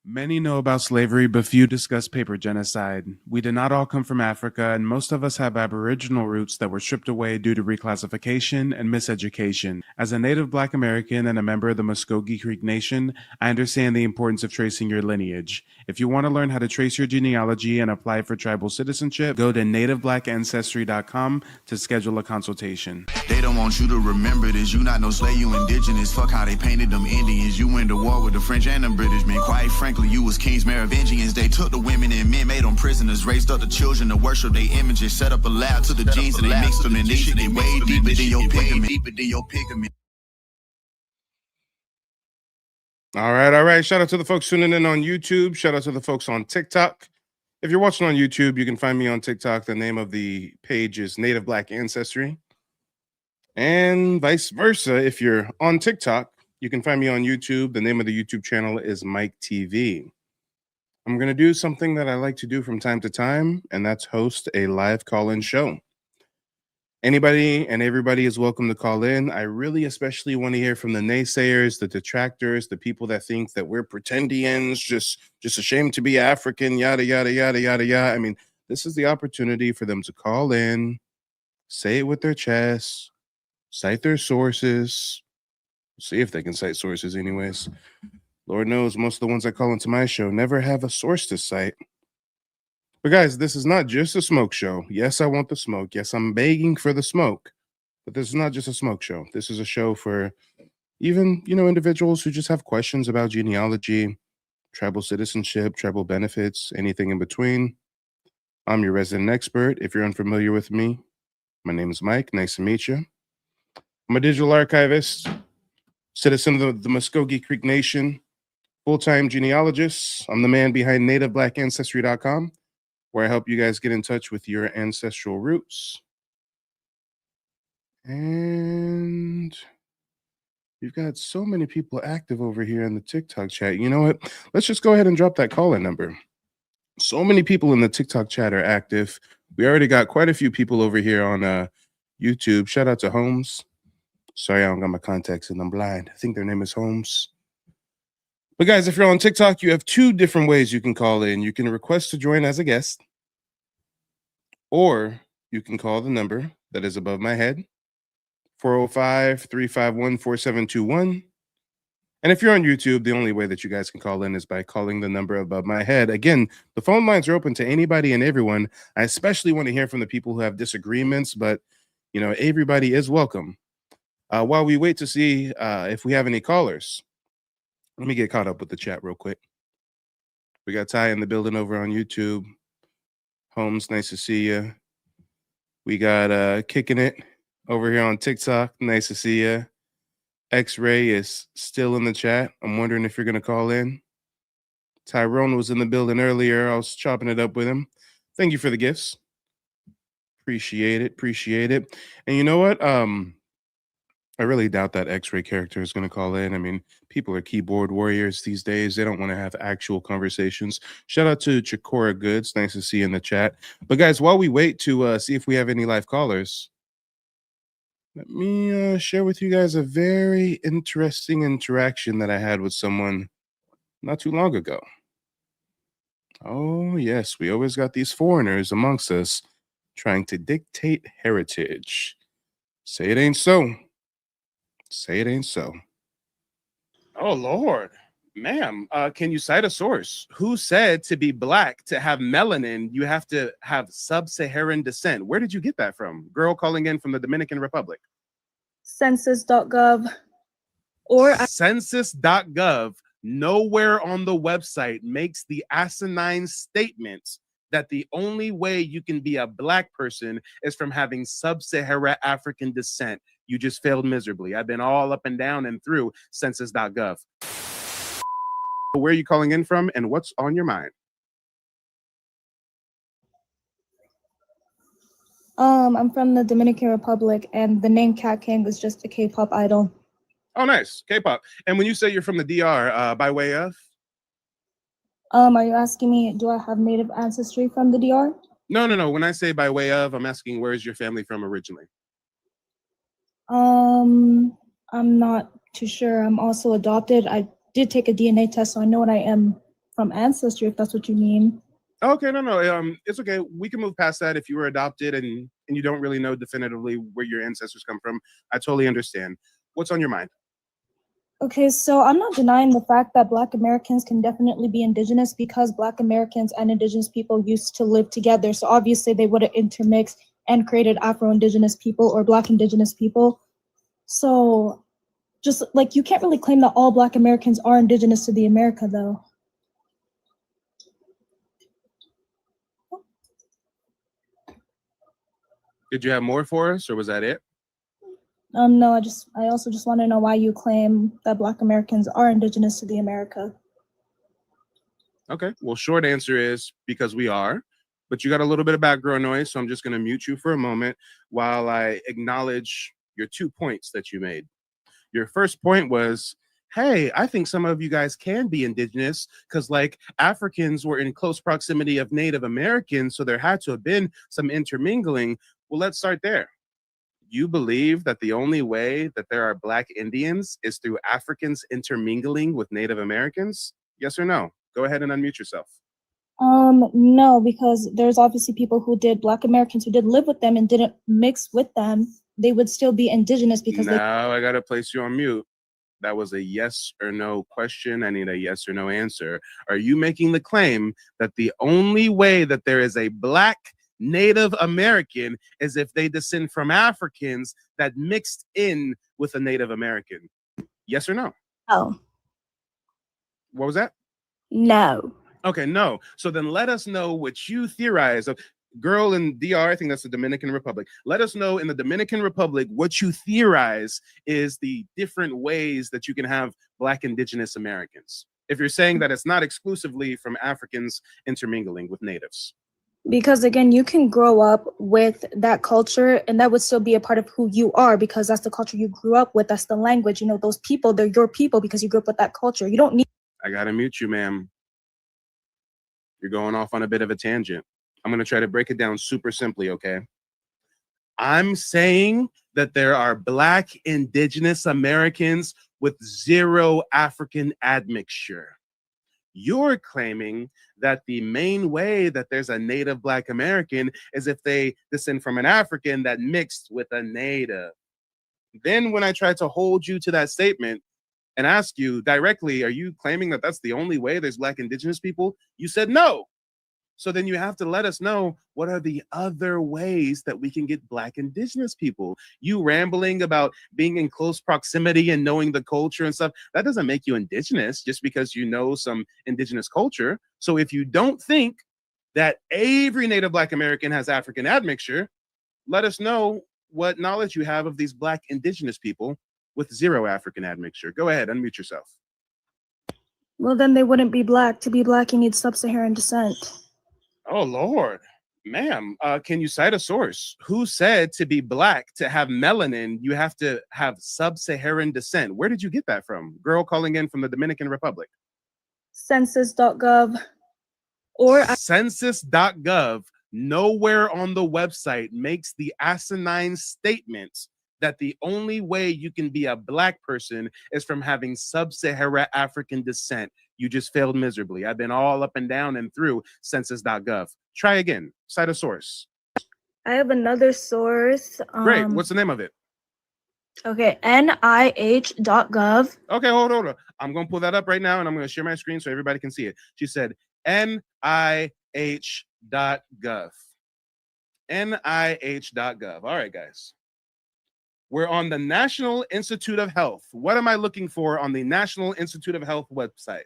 Many know about slavery, but few discuss paper genocide. We did not all come from Africa, and most of us have Aboriginal roots that were stripped away due to reclassification and miseducation. As a native Black American and a member of the Muskogee Creek Nation, I understand the importance of tracing your lineage. If you want to learn how to trace your genealogy and apply for tribal citizenship, go to nativeblackancestry.com to schedule a consultation. They don't want you to remember this. You not no slave, you indigenous. Fuck how they painted them Indians. You went to war with the French and the British men. Quite frankly, you was kings, Merovingians. They took the women and men, made them prisoners, raised up the children to worship their images, set up a lab to the genes and they mixed them. And this shit get way deeper than your pigment. All right. Shout out to the folks tuning in on YouTube. Shout out to the folks on TikTok. If you're watching on YouTube, you can find me on TikTok. The name of the page is Native Black Ancestry. And vice versa. If you're on TikTok, you can find me on YouTube. The name of the YouTube channel is Mike TV. I'm going to do something that I like to do from time to time, and that's host a live call-in show. Anybody and everybody is welcome to call in. I really especially want to hear from the naysayers, the detractors, the people that think that we're pretendians, just ashamed to be African, yada, yada, yada, yada, yada. I mean, this is the opportunity for them to call in, say it with their chest, cite their sources. See if they can cite sources anyways. Lord knows most of the ones that call into my show never have a source to cite. But guys, this is not just a smoke show. Yes, I want the smoke. Yes, I'm begging for the smoke. But this is not just a smoke show. This is a show for even, individuals who just have questions about genealogy, tribal citizenship, tribal benefits, anything in between. I'm your resident expert. If you're unfamiliar with me, my name is Mike. Nice to meet you. I'm a digital archivist, citizen of the Muskogee Creek Nation, full-time genealogist. I'm the man behind nativeblackancestry.com, where I help you guys get in touch with your ancestral roots. And you've got so many people active over here in the TikTok chat. You know what? Let's just go ahead and drop that call-in number. So many people in the TikTok chat are active. We already got quite a few people over here on YouTube. Shout out to Holmes. Sorry, I don't got my contacts and I'm blind. I think their name is Holmes. But guys, if you're on TikTok, you have two different ways you can call in. You can request to join as a guest, or you can call the number that is above my head, 405-351-4721. And if you're on YouTube, the only way that you guys can call in is by calling the number above my head. Again, the phone lines are open to anybody and everyone. I especially want to hear from the people who have disagreements, but everybody is welcome. While we wait to see if we have any callers, let me get caught up with the chat real quick. We got Ty in the building over on YouTube. Holmes, nice to see you. We got Kicking It over here on TikTok. Nice to see you. X-Ray is still in the chat. I'm wondering if you're going to call in. Tyrone was in the building earlier. I was chopping it up with him. Thank you for the gifts. Appreciate it. And you know what? I really doubt that X-Ray character is going to call in. I mean, people are keyboard warriors these days. They don't want to have actual conversations. Shout out to Chikora Goods. Nice to see you in the chat. But guys, while we wait to see if we have any live callers, let me share with you guys a very interesting interaction that I had with someone not too long ago. Oh, yes, we always got these foreigners amongst us trying to dictate heritage. Say it ain't so. Say it ain't so. Oh, Lord. Ma'am, can you cite a source? Who said to be Black, to have melanin, you have to have sub-Saharan descent? Where did you get that from? Girl calling in from the Dominican Republic. Census.gov. Or Census.gov. Nowhere on the website makes the asinine statement that the only way you can be a Black person is from having sub-Saharan African descent. You just failed miserably. I've been all up and down and through census.gov. Where are you calling in from and what's on your mind? I'm from the Dominican Republic, and the name Cat King is just a K-pop idol. Oh, nice. K-pop. And when you say you're from the DR, by way of? Are you asking me, do I have native ancestry from the DR? No. When I say by way of, I'm asking where is your family from originally? I'm not too sure. I'm also adopted. I did take a DNA test, so I know what I am from Ancestry, if that's what you mean. Okay, no, it's okay. We can move past that if you were adopted and you don't really know definitively where your ancestors come from. I totally understand. What's on your mind? Okay, so I'm not denying the fact that Black Americans can definitely be indigenous because Black Americans and indigenous people used to live together. So obviously they would have intermixed and created Afro-Indigenous people or Black Indigenous people. So just like you can't really claim that all Black Americans are indigenous to the America though. Did you have more for us, or was that it? No, I also just want to know why you claim that Black Americans are indigenous to the America. Okay, well, short answer is because we are, but you got a little bit of background noise, so I'm just going to mute you for a moment while I acknowledge your 2 points that you made. Your first point was, hey, I think some of you guys can be indigenous because like Africans were in close proximity of Native Americans, so there had to have been some intermingling. Well, let's start there. You believe that the only way that there are Black Indians is through Africans intermingling with Native Americans? Yes or no? Go ahead and unmute yourself. No, because there's obviously people Black Americans who did live with them and didn't mix with them. They would still be indigenous because now I gotta place you on mute. That was a yes or no question. I need a yes or no answer. Are you making the claim that the only way that there is a Black Native American is if they descend from Africans that mixed in with a Native American? Yes or no? Oh. What was that? No. Okay, no. So then let us know what you theorize of. Girl in DR, I think that's the Dominican Republic. Let us know in the Dominican Republic what you theorize is the different ways that you can have Black indigenous Americans. If you're saying that it's not exclusively from Africans intermingling with natives. Because again, you can grow up with that culture and that would still be a part of who you are because that's the culture you grew up with. That's the language. You know, those people, they're your people because you grew up with that culture. You don't need. I gotta mute you, ma'am. You're going off on a bit of a tangent. I'm going to try to break it down super simply, okay? I'm saying that there are Black indigenous Americans with zero African admixture. You're claiming that the main way that there's a Native Black American is if they descend from an African that mixed with a Native. Then when I tried to hold you to that statement and ask you directly, are you claiming that that's the only way there's Black indigenous people? You said no. So then you have to let us know what are the other ways that we can get Black indigenous people. You rambling about being in close proximity and knowing the culture and stuff, that doesn't make you indigenous just because you know some indigenous culture. So if you don't think that every Native Black American has African admixture, let us know what knowledge you have of these Black indigenous people with zero African admixture. Go ahead, unmute yourself. Well, then they wouldn't be Black. To be Black, you need sub-Saharan descent. Oh, Lord. Ma'am, can you cite a source? Who said to be Black, to have melanin, you have to have sub-Saharan descent? Where did you get that from? Girl calling in from the Dominican Republic. Census.gov. Or Census.gov, nowhere on the website makes the asinine statement that the only way you can be a Black person is from having sub-Saharan African descent. You just failed miserably. I've been all up and down and through census.gov. Try again. Cite a source. I have another source. Great. What's the name of it? Okay, NIH.gov. Okay, hold on. I'm going to pull that up right now, and I'm going to share my screen so everybody can see it. She said NIH.gov. NIH.gov. All right, guys. We're on the National Institute of Health. What am I looking for on the National Institute of Health website?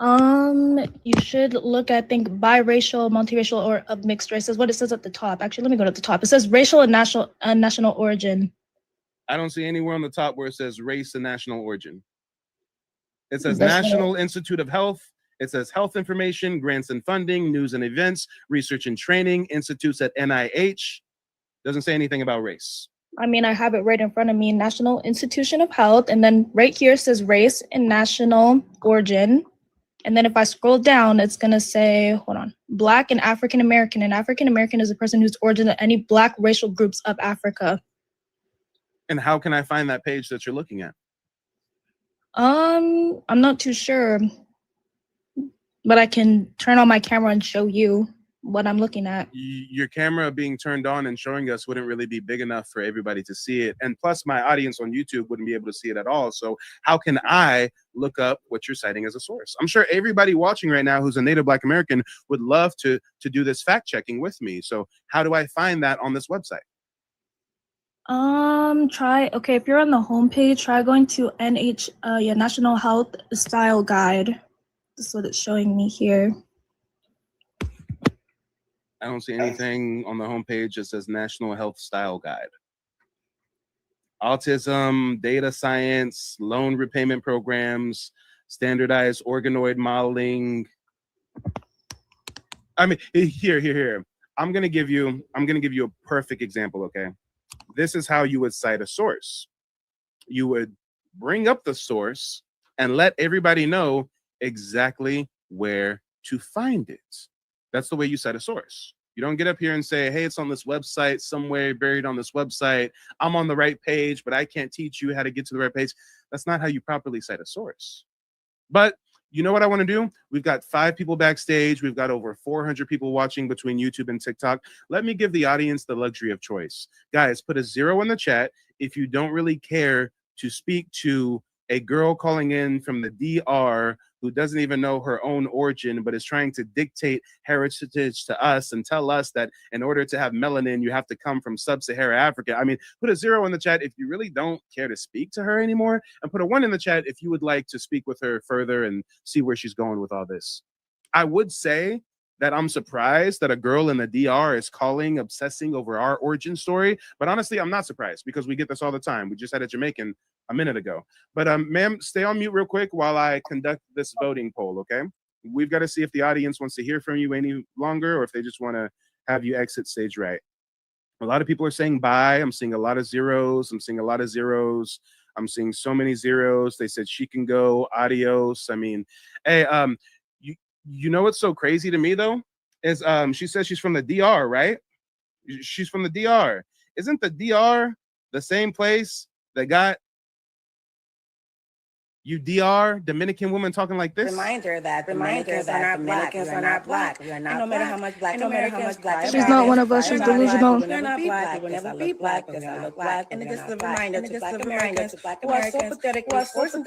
You should look at, I think, biracial, multiracial, or of mixed races. What it says at the top. Actually, let me go to the top. It says racial and national origin. I don't see anywhere on the top where it says race and national origin. It says National Institute of Health. It says health information, grants and funding, news and events, research and training, institutes at NIH. Doesn't say anything about race. I mean, I have it right in front of me, National Institution of Health, and then right here says race and national origin. And then if I scroll down, it's gonna say, hold on, Black and African American. And African American is a person whose origin of any Black racial groups of Africa. And how can I find that page that you're looking at? I'm not too sure. But I can turn on my camera and show you what I'm looking at. Your camera being turned on and showing us wouldn't really be big enough for everybody to see it. And plus, my audience on YouTube wouldn't be able to see it at all. So how can I look up what you're citing as a source? I'm sure everybody watching right now who's a Native Black American would love to do this fact checking with me. So how do I find that on this website? Okay, if you're on the homepage, try going to National Health Style Guide. This is what it's showing me here. I don't see anything on the homepage that says National Health Style Guide. Autism, data science, loan repayment programs, standardized organoid modeling. I mean, here. I'm gonna give you a perfect example, okay? This is how you would cite a source. You would bring up the source and let everybody know exactly where to find it. That's the way you cite a source. You don't get up here and say, hey, it's on this website, somewhere buried on this website. I'm on the right page, but I can't teach you how to get to the right page. That's not how you properly cite a source. But you know what I want to do? We've got 5 people backstage. We've got over 400 people watching between YouTube and TikTok. Let me give the audience the luxury of choice. Guys, put a 0 in the chat if you don't really care to speak to a girl calling in from the DR who doesn't even know her own origin, but is trying to dictate heritage to us and tell us that in order to have melanin, you have to come from sub-Saharan Africa. I mean, put a 0 in the chat if you really don't care to speak to her anymore, and put a 1 in the chat if you would like to speak with her further and see where she's going with all this. I would say that I'm surprised that a girl in the DR is calling, obsessing over our origin story. But honestly, I'm not surprised because we get this all the time. We just had a Jamaican a minute ago. But ma'am, stay on mute real quick while I conduct this voting poll, okay? We've got to see if the audience wants to hear from you any longer or if they just want to have you exit stage right. A lot of people are saying bye. I'm seeing a lot of zeros. I'm seeing so many zeros. They said she can go, adios. I mean, hey, you know what's so crazy to me though is she says she's from the DR, right? She's from the DR. Isn't the DR the same place that got you DR Dominican women talking like this? Reminder that Dominicans are not black. We are not. No matter how much black Americans, She's not one of us. She's delusional. We are not black. We will never be black. Because I look black. And it is a reminder to black Americans who are so pathetically forcing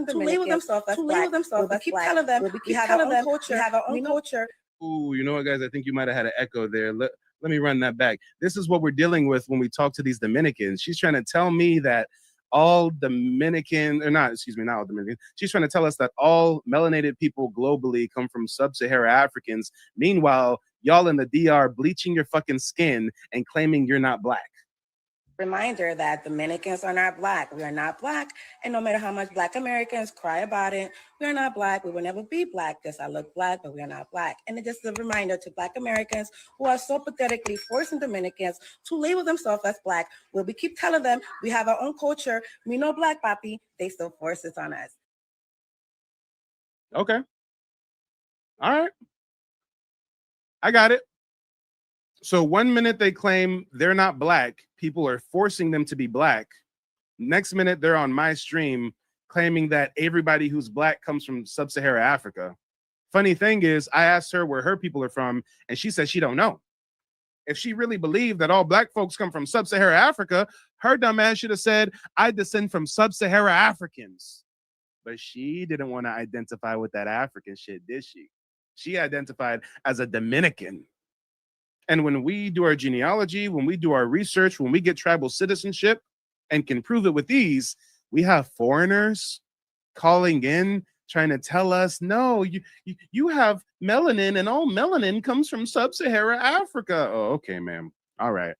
to label themselves as black. We keep telling them we have our own culture. We have our own culture. Ooh, you know what, guys? I think you might have had an echo there. Let me run that back. This is what we're dealing with when we talk to these Dominicans. She's trying to tell me that all Dominican, or not, excuse me, not all Dominican. She's trying to tell us that all melanated people globally come from sub-Saharan Africans. Meanwhile, y'all in the DR bleaching your fucking skin and claiming you're not black. Reminder that Dominicans are not black. We are not black. And no matter how much black Americans cry about it, we are not black. We will never be black. Because I look black, but we are not black. And it just a reminder to black Americans who are so pathetically forcing Dominicans to label themselves as black. Where we keep telling them we have our own culture. We know black, papi. They still force it on us. Okay. All right. I got it. So 1 minute they claim they're not black, people are forcing them to be black. Next minute they're on my stream claiming that everybody who's black comes from sub-Saharan Africa. Funny thing is, I asked her where her people are from, and she said she don't know. If she really believed that all black folks come from sub-Saharan Africa, her dumb ass should have said, I descend from sub-Saharan Africans. But she didn't want to identify with that African shit, did she? She identified as a Dominican. And when we do our genealogy, when we do our research, when we get tribal citizenship and can prove it with these, we have foreigners calling in, trying to tell us, no, you have melanin and all melanin comes from sub-Saharan Africa. Oh, okay, ma'am. All right.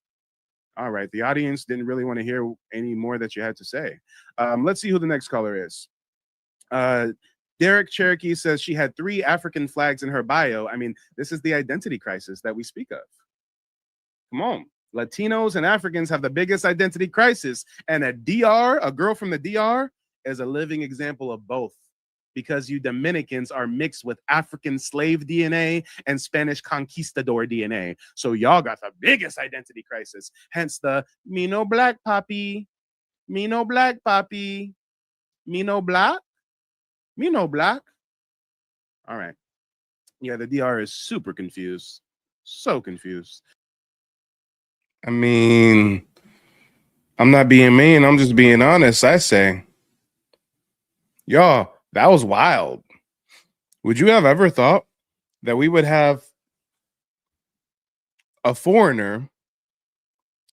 All right. The audience didn't really want to hear any more that you had to say. Let's see who the next caller is. Derek Cherokee says she had 3 African flags in her bio. I mean, this is the identity crisis that we speak of. Come on. Latinos and Africans have the biggest identity crisis. And a girl from the DR, is a living example of both. Because you Dominicans are mixed with African slave DNA and Spanish conquistador DNA. So y'all got the biggest identity crisis. Hence the, me no black papi. Me no black papi. Me no black. Me no black. All right. Yeah, the DR is super confused. So confused. I mean, I'm not being mean. I'm just being honest. I say, y'all, that was wild. Would you have ever thought that we would have a foreigner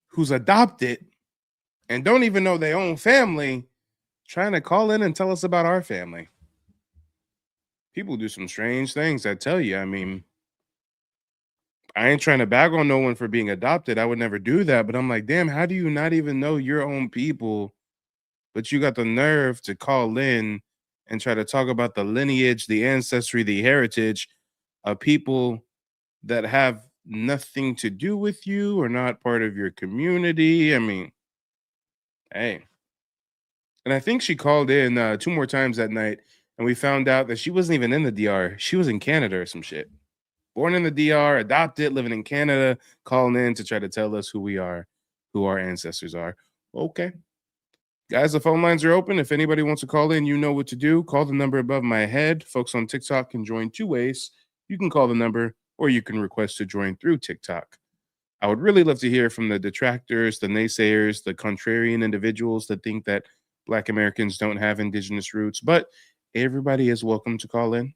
who's adopted and don't even know their own family trying to call in and tell us about our family? People do some strange things, I tell you. I mean, I ain't trying to bag on no one for being adopted. I would never do that. But I'm like, damn, how do you not even know your own people, but you got the nerve to call in and try to talk about the lineage, the ancestry, the heritage of people that have nothing to do with you or not part of your community? I mean, hey. And I think she called in 2 more times that night, and we found out that she wasn't even in the DR. She was in Canada or some shit. Born in the DR, adopted, living in Canada, calling in to try to tell us who we are, who our ancestors are. Okay. Guys, the phone lines are open. If anybody wants to call in, you know what to do. Call the number above my head. Folks on TikTok can join 2 ways. You can call the number, or you can request to join through TikTok. I would really love to hear from the detractors, the naysayers, the contrarian individuals that think that Black Americans don't have indigenous roots, but everybody is welcome to call in.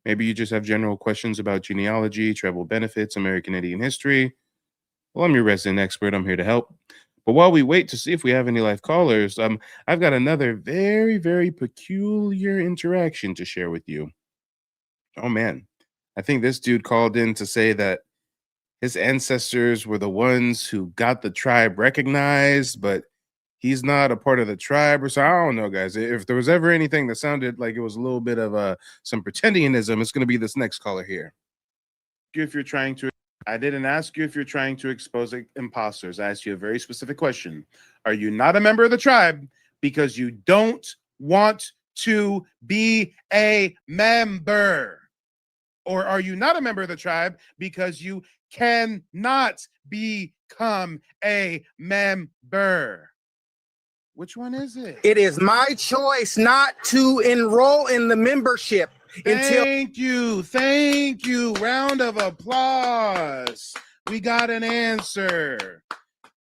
Maybe you just have general questions about genealogy, tribal benefits, American Indian history. Well, I'm your resident expert. I'm here to help. But while we wait to see if we have any live callers, I've got another very, very peculiar interaction to share with you. Oh man, I think this dude called in to say that his ancestors were the ones who got the tribe recognized, but he's not a part of the tribe or so. I don't know, guys. If there was ever anything that sounded like it was a little bit of some pretendingism, it's going to be this next caller here. If you're trying to, I didn't ask you if you're trying to expose imposters. I asked you a very specific question. Are you not a member of the tribe because you don't want to be a member? Or are you not a member of the tribe because you cannot become a member? Which one is it? It is my choice not to enroll in the membership until. Thank you. Thank you. Round of applause. We got an answer.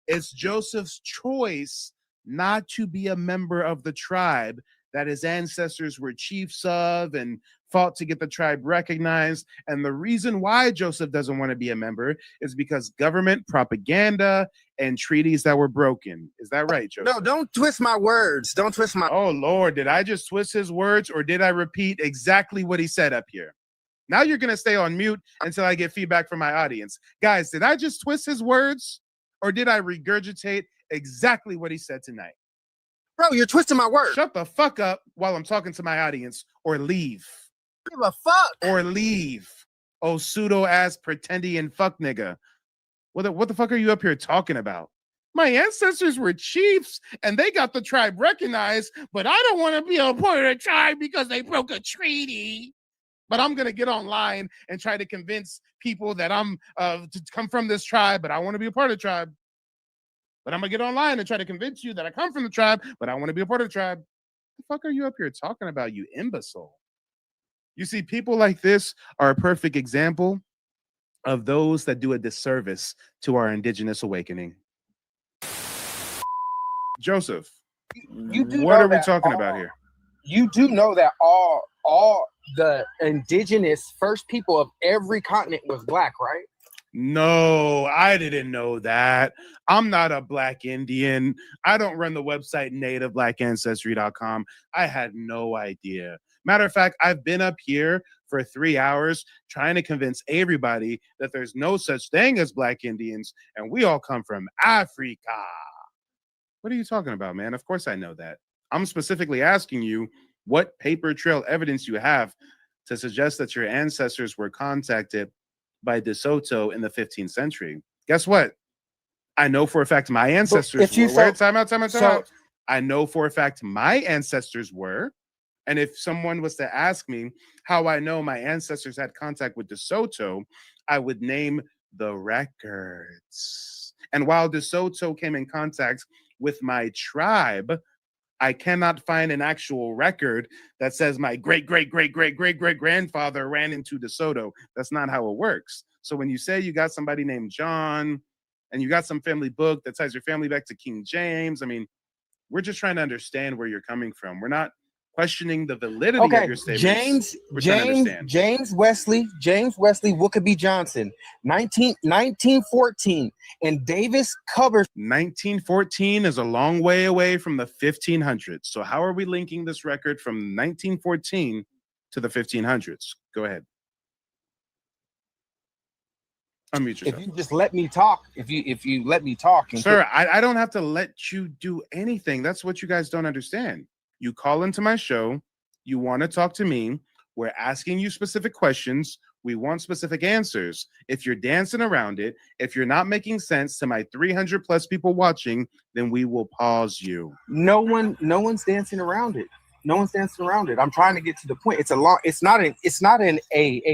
It's Joseph's choice not to be a member of the tribe that his ancestors were chiefs of and fought to get the tribe recognized. And the reason why Joseph doesn't want to be a member is because government propaganda and treaties that were broken. Is that right, Joseph? No, don't twist my words. Don't twist my. Oh, Lord, did I just twist his words or did I repeat exactly what he said up here? Now you're going to stay on mute until I get feedback from my audience. Guys, did I just twist his words or did I regurgitate exactly what he said tonight? Bro, you're twisting my words. Shut the fuck up while I'm talking to my audience or leave. Give a fuck. Or leave. Oh, pseudo-ass pretendian fuck nigga. What the fuck are you up here talking about? My ancestors were chiefs and they got the tribe recognized, but I don't want to be a part of the tribe because they broke a treaty. But I'm going to get online and try to convince people that I'm to come from this tribe, but I want to be a part of the tribe. But I'm going to get online and try to convince you that I come from the tribe, but I want to be a part of the tribe. What the fuck are you up here talking about, you imbecile? You see, people like this are a perfect example of those that do a disservice to our indigenous awakening. Joseph, what are we talking about here? You do know that all the indigenous first people of every continent was Black, right? No, I didn't know that. I'm not a Black Indian. I don't run the website nativeblack.ancestry.com. I had no idea. Matter of fact, I've been up here for 3 hours trying to convince everybody that there's no such thing as Black Indians and we all come from Africa. What are you talking about, man? Of course I know that. I'm specifically asking you what paper trail evidence you have to suggest that your ancestors were contacted by De Soto in the 15th century. Guess what? I know for a fact my ancestors were. Time out. I know for a fact my ancestors were. And if someone was to ask me how I know my ancestors had contact with De Soto, I would name the records. And while De Soto came in contact with my tribe, I cannot find an actual record that says my great grandfather ran into DeSoto. That's not how it works. So when you say you got somebody named John and you got some family book that ties your family back to King James, I mean, we're just trying to understand where you're coming from. We're not questioning the validity of your statements. James Wesley Wookaby Johnson, 1914, and Davis covers 1914 is a long way away from the 1500s. So how are we linking this record from 1914 to the 1500s? Go ahead. Unmute yourself. If you just let me talk, if you let me talk, sir, I don't have to let you do anything. That's what you guys don't understand. You call into my show, you want to talk to me, we're asking you specific questions, we want specific answers. If you're dancing around it, if you're not making sense to my 300 plus people watching, then we will pause you. No one's dancing around it. No one's dancing around it. I'm trying to get to the point. It's not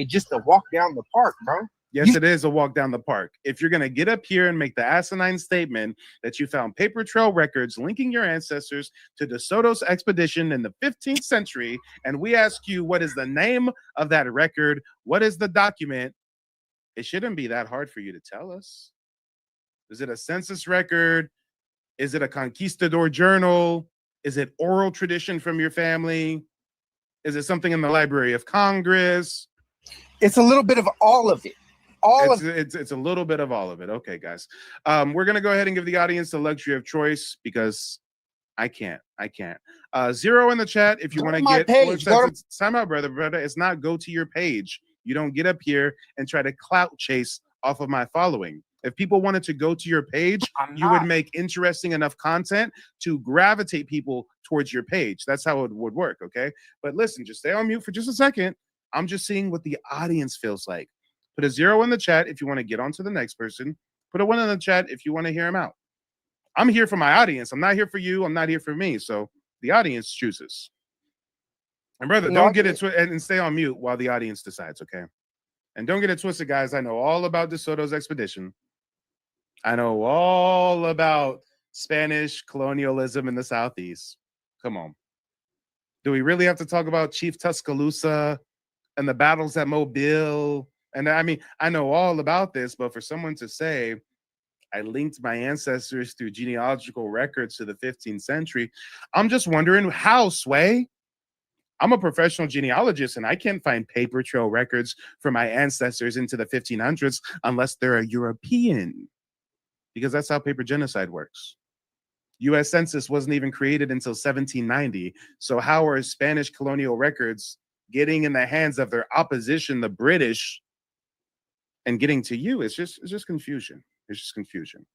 just a walk down the park, bro. Yes, it is a walk down the park. If you're going to get up here and make the asinine statement that you found paper trail records linking your ancestors to DeSoto's expedition in the 15th century, and we ask you what is the name of that record, what is the document, it shouldn't be that hard for you to tell us. Is it a census record? Is it a conquistador journal? Is it oral tradition from your family? Is it something in the Library of Congress? It's a little bit of all of it. It's a little bit of all of it. Okay, guys. We're gonna go ahead and give the audience the luxury of choice because I can't. Zero in the chat if you want to get page. Time out, brother. It's not go to your page. You don't get up here and try to clout chase off of my following. If people wanted to go to your page, you would make interesting enough content to gravitate people towards your page. That's how it would work, okay? But listen, just stay on mute for just a second. I'm just seeing what the audience feels like. Put a 0 in the chat if you want to get on to the next person. Put a 1 in the chat if you want to hear him out. I'm here for my audience. I'm not here for you. I'm not here for me. So the audience chooses. And brother, don't get it and stay on mute while the audience decides, okay? And don't get it twisted, guys. I know all about DeSoto's expedition. I know all about Spanish colonialism in the Southeast. Come on. Do we really have to talk about Chief Tuscaloosa and the battles at Mobile? And I mean, I know all about this, but for someone to say, I linked my ancestors through genealogical records to the 15th century, I'm just wondering how, Sway? I'm a professional genealogist, and I can't find paper trail records for my ancestors into the 1500s unless they're a European, because that's how paper genocide works. U.S. Census wasn't even created until 1790. So how are Spanish colonial records getting in the hands of their opposition, the British, and getting to you? It's just confusion. It's just confusion.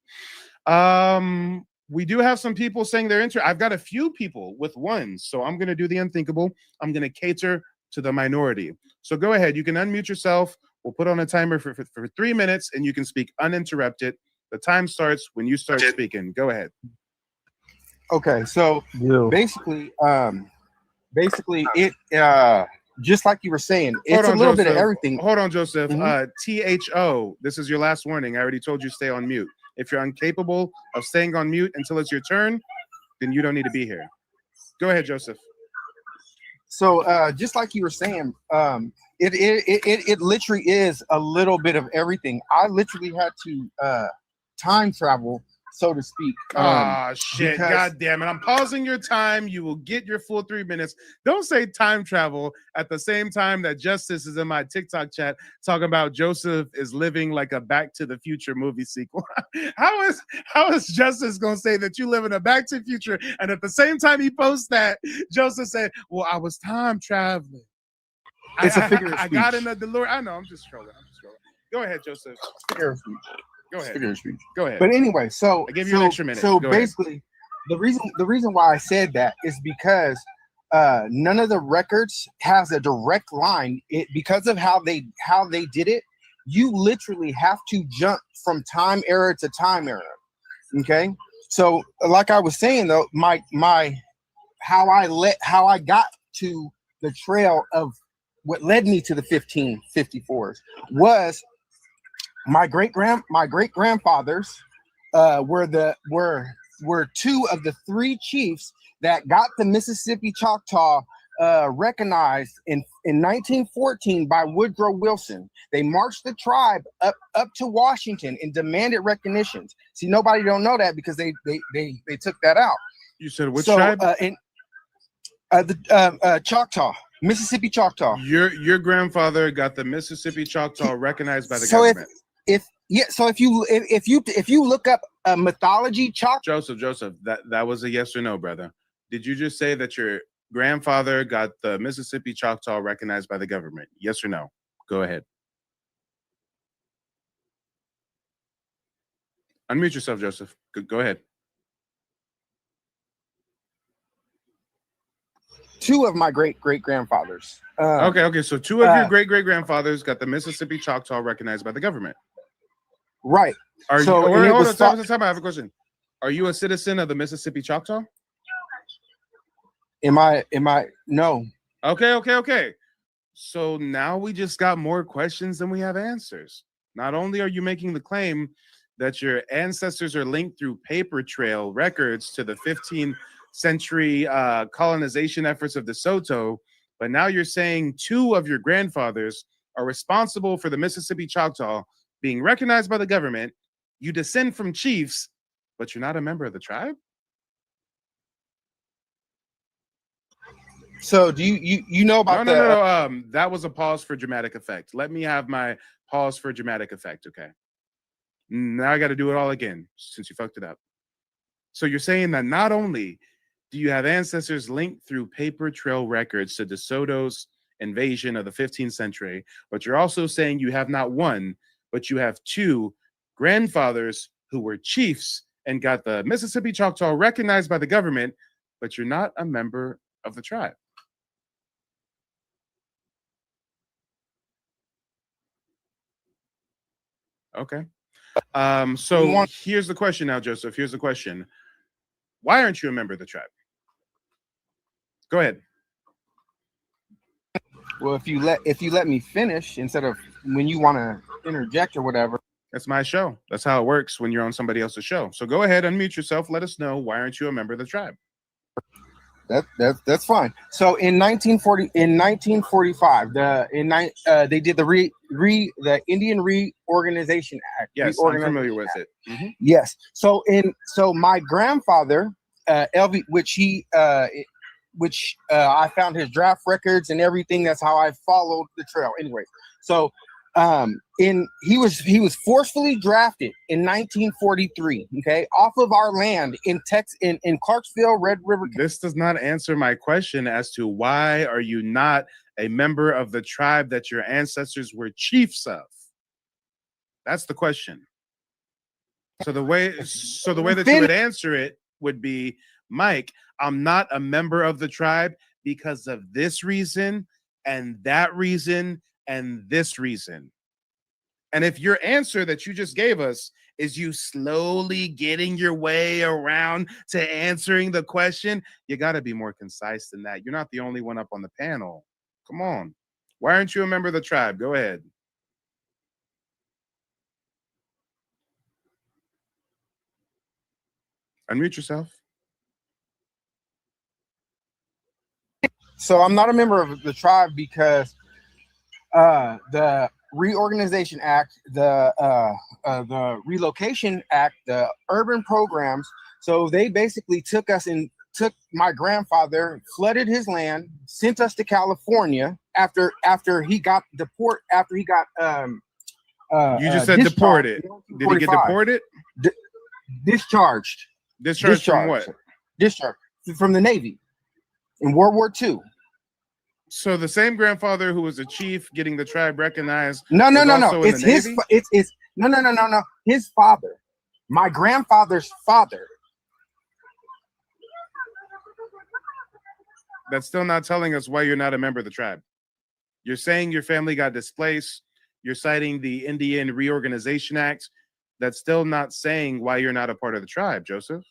We do have some people saying they're interested. I've got a few people with ones, so I'm going to do the unthinkable. I'm going to cater to the minority. So go ahead. You can unmute yourself. We'll put on a timer for 3 minutes, and you can speak uninterrupted. The time starts when you start speaking. Go ahead. Okay, so basically, it just like you were saying, it's a little bit of everything. Hold on, Joseph. THO, this is your last warning. I already told you stay on mute. If you're incapable of staying on mute until it's your turn, then you don't need to be here. Go ahead, Joseph. So just like you were saying, it literally is a little bit of everything. I literally had to time travel, so to speak. Shit. God damn it. I'm pausing your time. You will get your full 3 minutes. Don't say time travel at the same time that Justice is in my TikTok chat talking about Joseph is living like a Back to the Future movie sequel. How is Justice going to say that you live in a Back to the Future? And at the same time he posts that, Joseph said, well, I was time traveling. It's a figure of speech. I got in the DeLorean. I know. I'm just trolling. Go ahead, Joseph. Figure of speech. Go ahead. Figure of speech. Go ahead. But anyway, so I gave you an extra minute. So Go basically, the reason why I said that is because none of the records has a direct line. Because of how they did it, you literally have to jump from time era to time era. Okay, so like I was saying though, how I got to the trail of what led me to the 1554s was my great grandfathers were two of the 3 chiefs that got the Mississippi Choctaw recognized in 1914 by Woodrow Wilson. They marched the tribe up to Washington and demanded recognitions. See, nobody don't know that because they took that out. You said which tribe? The Choctaw, Mississippi Choctaw. Your grandfather got the Mississippi Choctaw recognized by the government. So if you look up mythology Choctaw. Joseph, that was a yes or no, brother. Did you just say that your grandfather got the Mississippi Choctaw recognized by the government? Yes or no? Go ahead. Unmute yourself, Joseph. Go ahead. Two of my great-great-grandfathers. Okay. So two of your great-great-grandfathers got the Mississippi Choctaw recognized by the government. Right. Hold on, time. I have a question. Are you a citizen of the Mississippi Choctaw? Am I? No. Okay. So now we just got more questions than we have answers. Not only are you making the claim that your ancestors are linked through paper trail records to the 15th century colonization efforts of DeSoto, but now you're saying two of your grandfathers are responsible for the Mississippi Choctaw being recognized by the government. You descend from chiefs, but you're not a member of the tribe? So do you know about No. That was a pause for dramatic effect. Let me have my pause for dramatic effect, okay? Now I got to do it all again since you fucked it up. So you're saying that not only do you have ancestors linked through paper trail records to DeSoto's invasion of the 15th century, but you're also saying you have not one, but you have two grandfathers who were chiefs and got the Mississippi Choctaw recognized by the government, but you're not a member of the tribe. Okay. So here's the question now, Joseph. Here's the question. Why aren't you a member of the tribe? Go ahead. Well, if you let me finish instead of when you want to interject or whatever. That's my show. That's how it works when you're on somebody else's show. So go ahead, unmute yourself. Let us know, why aren't you a member of the tribe? That's fine. So in 1945, they did the Indian Reorganization Act. Yes, I'm familiar with it. Mm-hmm. Yes. So my grandfather, LV, which I found his draft records and everything. That's how I followed the trail. Anyway, so he was forcefully drafted in 1943, okay, off of our land in Texas, in Clarksville, Red River. This does not answer my question as to why are you not a member of the tribe that your ancestors were chiefs of. That's the question. So the way that you would answer it would be, Mike, I'm not a member of the tribe because of this reason and that reason and this reason. And if your answer that you just gave us is you slowly getting your way around to answering the question, you got to be more concise than that. You're not the only one up on the panel. Come on. Why aren't you a member of the tribe? Go ahead. Unmute yourself. So I'm not a member of the tribe because the Reorganization Act, the Relocation Act, the urban programs. So they basically took my grandfather, flooded his land, sent us to California after he got deported. After he got you just said deported. Did he get deported? Discharged. Discharged from what? Discharged from the Navy in World War II. So the same grandfather who was a chief getting the tribe recognized. No. It's his. It's no. His father, my grandfather's father. That's still not telling us why you're not a member of the tribe. You're saying your family got displaced. You're citing the Indian Reorganization Act. That's still not saying why you're not a part of the tribe, Joseph.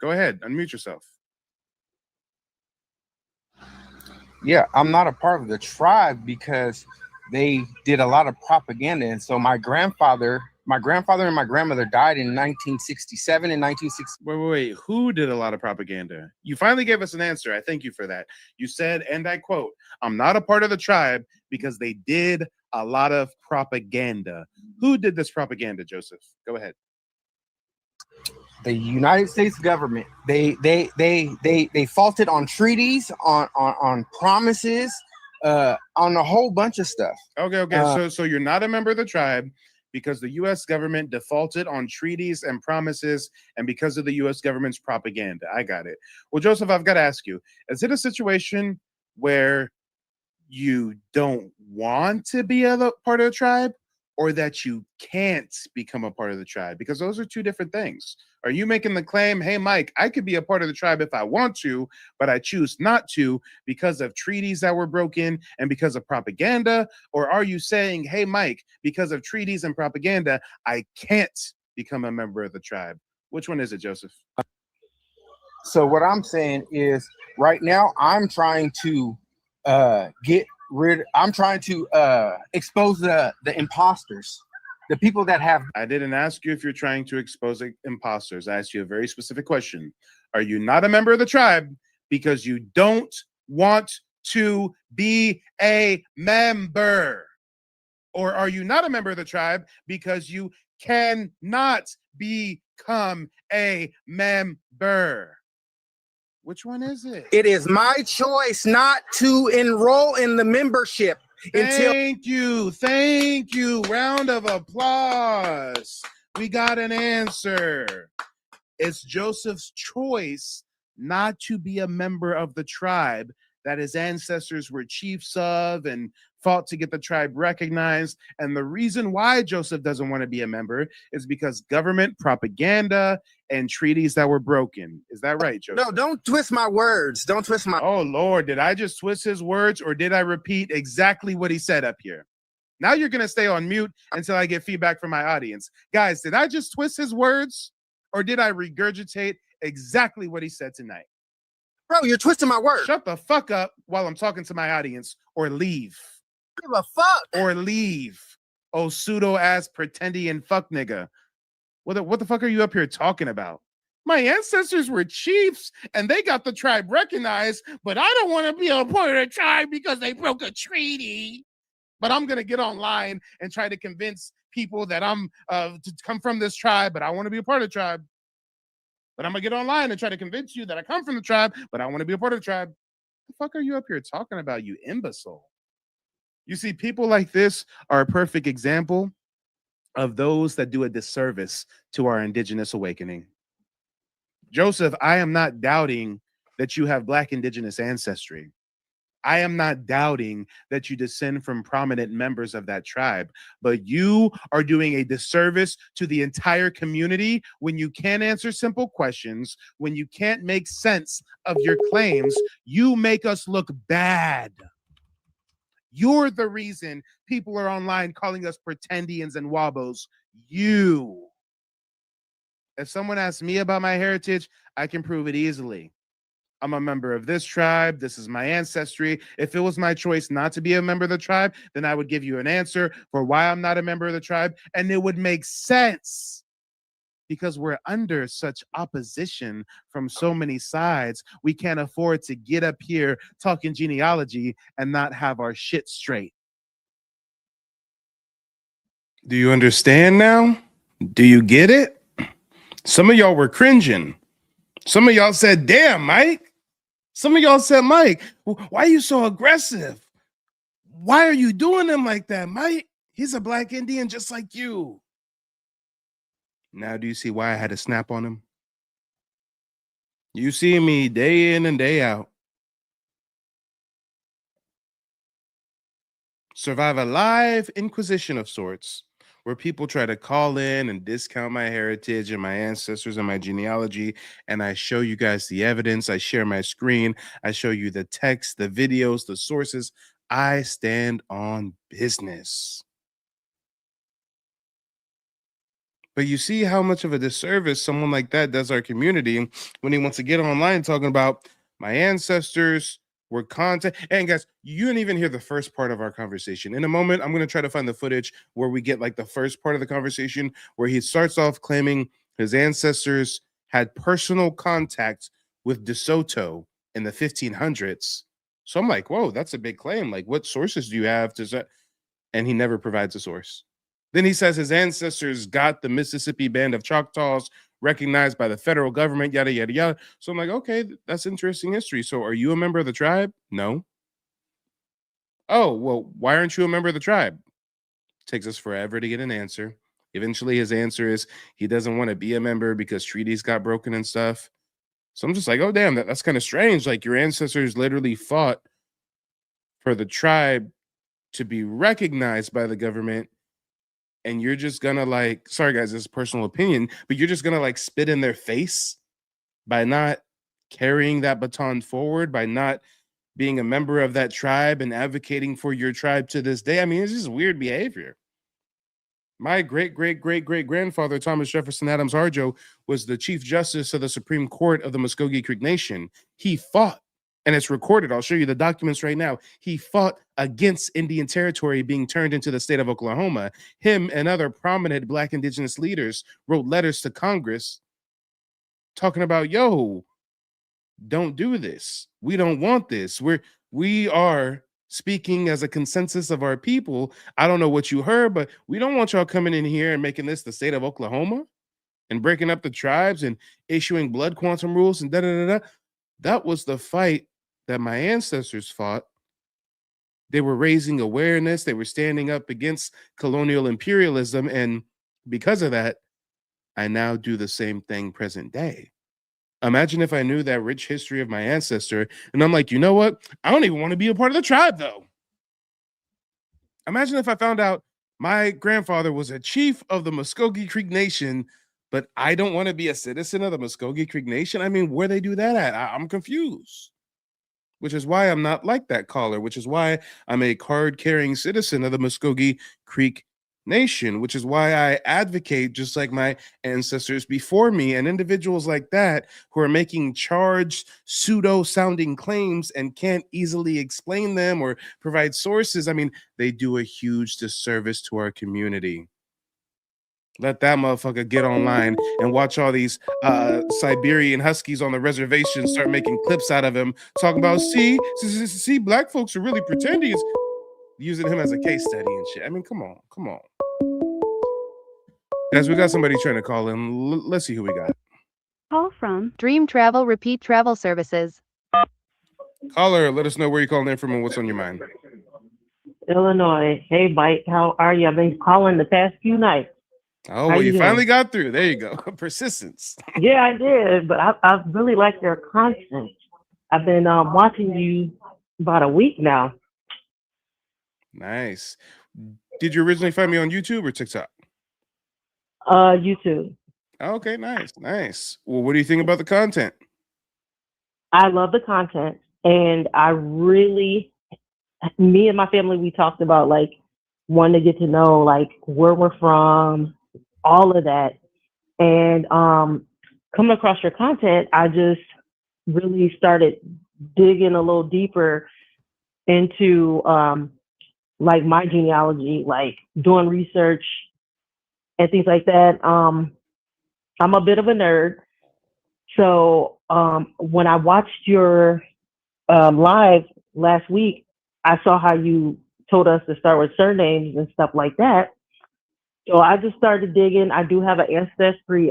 Go ahead, unmute yourself. Yeah, I'm not a part of the tribe because they did a lot of propaganda. And so my grandfather My grandfather and my grandmother died in 1967 and 1960. Wait. Who did a lot of propaganda? You finally gave us an answer. I thank you for that. You said, and I quote, I'm not a part of the tribe because they did a lot of propaganda. Who did this propaganda, Joseph? Go ahead. The United States government. They faulted on treaties, on promises, on a whole bunch of stuff. Okay. So you're not a member of the tribe because the U.S. government defaulted on treaties and promises, and because of the U.S. government's propaganda. I got it. Well, Joseph, I've got to ask you: is it a situation where you don't want to be a part of the tribe, or that you can't become a part of the tribe? Because those are two different things. Are you making the claim, hey, Mike, I could be a part of the tribe if I want to, but I choose not to because of treaties that were broken and because of propaganda? Or are you saying, hey, Mike, because of treaties and propaganda, I can't become a member of the tribe? Which one is it, Joseph? So what I'm saying is right now I'm trying to expose the imposters, the people that have. I didn't ask you if you're trying to expose imposters. I asked you a very specific question. Are you not a member of the tribe because you don't want to be a member? Or are you not a member of the tribe because you cannot become a member? Which one is it? It is my choice not to enroll in the membership until. Thank you. Round of applause. We got an answer. It's Joseph's choice not to be a member of the tribe that his ancestors were chiefs of and fought to get the tribe recognized. And the reason why Joseph doesn't want to be a member is because government propaganda and treaties that were broken. Is that right, Joseph? No, don't twist my words. Don't twist my. Oh, Lord, did I just twist his words, or did I repeat exactly what he said up here? Now you're going to stay on mute until I get feedback from my audience. Guys, did I just twist his words, or did I regurgitate exactly what he said tonight? Bro, you're twisting my words. Shut the fuck up while I'm talking to my audience, or leave. Give a fuck. Or leave. Oh, pseudo-ass pretendian fuck nigga. What the fuck are you up here talking about? My ancestors were chiefs and they got the tribe recognized, but I don't want to be a part of the tribe because they broke a treaty. But I'm going to get online and try to convince people that I'm to come from this tribe, but I want to be a part of the tribe. But I'm going to get online and try to convince you that I come from the tribe, but I want to be a part of the tribe. What the fuck are you up here talking about, you imbecile? You see, people like this are a perfect example of those that do a disservice to our indigenous awakening. Joseph, I am not doubting that you have Black indigenous ancestry. I am not doubting that you descend from prominent members of that tribe, but you are doing a disservice to the entire community when you can't answer simple questions, when you can't make sense of your claims. You make us look bad. You're the reason people are online calling us pretendians and wabos. You. If someone asks me about my heritage, I can prove it easily. I'm a member of this tribe. This is my ancestry. If it was my choice not to be a member of the tribe, then I would give you an answer for why I'm not a member of the tribe. And it would make sense because we're under such opposition from so many sides. We can't afford to get up here talking genealogy and not have our shit straight. Do you understand now? Do you get it? Some of y'all were cringing. Some of y'all said, damn, Mike. Some of y'all said, Mike, why are you so aggressive? Why are you doing him like that, Mike? He's a Black Indian just like you. Now, do you see why I had to snap on him? You see me day in and day out survive a live inquisition of sorts where people try to call in and discount my heritage and my ancestors and my genealogy, and I show you guys the evidence. I share my screen. I show you the text, the videos, the sources. I stand on business. But you see how much of a disservice someone like that does our community when he wants to get online talking about my ancestors were content. And guys, you didn't even hear the first part of our conversation. In a moment, I'm going to try to find the footage where we get like the first part of the conversation where he starts off claiming his ancestors had personal contact with DeSoto in the 1500s. So I'm like, whoa, that's a big claim. Like, what sources do you have to say? And he never provides a source. Then he says his ancestors got the Mississippi Band of Choctaws recognized by the federal government, yada, yada, yada. So I'm like, okay, that's interesting history. So are you a member of the tribe? No. Oh, well, why aren't you a member of the tribe? Takes us forever to get an answer. Eventually, his answer is he doesn't want to be a member because treaties got broken and stuff. So I'm just like, oh, damn, that's kind of strange. Like, your ancestors literally fought for the tribe to be recognized by the government. And you're just gonna like, sorry guys, this is personal opinion, but you're just gonna like spit in their face by not carrying that baton forward, by not being a member of that tribe and advocating for your tribe to this day. I mean, it's just weird behavior. My great grandfather, Thomas Jefferson Adams Harjo, was the Chief Justice of the Supreme Court of the Muskogee Creek Nation. He fought, and it's recorded. I'll show you the documents right now. He fought against Indian territory being turned into the state of Oklahoma. Him and other prominent Black indigenous leaders wrote letters to Congress talking about, yo, don't do this. We don't want this. We are speaking as a consensus of our people. I don't know what you heard, but we don't want y'all coming in here and making this the state of Oklahoma and breaking up the tribes and issuing blood quantum rules and da-da-da-da. That was the fight that my ancestors fought. They were raising awareness. They were standing up against colonial imperialism. And because of that, I now do the same thing present day. Imagine if I knew that rich history of my ancestor, and I'm like, you know what? I don't even want to be a part of the tribe, though. Imagine if I found out my grandfather was a chief of the Muskogee Creek Nation, but I don't want to be a citizen of the Muskogee Creek Nation. I mean, where they do that at? I'm confused. Which is why I'm not like that caller, which is why I'm a card-carrying citizen of the Muskogee Creek Nation, which is why I advocate, just like my ancestors before me, and individuals like that who are making charged, pseudo-sounding claims and can't easily explain them or provide sources. I mean, they do a huge disservice to our community. Let that motherfucker get online and watch all these Siberian Huskies on the reservation start making clips out of him, talking about, see, black folks are really pretending, it's using him as a case study and shit. I mean, come on. Guys, we got somebody trying to call in. Let's see who we got. Call from Dream Travel Repeat Travel Services. Caller, let us know where you're calling in from and what's on your mind. Illinois. Hey, Mike, how are you? I've been calling the past few nights. Oh, well, you finally got through. There you go. Persistence. Yeah, I did, but I really like your content. I've been watching you about a week now. Nice. Did you originally find me on YouTube or TikTok? YouTube. Okay, nice. Well, what do you think about the content? I love the content, and me and my family, we talked about like wanting to get to know like where we're from, all of that. And coming across your content, I just really started digging a little deeper into like my genealogy, like doing research and things like that. I'm a bit of a nerd. So when I watched your live last week, I saw how you told us to start with surnames and stuff like that. So I just started digging. I do have an Ancestry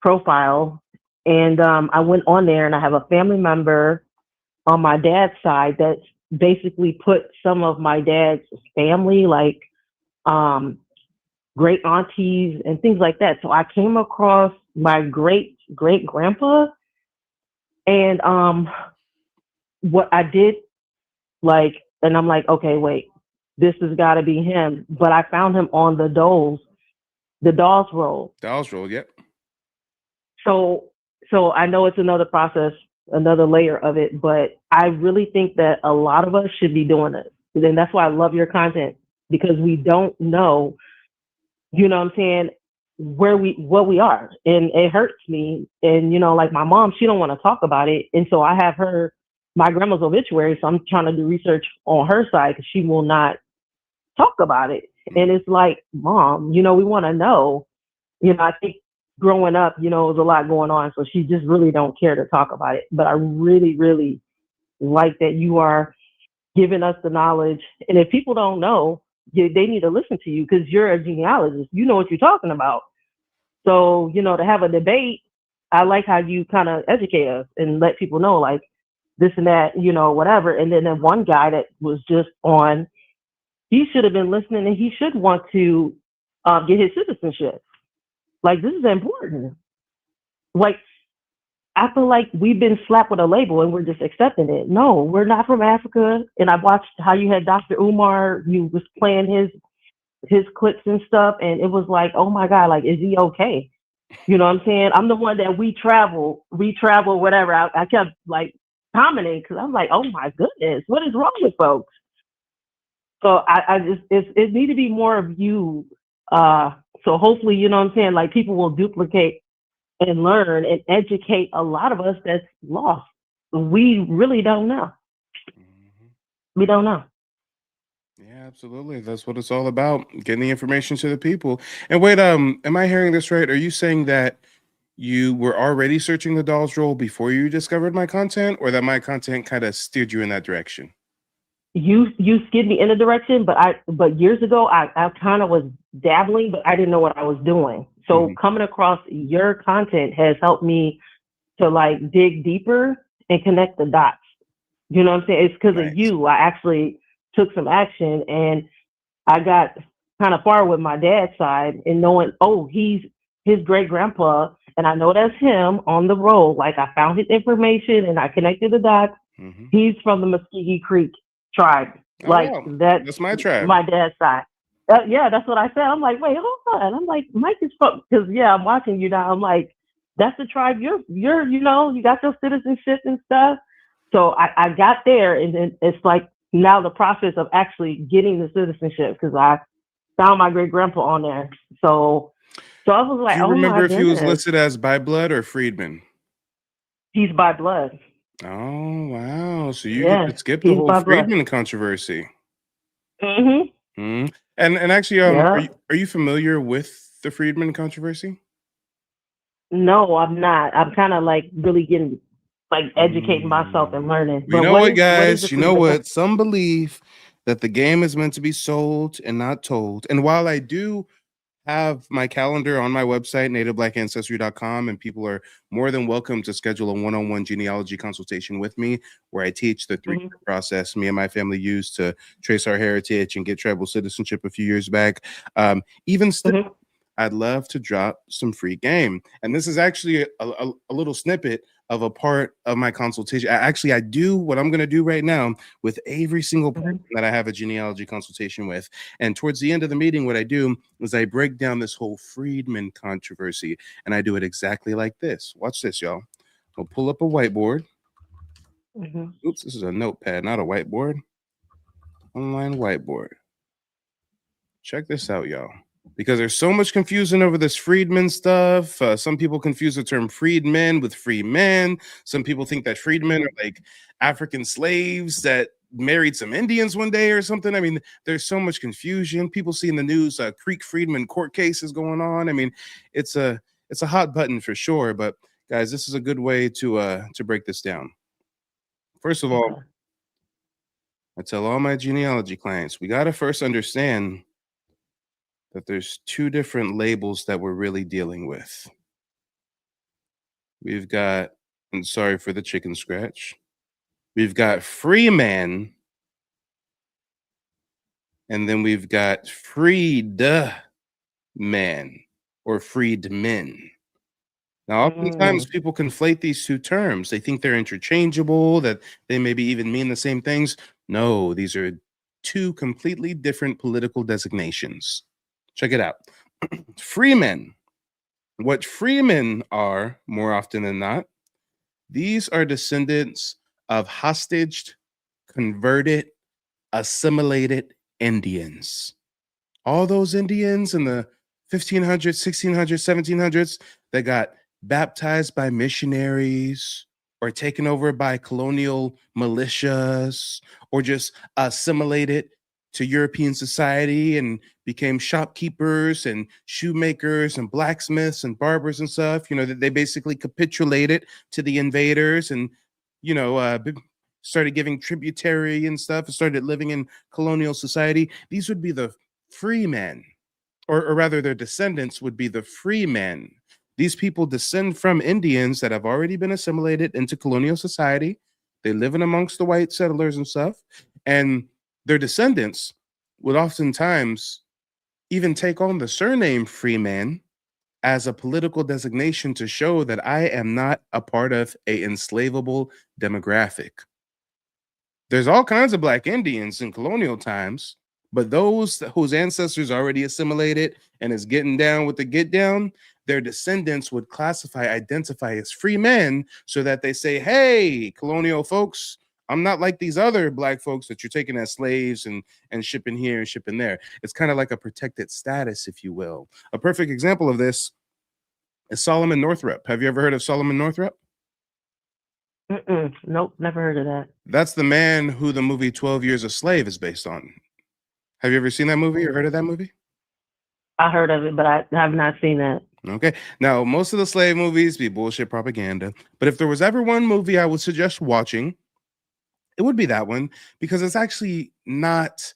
profile, and I went on there, and I have a family member on my dad's side that's basically put some of my dad's family, like great aunties and things like that. So I came across my great grandpa, and what I did, like, and I'm like, okay, wait, this has got to be him. But I found him on the Dawes roll. Dawes roll, yep. So I know it's another process, another layer of it, but I really think that a lot of us should be doing it. And that's why I love your content, because we don't know, you know what I'm saying, what we are. And it hurts me. And, you know, like my mom, she don't want to talk about it. And so I have her my grandma's obituary, so I'm trying to do research on her side because she will not talk about it. And it's like, Mom, we want to know. I think growing up, there's a lot going on, so she just really don't care to talk about it. But I really, really like that you are giving us the knowledge. And if people don't know, they need to listen to you because you're a genealogist. You know what you're talking about. So, to have a debate, I like how you kind of educate us and let people know, like, this and that, whatever. And then one guy that was just on, he should have been listening and he should want to get his citizenship. Like, this is important. Like, I feel like we've been slapped with a label and we're just accepting it. No, we're not from Africa. And I watched how you had Dr. Umar, you was playing his clips and stuff. And it was like, oh my God, like, is he okay? You know what I'm saying? I'm the one that we travel, whatever. I kept like commenting because I'm like, oh my goodness, what is wrong with folks? So I just, it need to be more of you. So hopefully, you know what I'm saying? Like, people will duplicate and learn and educate a lot of us that's lost. We really don't know. We don't know. Yeah, absolutely. That's what it's all about, getting the information to the people. And wait, am I hearing this right? Are you saying that you were already searching the doll's role before you discovered my content, or that my content kind of steered you in that direction? You skid me in a direction, but years ago I kind of was dabbling, but I didn't know what I was doing. So coming across your content has helped me to like dig deeper and connect the dots. You know what I'm saying? It's because of you. I actually took some action and I got kind of far with my dad's side and knowing, oh, he's his great grandpa, and I know that's him on the road. Like, I found his information and I connected the dots. He's from the Muskogee Creek tribe. Like, that's my tribe. My dad's side. Yeah, that's what I said. I'm like, wait, hold on. I'm like, Mike is from, because I'm watching you now. I'm like, that's the tribe you're, you got your citizenship and stuff. So I got there, and then it's like now the process of actually getting the citizenship, because I found my great grandpa on there. So I was like, do you remember if he was listed as by blood or freedman? He's by blood. Oh wow! So you get to skip the whole Freedmen controversy. And actually, are you familiar with the Freedmen controversy? No, I'm not. I'm kind of like really getting like educating myself and learning. You know what, guys? You know what? Some believe that the game is meant to be sold and not told. And while I do have my calendar on my website, nativeblack.ancestry.com, and people are more than welcome to schedule a one-on-one genealogy consultation with me, where I teach the three-year process me and my family used to trace our heritage and get tribal citizenship a few years back. Even still, I'd love to drop some free game. And this is actually a little snippet of a part of my consultation. I do what I'm going to do right now with every single person that I have a genealogy consultation with. And towards the end of the meeting, what I do is I break down this whole Freedmen controversy, and I do it exactly like this. Watch this, y'all. I'll pull up a whiteboard. Oops, this is a notepad, not a whiteboard. Online whiteboard. Check this out, y'all. Because there's so much confusion over this freedmen stuff. Some people confuse the term freedmen with free men. Some people think that freedmen are like African slaves that married some Indians one day or something. I mean, there's so much confusion. People see in the news Creek Freedmen court cases going on. I mean, it's a hot button for sure. But guys, this is a good way to break this down. First of all, I tell all my genealogy clients, we got to first understand that there's two different labels that we're really dealing with. We've got, and sorry for the chicken scratch, we've got freeman, and then we've got freedman or freedmen. Now, oftentimes people conflate these two terms. They think they're interchangeable, that they maybe even mean the same things. No, these are two completely different political designations. Check it out. Freemen. What freemen are, more often than not, these are descendants of hostage, converted, assimilated Indians. All those Indians in the 1500s, 1600s, 1700s that got baptized by missionaries, or taken over by colonial militias or just assimilated to European society and became shopkeepers and shoemakers and blacksmiths and barbers and stuff. You know, that they basically capitulated to the invaders and, you know, started giving tributary and stuff and started living in colonial society. These would be the free men, or rather, their descendants would be the free men. These people descend from Indians that have already been assimilated into colonial society. They live in amongst the white settlers and stuff. And their descendants would oftentimes even take on the surname Freeman as a political designation to show that I am not a part of a enslavable demographic. There's all kinds of Black Indians in colonial times, but those whose ancestors already assimilated and is getting down with the get down, their descendants would identify as free men so that they say, hey, colonial folks, I'm not like these other Black folks that you're taking as slaves and shipping here and shipping there. It's kind of like a protected status, if you will. A perfect example of this is Solomon Northup. Have you ever heard of Solomon Northup? Nope, never heard of that. That's the man who the movie 12 Years a Slave is based on. Have you ever seen that movie or heard of that movie? I heard of it, but I have not seen that. Okay. Now, most of the slave movies be bullshit propaganda. But if there was ever one movie I would suggest watching, it would be that one, because it's actually not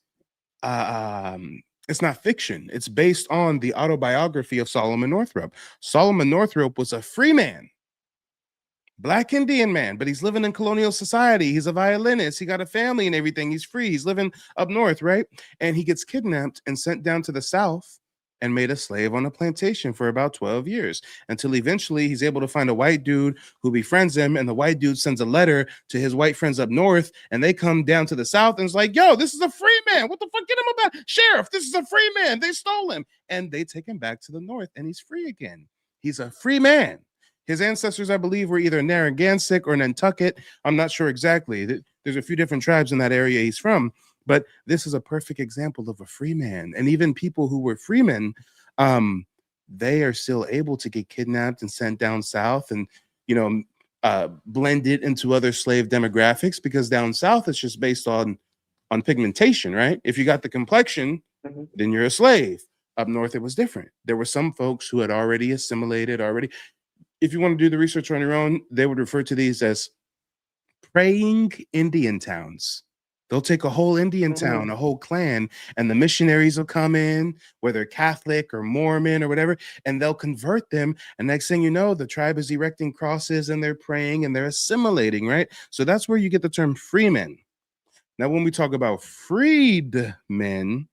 it's not fiction. It's based on the autobiography of Solomon Northup. Solomon Northup was a free man, Black Indian man, but he's living in colonial society. He's a violinist. He got a family and everything. He's free. He's living up north, right? And he gets kidnapped and sent down to the south and made a slave on a plantation for about 12 years until eventually he's able to find a white dude who befriends him. And the white dude sends a letter to his white friends up north, and they come down to the south and it's like, yo, this is a free man. What the fuck? Get him about sheriff. This is a free man. They stole him. And they take him back to the north and he's free again. He's a free man. His ancestors, I believe, were either Narragansett or Nantucket. I'm not sure exactly. There's a few different tribes in that area he's from. But this is a perfect example of a free man. And even people who were freemen, they are still able to get kidnapped and sent down south and, you know, blended into other slave demographics, because down south it's just based on pigmentation, right? If you got the complexion, then you're a slave. Up north, it was different. There were some folks who had already assimilated already. If you want to do the research on your own, they would refer to these as praying Indian towns. They'll take a whole Indian town, a whole clan, and the missionaries will come in, whether Catholic or Mormon or whatever, and they'll convert them. And next thing you know, the tribe is erecting crosses and they're praying and they're assimilating, right? So that's where you get the term freemen. Now, when we talk about freedmen,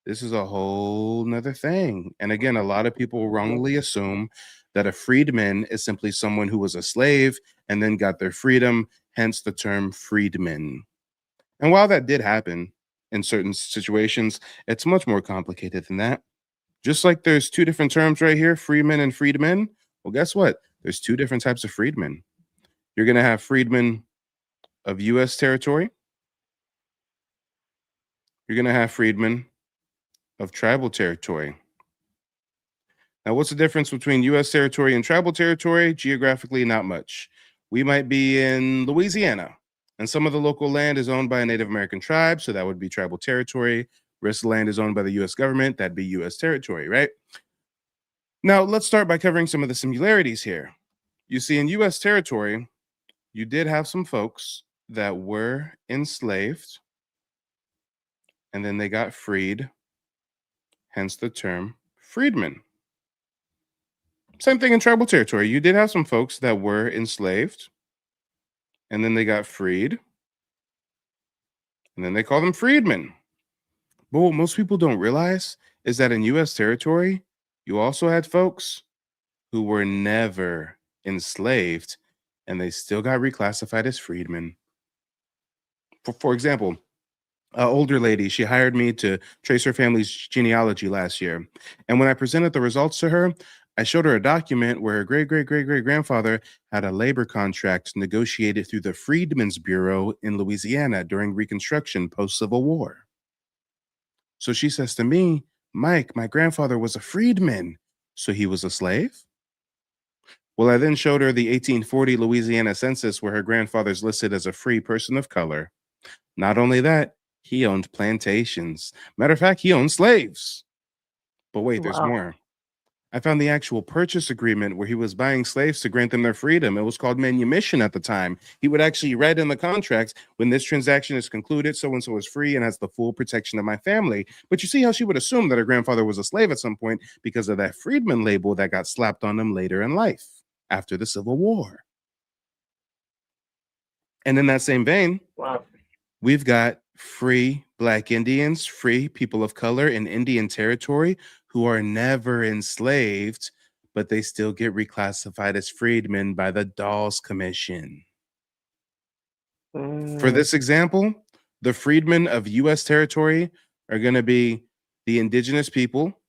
this is a whole nother thing. And again, a lot of people wrongly assume that a freedman is simply someone who was a slave and then got their freedom, hence the term freedmen. And while that did happen in certain situations, it's much more complicated than that. Just like there's two different terms right here, freemen and freedmen. Well, guess what? There's two different types of freedmen. You're going to have freedmen of U.S. territory. You're going to have freedmen of tribal territory. Now, what's the difference between U.S. territory and tribal territory? Geographically, not much. We might be in Louisiana, and some of the local land is owned by a Native American tribe, so that would be tribal territory. The rest of the land is owned by the U.S. government, that'd be U.S. territory, right? Now, let's start by covering some of the similarities here. You see, in U.S. territory, you did have some folks that were enslaved, and then they got freed, hence the term freedmen. Same thing in tribal territory. You did have some folks that were enslaved, and then they got freed, and then they call them freedmen. But what most people don't realize is that in U.S. territory, you also had folks who were never enslaved, and they still got reclassified as freedmen. For example, an older lady, she hired me to trace her family's genealogy last year. And when I presented the results to her, I showed her a document where her great-great-great-great-grandfather had a labor contract negotiated through the Freedmen's Bureau in Louisiana during Reconstruction post-Civil War. So she says to me, Mike, my grandfather was a freedman, so he was a slave? Well, I then showed her the 1840 Louisiana census where her grandfather's listed as a free person of color. Not only that, he owned plantations. Matter of fact, he owned slaves. But wait, there's Wow. more. I found the actual purchase agreement where he was buying slaves to grant them their freedom. It was called manumission at the time. He would actually write in the contract, when this transaction is concluded, so and so is free and has the full protection of my family. But you see how she would assume that her grandfather was a slave at some point because of that freedman label that got slapped on him later in life after the Civil War. And in that same vein, Wow. we've got free Black Indians, free people of color in Indian Territory who are never enslaved, but they still get reclassified as freedmen by the Dawes Commission. For this example, the freedmen of U.S. territory are going to be the indigenous people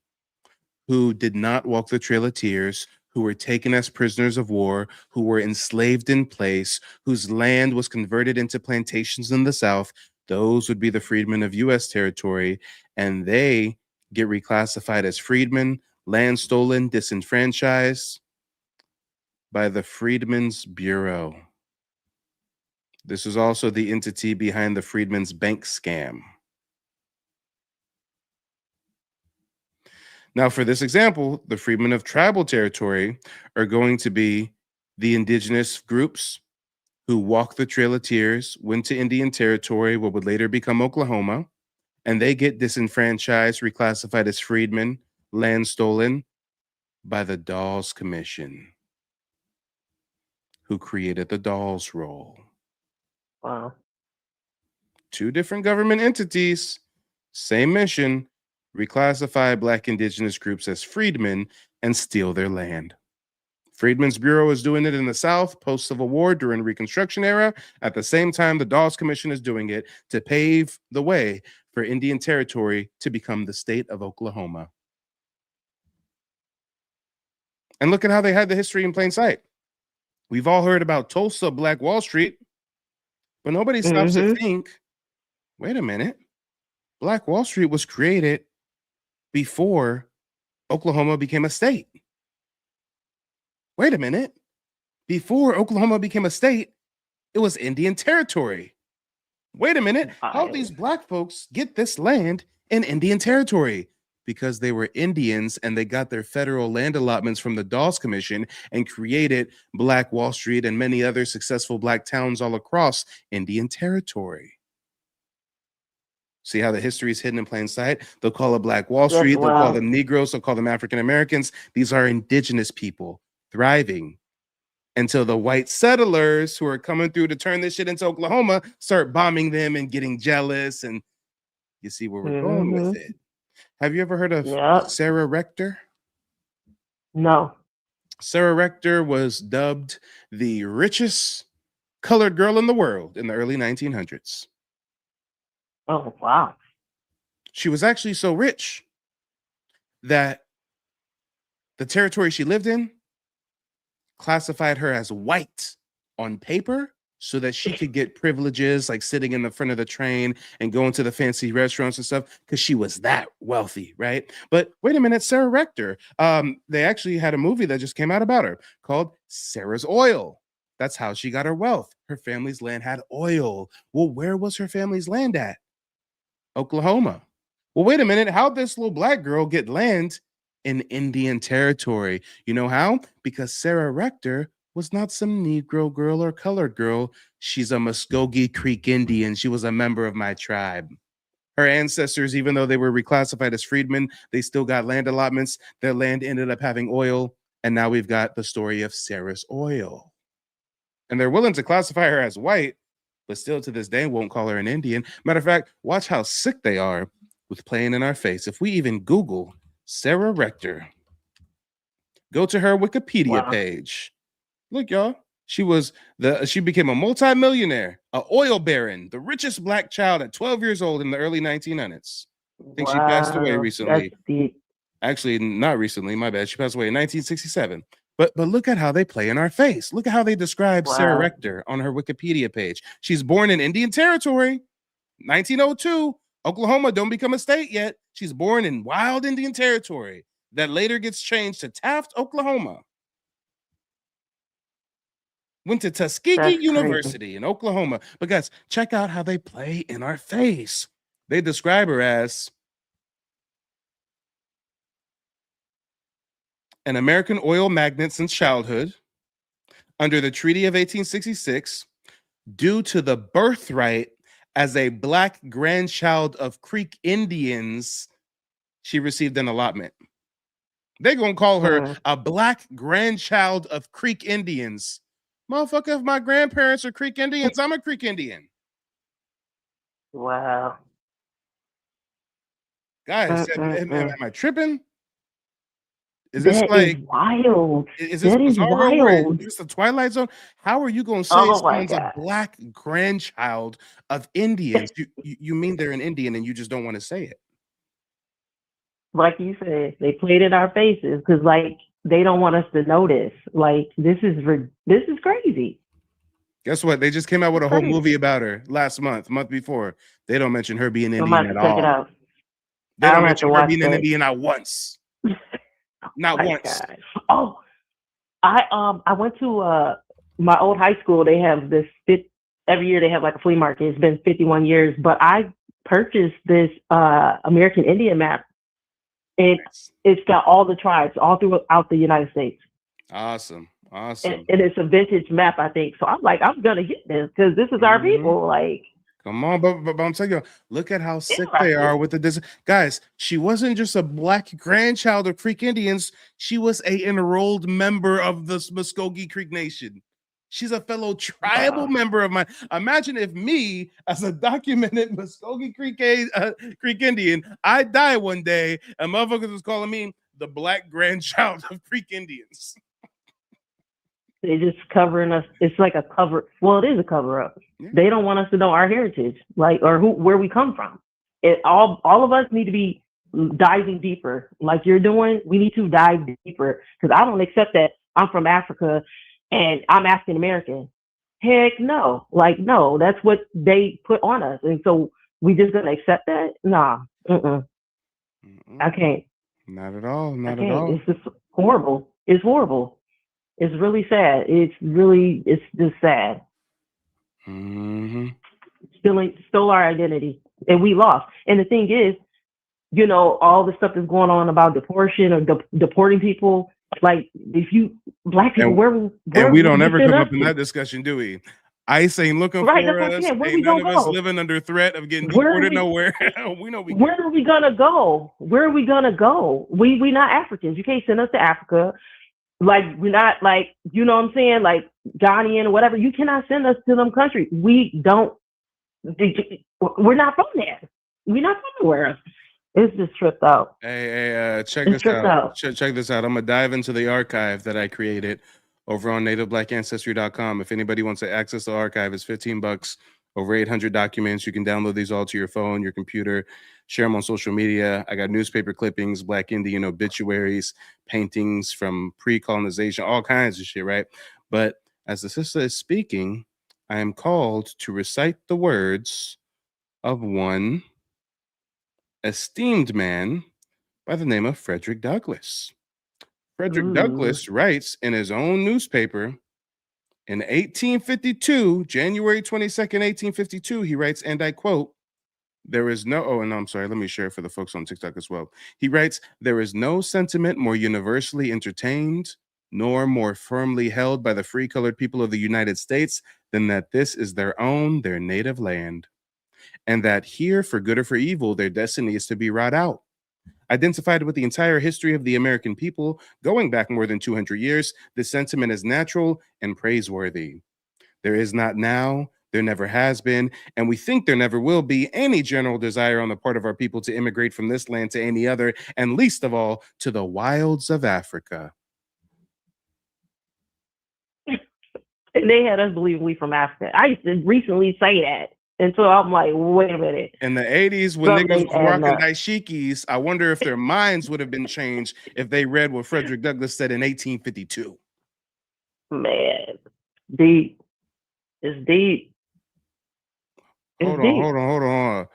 who did not walk the Trail of Tears, who were taken as prisoners of war, who were enslaved in place, whose land was converted into plantations in the South. Those would be the freedmen of U.S. territory, and they get reclassified as freedmen, land stolen, disenfranchised by the Freedmen's Bureau. This is also the entity behind the Freedmen's Bank scam. Now, for this example, the freedmen of tribal territory are going to be the indigenous groups who walked the Trail of Tears, went to Indian Territory, what would later become Oklahoma, and they get disenfranchised, reclassified as freedmen, land stolen by the Dawes Commission, who created the Dawes Roll. Wow. Two different government entities, same mission, reclassify Black indigenous groups as freedmen and steal their land. Freedmen's Bureau is doing it in the South post-Civil War during Reconstruction era. At the same time, the Dawes Commission is doing it to pave the way for Indian Territory to become the state of Oklahoma. And look at how they hide the history in plain sight. We've all heard about Tulsa, Black Wall Street, but nobody stops to think, wait a minute, Black Wall Street was created before Oklahoma became a state. Wait a minute. Before Oklahoma became a state, it was Indian Territory. Wait a minute. How did these Black folks get this land in Indian Territory? Because they were Indians and they got their federal land allotments from the Dawes Commission and created Black Wall Street and many other successful Black towns all across Indian Territory. See how the history is hidden in plain sight? They'll call it Black Wall Street. They'll call them Negroes. They'll call them African Americans. These are indigenous people thriving until the white settlers who are coming through to turn this shit into Oklahoma start bombing them and getting jealous. And you see where we're going with it. Have you ever heard of Sarah Rector? No. Sarah Rector was dubbed the richest colored girl in the world in the early 1900s. Oh, wow. She was actually so rich that the territory she lived in classified her as white on paper so that she could get privileges like sitting in the front of the train and going to the fancy restaurants and stuff because she was that wealthy, right? But wait a minute, Sarah Rector, they actually had a movie that just came out about her called Sarah's Oil. That's how she got her wealth. Her family's land had oil. Well, where was her family's land at? Oklahoma. Well, wait a minute. How'd this little Black girl get land in Indian Territory? You know how? Because Sarah Rector was not some Negro girl or colored girl. She's a Muskogee Creek Indian. She was a member of my tribe. Her ancestors, even though they were reclassified as freedmen, they still got land allotments. Their land ended up having oil. And now we've got the story of Sarah's Oil. And they're willing to classify her as white, but still to this day won't call her an Indian. Matter of fact, watch how sick they are with playing in our face. If we even Google Sarah Rector, go to her Wikipedia page. Look, y'all, she became a multimillionaire, an oil baron, the richest Black child at 12 years old in the early 1900s. I think she passed away recently. Actually, not recently, my bad. She passed away in 1967. But look at how they play in our face. Look at how they describe Sarah Rector on her Wikipedia page. She's born in Indian Territory, 1902. Oklahoma don't become a state yet. She's born in wild Indian Territory that later gets changed to Taft, Oklahoma. Went to Tuskegee That's University in Oklahoma. But guys, check out how they play in our face. They describe her as an American oil magnate since childhood, under the Treaty of 1866, due to the birthright as a black grandchild of Creek Indians, she received an allotment. They're going to call her a black grandchild of Creek Indians. Motherfucker, if my grandparents are Creek Indians, I'm a Creek Indian. Wow. Guys, am I tripping? Is That this is like wild. is this That is Bizarro? Where- wild. Is this the Twilight Zone? How are you going to say Oh my someone's a God. black grandchild of Indians? You mean they're an Indian and you just don't want to say it? Like you said, they played in our faces because, like, they don't want us to notice. Like, this is crazy. Guess what? They just came out with a whole Crazy. movie about her last month before. They don't mention her being I'm Indian about at to check it all. out. They I'll don't have to mention her watch being an that. Indian not once. Not My once. God. Oh, I went to my old high school. They have this every year. They have like a flea market. It's been 51 years, but I purchased this American Indian map. It's got all the tribes all throughout the United States. Awesome. And it's a vintage map, I think. So I'm like, I'm gonna get this because this is our people. Like, come on, but I'm telling you, look at how sick they are with the guys. She wasn't just a black grandchild of Creek Indians. She was a enrolled member of the Muskogee Creek Nation. She's a fellow tribal member of mine. Imagine if me, as a documented Muskogee Creek Indian, I die one day and motherfuckers was calling me the black grandchild of Creek Indians. They're just covering us. It's like a cover. Well, it is a cover up. Yeah. They don't want us to know our heritage, like, or where we come from. All of us need to be diving deeper, like you're doing. We need to dive deeper because I don't accept that I'm from Africa and I'm African American. Heck no. Like, no, that's what they put on us. And so we just gonna accept that? Nah. I can't. Not at all. Not at all. It's just horrible. It's horrible. It's really sad. It's just sad. Stole our identity and we lost. And the thing is, you know, all the stuff that's going on about deportation or deporting people. Like, if black people, and we don't ever come up in that discussion, do we? ICE ain't looking for us. Ain't none of us living under threat of getting deported nowhere. We know where are we gonna go? Where are we gonna go? We not Africans. You can't send us to Africa. Like, we're not, like, you know what I'm saying? Like, Ghanaian or whatever. You cannot send us to them countries. We're not from there. We're not from nowhere. It's just tripped out. Hey, check this out. Check this out. I'm going to dive into the archive that I created over on nativeblack.ancestry.com. If anybody wants to access the archive, it's $15. Over 800 documents. You can download these all to your phone, your computer, share them on social media. I got newspaper clippings, Black Indian obituaries, paintings from pre-colonization, all kinds of shit, right? But as the sister is speaking, I am called to recite the words of one esteemed man by the name of Frederick Douglass. Frederick Douglass writes in his own newspaper in 1852, January 22nd, 1852, he writes, and I quote, there is no, and I'm sorry, let me share it for the folks on TikTok as well. He writes, there is no sentiment more universally entertained, nor more firmly held by the free colored people of the United States than that this is their native land, and that here, for good or for evil, their destiny is to be wrought out. Identified with the entire history of the American people, going back more than 200 years, this sentiment is natural and praiseworthy. There is not now, there never has been, and we think there never will be any general desire on the part of our people to immigrate from this land to any other, and least of all, to the wilds of Africa. And they had us believing we from Africa. I used to recently say that. And so I'm like, wait a minute. In the 80s, when niggas was rocking dashikis, I wonder if their minds would have been changed if they read what Frederick Douglass said in 1852. Man, deep. It's deep. Hold on.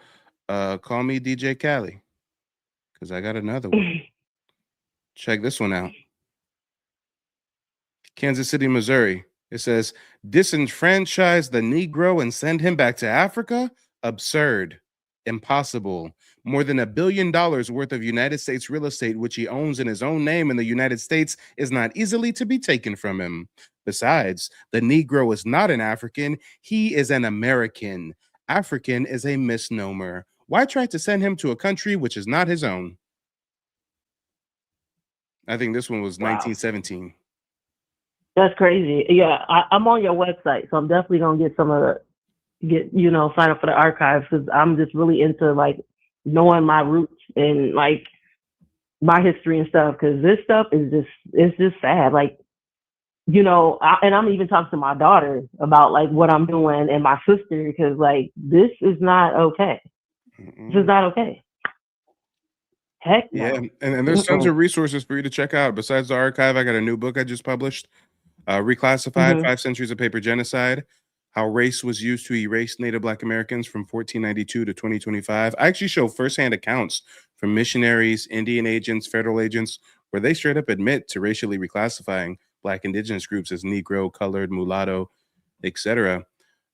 Call me DJ Cali, because I got another one. Check this one out. Kansas City, Missouri It says, disenfranchise the Negro and send him back to Africa? Absurd. Impossible. More than $1 billion worth of United States real estate, which he owns in his own name in the United States, is not easily to be taken from him. Besides, the Negro is not an African. He is an American. African is a misnomer. Why try to send him to a country which is not his own? I think this one was Wow. 1917. That's crazy. Yeah, I'm on your website, so I'm definitely gonna get some of the, sign up for the archives because I'm just really into like knowing my roots and like my history and stuff. Because this stuff is it's just sad. Like, and I'm even talking to my daughter about like what I'm doing and my sister because like this is not okay. This is not okay. Heck no. Yeah, and there's tons of resources for you to check out. Besides the archive, I got a new book I just published, Reclassified, 5 Centuries of Paper Genocide, How Race Was Used to Erase Native Black Americans from 1492 to 2025. I actually show firsthand accounts from missionaries, Indian agents, federal agents, where they straight up admit to racially reclassifying Black indigenous groups as Negro, colored, mulatto, etc.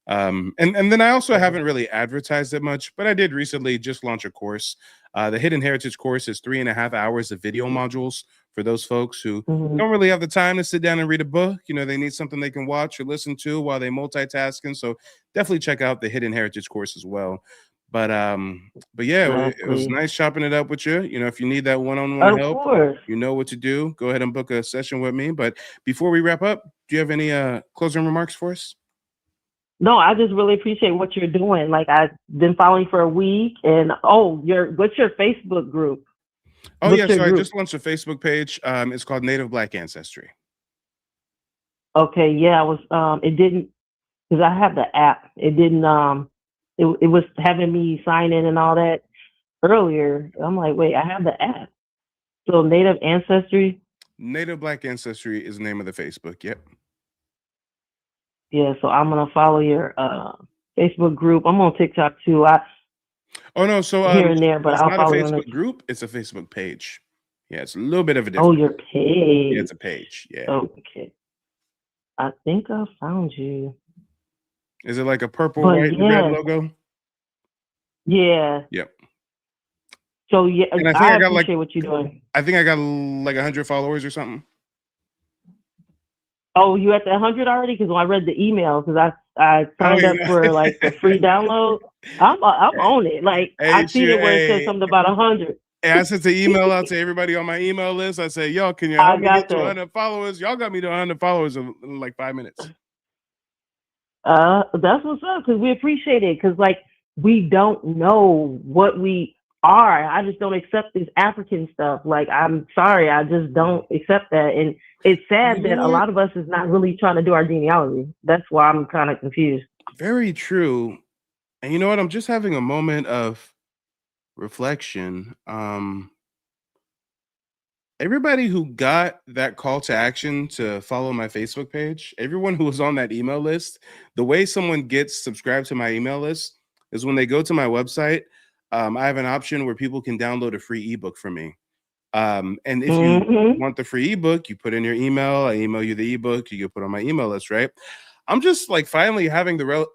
And then I also haven't really advertised it much, but I did recently just launch a course. The Hidden Heritage course is 3.5 hours of video modules for those folks who don't really have the time to sit down and read a book. They need something they can watch or listen to while they multitasking. So definitely check out the Hidden Heritage course as well. But yeah, it was nice chopping it up with you. If you need that one-on-one help, you know what to do. Go ahead and book a session with me. But before we wrap up, do you have any closing remarks for us? No, I just really appreciate what you're doing. Like I've been following for a week, and what's your Facebook group? Oh yeah, so I just launched a Facebook page. It's called Native Black Ancestry. Okay, yeah, I was. It didn't because I have the app. It didn't. It was having me sign in and all that earlier. I'm like, wait, I have the app. So Native Ancestry. Native Black Ancestry is the name of the Facebook. Yep. Yeah, so I'm gonna follow your Facebook group. I'm on TikTok too. Here and there, but I'll follow you on a Facebook group. It's a Facebook page. Yeah, it's a little bit of a difference. Oh, your page. Yeah, it's a page. Yeah. Okay. I think I found you. Is it like a purple, white, and red logo? Yeah. Yep. So yeah, I appreciate what you're doing. I think I got like 100 followers or something. Oh, you at the 100 already? Because when I read the email, because I signed up for like the free download. I'm on it. Like I see it where it says something about 100. Hey, I sent the email out to everybody on my email list. I said, "Yo, can you help me get to 100 followers?" Y'all got me to 100 followers in like 5 minutes. That's what's up. Because we appreciate it. Because like we don't know what we are. I just don't accept this African stuff. Like I'm sorry, I just don't accept that. And it's sad that a lot of us is not really trying to do our genealogy. That's why I'm kind of confused. Very true. And you know what? I'm just having a moment of reflection. Everybody who got that call to action to follow my Facebook page, everyone who was on that email list, the way someone gets subscribed to my email list is when they go to my website. I have an option where people can download a free ebook from me. And if you want the free ebook, you put in your email, I email you the ebook, you get put on my email list, right? I'm just like finally having the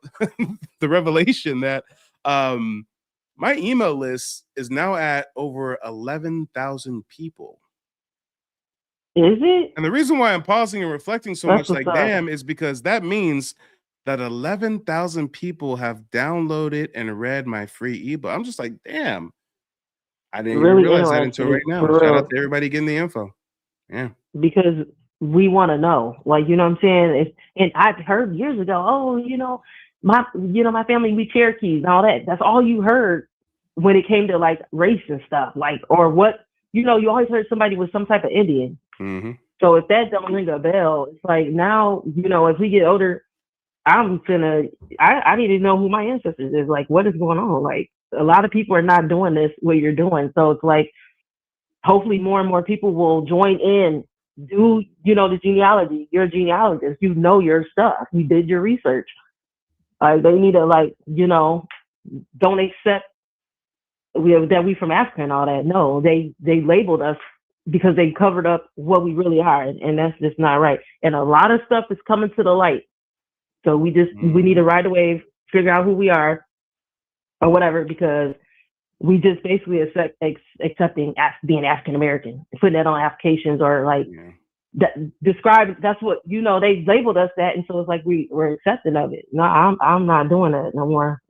revelation that my email list is now at over 11,000 people. Is it? And the reason why I'm pausing and reflecting so much like damn is because that means that 11,000 people have downloaded and read my free ebook. I'm just like, damn. I didn't even realize that until right now. Shout out to everybody getting the info. Yeah. Because we want to know. Like, you know what I'm saying? And I've heard years ago, my family, we Cherokees and all that. That's all you heard when it came to like race and stuff. Like, or what, you always heard somebody was some type of Indian. Mm-hmm. So if that don't ring a bell, it's like now, as we get older, I need to know who my ancestors is. Like, what is going on? Like, a lot of people are not doing this what you're doing. So it's like, hopefully more and more people will join in, do, the genealogy. You're a genealogist, your stuff. You did your research. They need to don't accept that we from Africa and all that. No, they labeled us because they covered up what we really are, and that's just not right. And a lot of stuff is coming to the light. So we need to ride the wave, figure out who we are, or whatever, because we just basically accepting being African American, putting that on applications or like describe. That's what they labeled us that, and so it's like we're accepting of it. No, I'm not doing that no more.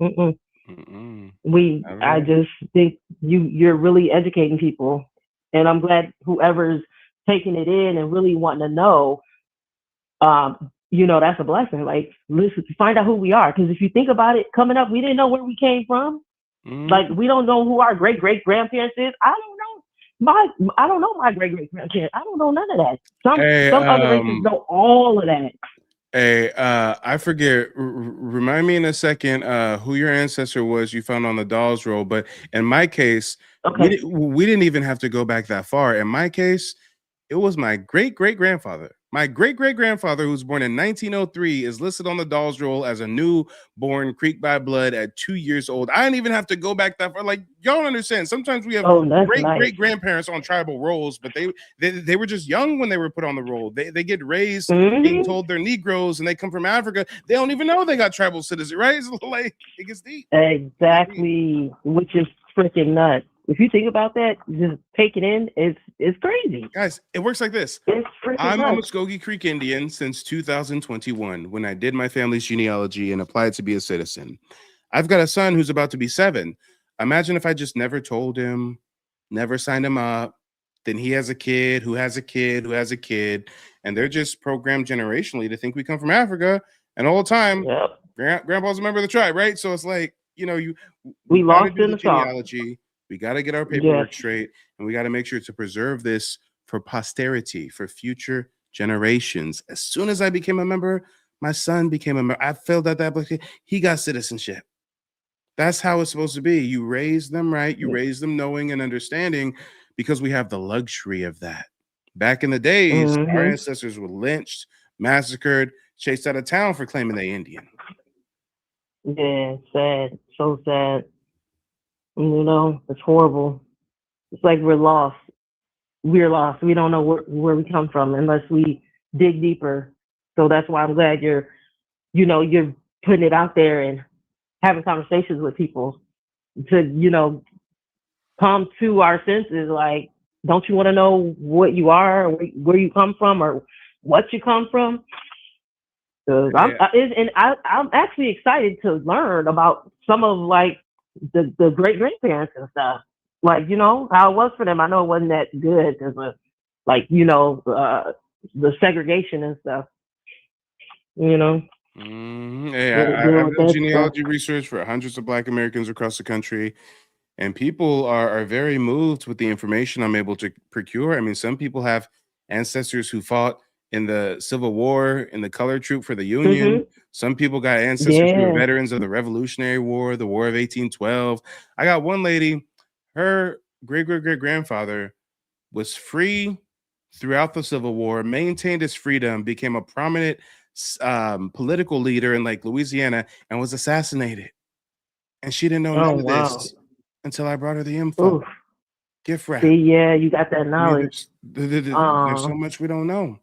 I just think you're really educating people, and I'm glad whoever's taking it in and really wanting to know. That's a blessing. Like, listen, find out who we are. Because if you think about it, coming up, we didn't know where we came from. Like, we don't know who our great grandparents is. I don't know my great grandparents. I don't know none of that. Some other races know all of that. Hey, I forget. Remind me in a second who your ancestor was you found on the dolls roll. But in my case, we didn't even have to go back that far. In my case, it was my great-great-grandfather. My great-great-grandfather, who was born in 1903, is listed on the dolls roll as a newborn Creek by blood at 2 years old. I didn't even have to go back that far. Like, y'all don't understand. Sometimes we have great-great-grandparents on tribal rolls, but they were just young when they were put on the roll. They get raised being told they're Negroes and they come from Africa. They don't even know they got tribal citizenship, right? It's like, it gets deep. Exactly, which is freaking nuts. If you think about that, just take it in, it's crazy. Guys, it works like this. I'm a Muskogee Creek Indian since 2021 when I did my family's genealogy and applied to be a citizen. I've got a son who's about to be 7. Imagine if I just never told him, never signed him up, then he has a kid who has a kid who has a kid, and they're just programmed generationally to think we come from Africa, and all the time, grandpa's a member of the tribe, right? So it's like, we lost in the genealogy. We got to get our paperwork straight, and we got to make sure to preserve this for posterity, for future generations. As soon as I became a member, my son became a member. I filled out the application. He got citizenship. That's how it's supposed to be. You raise them right. You raise them knowing and understanding, because we have the luxury of that. Back in the days, our ancestors were lynched, massacred, chased out of town for claiming they Indian. Yeah, sad. So sad. It's horrible. It's like we're lost. We're lost. We don't know where we come from unless we dig deeper. So that's why I'm glad you're putting it out there and having conversations with people to, come to our senses. Like, don't you want to know what you are, or where you come from, or what you come from? I'm actually excited to learn about some of like the great grandparents and stuff, like how it was for them. I know it wasn't that good because of like the segregation and stuff. Hey, I've done genealogy research for hundreds of Black Americans across the country, and people are very moved with the information I'm able to procure. I mean, some people have ancestors who fought in the Civil War, in the Color Troop for the Union. Some people got ancestors who were veterans of the Revolutionary War, the War of 1812. I got one lady, her great-great-great-grandfather was free throughout the Civil War, maintained his freedom, became a prominent political leader in like Louisiana, and was assassinated. And she didn't know none of this until I brought her the info. Gift wrap. See, you got that knowledge. There's so much we don't know.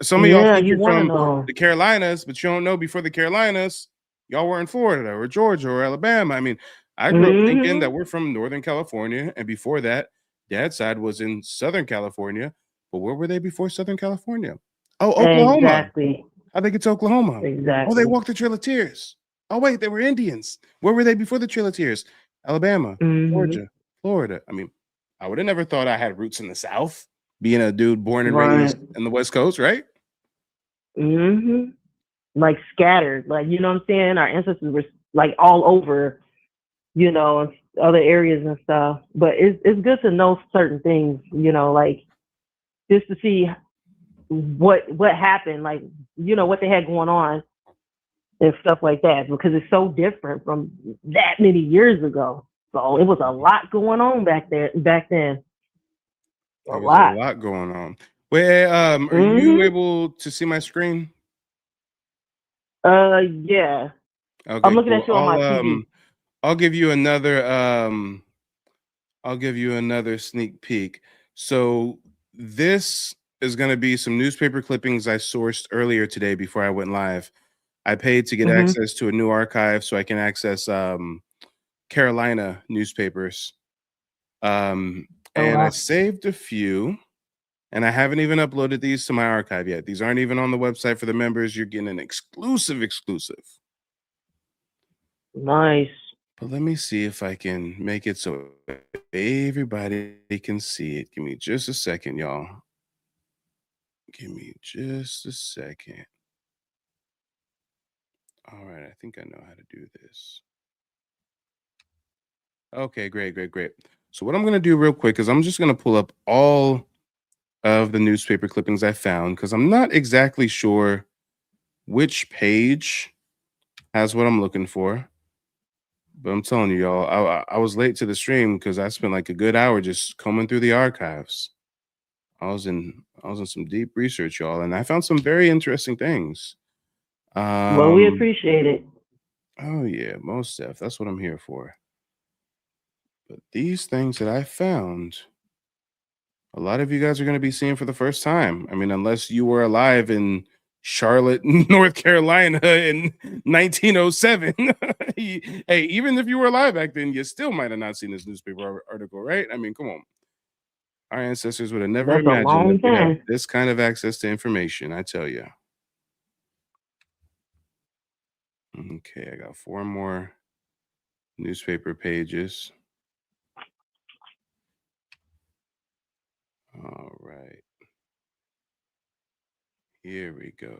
Some of y'all think you're from the Carolinas, but you don't know before the Carolinas, y'all were in Florida or Georgia or Alabama. I mean, I grew up thinking that we're from Northern California, and before that, Dad's side was in Southern California. But where were they before Southern California? Oh, Oklahoma. Exactly. I think it's Oklahoma. Exactly. Oh, they walked the Trail of Tears. Oh, wait, they were Indians. Where were they before the Trail of Tears? Alabama, Georgia, Florida. I mean, I would have never thought I had roots in the South, being a dude born and raised in the West Coast, right? Like scattered, like, you know what I'm saying? Our ancestors were like all over, other areas and stuff. But it's good to know certain things, like just to see what happened, like, what they had going on and stuff like that, because it's so different from that many years ago. So it was a lot going on back then. A lot going on. Wait, are you able to see my screen? Yeah. Okay, I'm looking at you on my TV. I'll give you another sneak peek. So this is going to be some newspaper clippings I sourced earlier today before I went live. I paid to get Mhm. access to a new archive so I can access Carolina newspapers. Oh, And I wow. saved a few, and I haven't even uploaded these to my archive yet. These aren't even on the website for the members. You're getting an exclusive. Nice. But let me see if I can make it so everybody can see it. Give me just a second, y'all. Give me just a second. All right, I think I know how to do this. Okay, great. So what I'm going to do real quick is I'm just going to pull up all of the newspaper clippings I found because I'm not exactly sure which page has what I'm looking for. But I'm telling you, y'all, I was late to the stream because I spent like a good hour just combing through the archives. I was in some deep research, y'all, and I found some very interesting things. Well, we appreciate it. Oh yeah, most def. That's what I'm here for. But these things that I found, a lot of you guys are going to be seeing for the first time. I mean, unless you were alive in Charlotte, North Carolina in 1907. Hey, even if you were alive back then, you still might have not seen this newspaper article, right? I mean, come on. Our ancestors would have never That's a imagined that long we'd have time. this kind of access to information, I tell you. Okay, I got 4 more newspaper pages. All right. Here we go.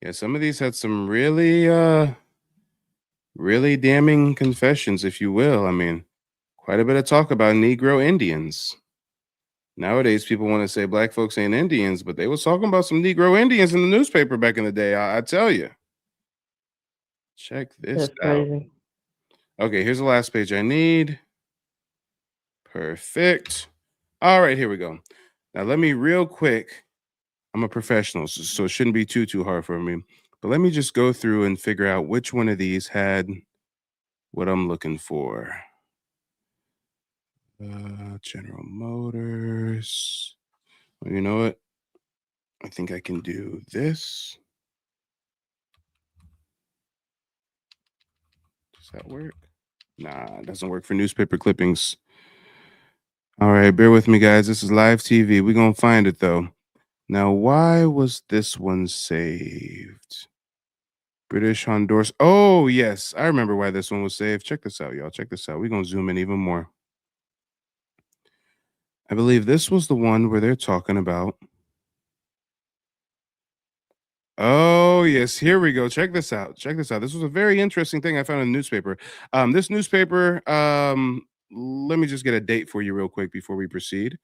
Yeah, some of these had some really damning confessions, if you will. I mean, quite a bit of talk about Negro Indians. Nowadays, people want to say black folks ain't Indians, but they was talking about some Negro Indians in the newspaper back in the day. I tell you. Check this That's out. crazy. Okay, here's the last page I need. Perfect. All right, here we go. Now, let me real quick. I'm a professional, so it shouldn't be too hard for me. But let me just go through and figure out which one of these had what I'm looking for. General Motors. Well, you know what? I think I can do this. Does that work? Nah, it doesn't work for newspaper clippings. All right, bear with me, guys. This is live TV. We're going to find it, though. Now, why was this one saved? British Honduras. Oh, yes. I remember why this one was saved. Check this out, y'all. Check this out. We're going to zoom in even more. I believe this was the one where they're talking about. Oh, yes. Here we go. Check this out. This was a very interesting thing I found in the newspaper. This newspaper, let me just get a date for you real quick before we proceed.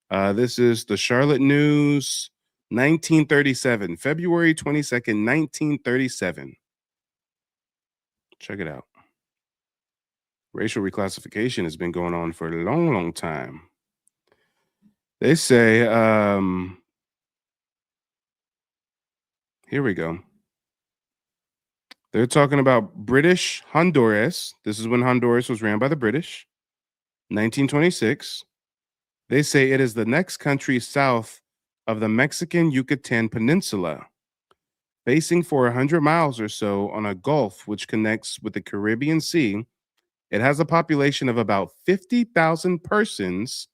This is the Charlotte News, 1937, February 22nd, 1937. Check it out. Racial reclassification has been going on for a long time. They say, here we go. They're talking about British Honduras. This is when Honduras was ran by the British, 1926. They say it is the next country south of the Mexican Yucatan Peninsula, facing for 100 miles or so on a gulf which connects with the Caribbean Sea. It has a population of about 50,000 persons,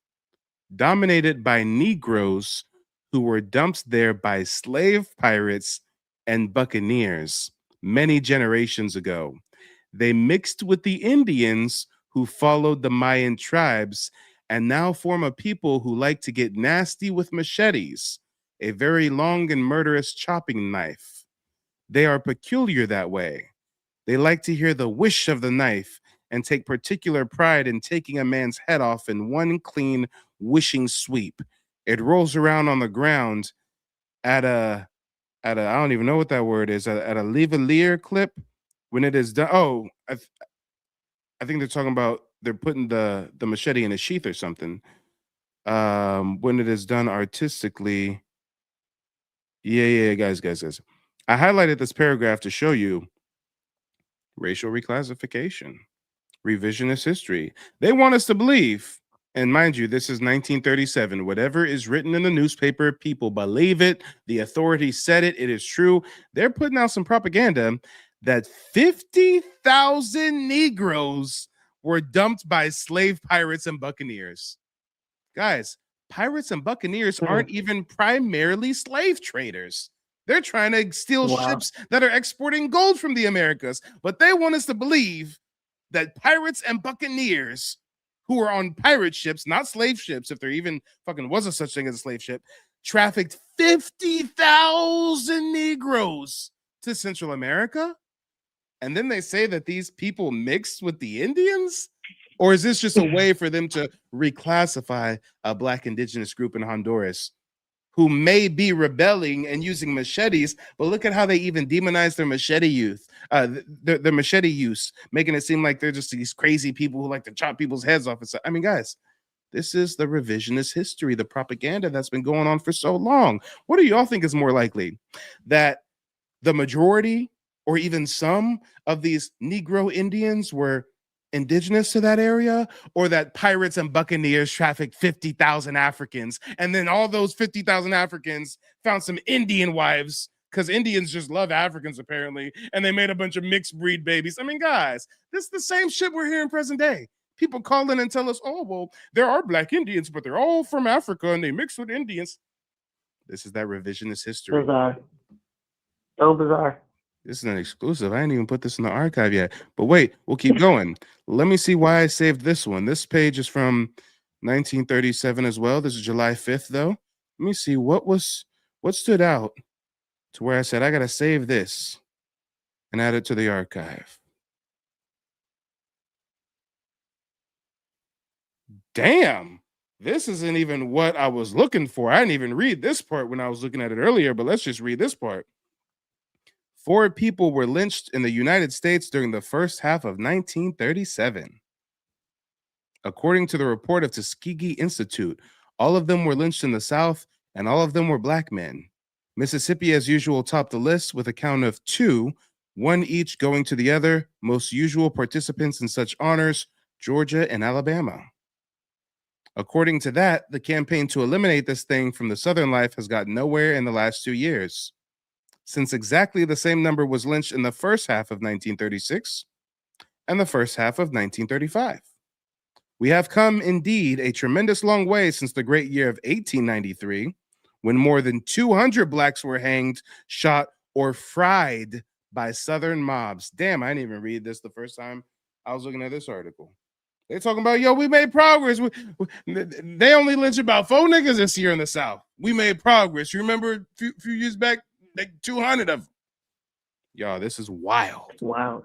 dominated by Negroes who were dumped there by slave pirates and buccaneers many generations ago. They mixed with the Indians who followed the Mayan tribes and now form a people who like to get nasty with machetes, a very long and murderous chopping knife. They are peculiar that way. They like to hear the whish of the knife and take particular pride in taking a man's head off in one clean wishing sweep. It rolls around on the ground at a I don't even know what that word is, at a Levalier clip when it is done. Oh, I think they're talking about they're putting the machete in a sheath or something. When it is done artistically. Yeah, guys. I highlighted this paragraph to show you racial reclassification, revisionist history. They want us to believe And mind you, this is 1937. Whatever is written in the newspaper, people believe it. The authorities said it. It is true. They're putting out some propaganda that 50,000 Negroes were dumped by slave pirates and buccaneers. Guys, pirates and buccaneers aren't even primarily slave traders. They're trying to steal ships that are exporting gold from the Americas. But they want us to believe that pirates and buccaneers who are on pirate ships, not slave ships, if there even fucking was a such thing as a slave ship, trafficked 50,000 Negroes to Central America. And then they say that these people mixed with the Indians? Or is this just a way for them to reclassify a Black indigenous group in Honduras who may be rebelling and using machetes, but look at how they even demonize their machete their machete use, making it seem like they're just these crazy people who like to chop people's heads off. I mean, guys, this is the revisionist history, the propaganda that's been going on for so long. What do y'all think is more likely? That the majority or even some of these Negro Indians were indigenous to that area, or that pirates and buccaneers trafficked 50,000 Africans, and then all those 50,000 Africans found some Indian wives because Indians just love Africans apparently, and they made a bunch of mixed breed babies. I mean, guys, this is the same shit we're hearing present day. People call in and tell us, oh, well, there are Black Indians, but they're all from Africa and they mix with Indians. This is that revisionist history. Bizarre. So bizarre. This is an exclusive. I didn't even put this in the archive yet. But wait, we'll keep going. Let me see why I saved this one. This page is from 1937 as well. This is July 5th, though. Let me see what stood out to where I said, I got to save this and add it to the archive. Damn, this isn't even what I was looking for. I didn't even read this part when I was looking at it earlier, but let's just read this part. 4 people were lynched in the United States during the first half of 1937. According to the report of Tuskegee Institute, all of them were lynched in the South, and all of them were Black men. Mississippi, as usual, topped the list with a count of 2, 1 each going to the other. Most usual participants in such honors, Georgia and Alabama. According to that, the campaign to eliminate this thing from the Southern life has gotten nowhere in the last 2 years, since exactly the same number was lynched in the first half of 1936 and the first half of 1935. We have come, indeed, a tremendous long way since the great year of 1893, when more than 200 Blacks were hanged, shot, or fried by Southern mobs. Damn, I didn't even read this the first time I was looking at this article. They're talking about, yo, we made progress. They only lynched about 4 niggas this year in the South. We made progress. You remember a few years back, like 200 of them. Y'all, this is wild. Wow.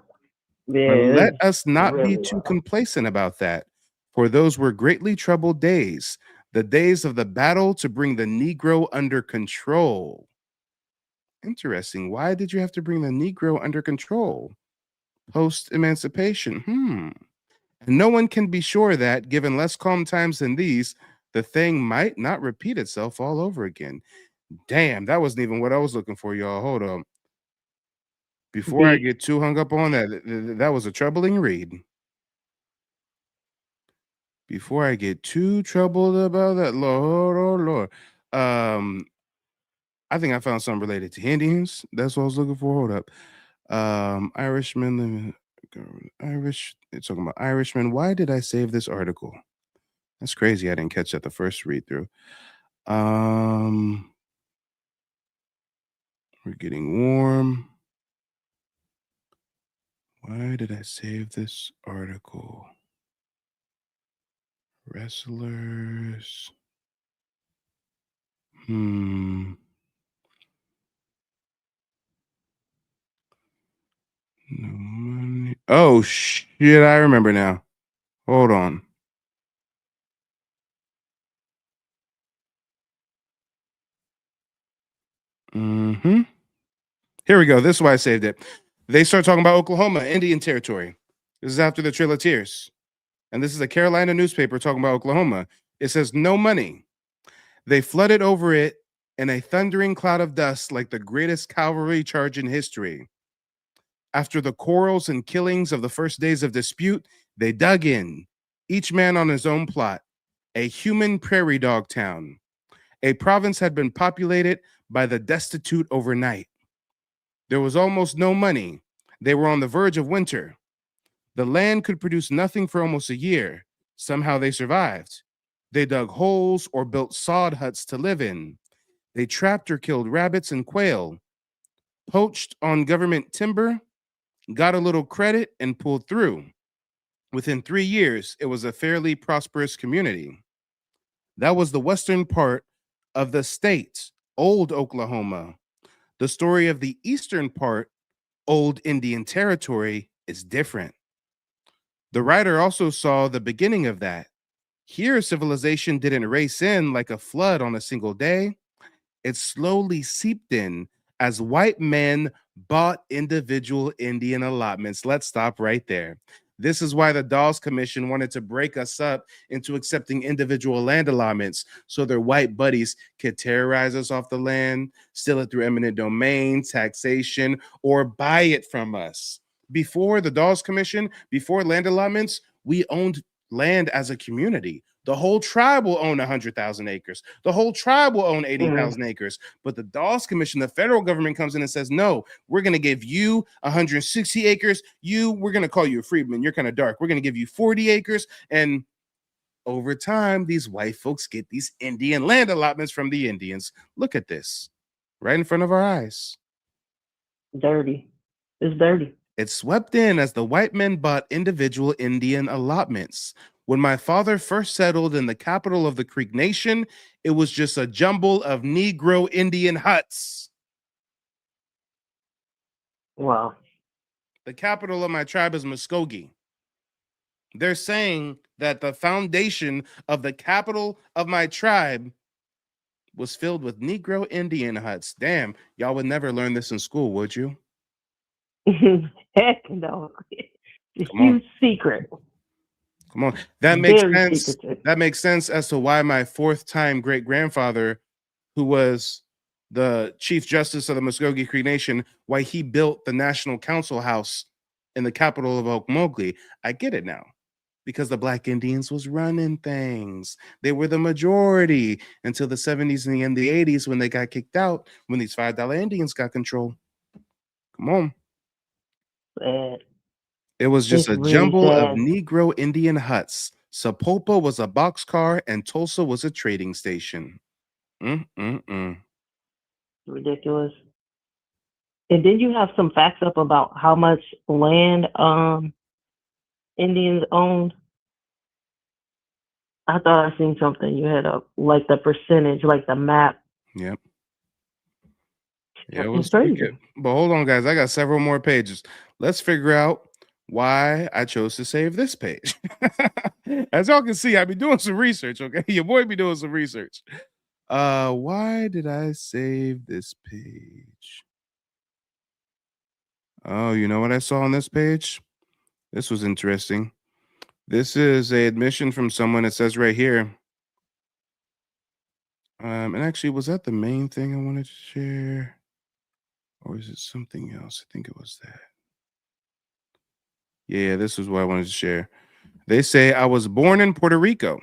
Yeah, let us not really be too wild. complacent about that. For those were greatly troubled days, the days of the battle to bring the Negro under control. Interesting. Why did you have to bring the Negro under control? Post-emancipation. And no one can be sure that, given less calm times than these, the thing might not repeat itself all over again. Damn, that wasn't even what I was looking for, y'all. Hold on. Before I get too hung up on that, that was a troubling read. Before I get too troubled about that, Lord, oh Lord. I think I found something related to Indians. That's what I was looking for. Hold up. Irishmen, Irish. It's talking about Irishmen. Why did I save this article? That's crazy. I didn't catch that the first read through. We're getting warm. Why did I save this article? Wrestlers. No money. Oh shit, I remember now. Hold on. Here we go. This is why I saved it. They start talking about Oklahoma, Indian Territory. This is after the Trail of Tears. And this is a Carolina newspaper talking about Oklahoma. It says, no money. They flooded over it in a thundering cloud of dust like the greatest cavalry charge in history. After the quarrels and killings of the first days of dispute, they dug in, each man on his own plot. a human prairie dog town. A province had been populated by the destitute overnight. There was almost no money. They were on the verge of winter. The land could produce nothing for almost a year. Somehow they survived. They dug holes or built sod huts to live in. They trapped or killed rabbits and quail, poached on government timber, got a little credit, and pulled through. Within 3 years, it was a fairly prosperous community. That was the western part of the state, old Oklahoma. The story of the eastern part, old Indian Territory, is different. The writer also saw the beginning of that. Here, civilization didn't race in like a flood on a single day. It slowly seeped in as white men bought individual Indian allotments. Let's stop right there. This is why the Dawes Commission wanted to break us up into accepting individual land allotments so their white buddies could terrorize us off the land, steal it through eminent domain, taxation, or buy it from us. Before the Dawes Commission, before land allotments, we owned land as a community. The whole tribe will own 100,000 acres. The whole tribe will own 80,000 acres. But the Dawes Commission, the federal government comes in and says, no, we're going to give you 160 acres. We're going to call you a freedman. You're kind of dark. We're going to give you 40 acres. And over time, these white folks get these Indian land allotments from the Indians. Look at this right in front of our eyes. Dirty. It's dirty. It swept in as the white men bought individual Indian allotments. When my father first settled in the capital of the Creek Nation, it was just a jumble of Negro Indian huts. Wow. The capital of my tribe is Muskogee. They're saying that the foundation of the capital of my tribe was filled with Negro Indian huts. Damn, y'all would never learn this in school, would you? Heck no. It's a huge secret. Come on. That makes Very sense. secretive. That makes sense as to why my fourth-time great-grandfather, who was the Chief Justice of the Muskogee Creek Nation, why he built the National Council House in the capital of Okmulgee. I get it now. Because the Black Indians was running things. They were the majority until the 70s and the 80s when they got kicked out, when these $5 Indians got control. Come on. Sad. It was just It's a really jumble of sad. Negro Indian huts. Sapulpa was a boxcar and Tulsa was a trading station. Ridiculous. And then you have some facts up about how much land Indians owned. I thought I seen something you had up, like the percentage, like the map. Yep. Yeah, it It's was crazy. wicked. But hold on, guys. I got several more pages. Let's figure out why I chose to save this page. As y'all can see, I be doing some research, okay? Your boy be doing some research. Why did I save this page? Oh, you know what I saw on this page? This was interesting. This is a admission from someone. It says right here. And actually, was that the main thing I wanted to share? Or is it something else? I think it was that. Yeah, this was what I wanted to share. They say, I was born in Puerto Rico.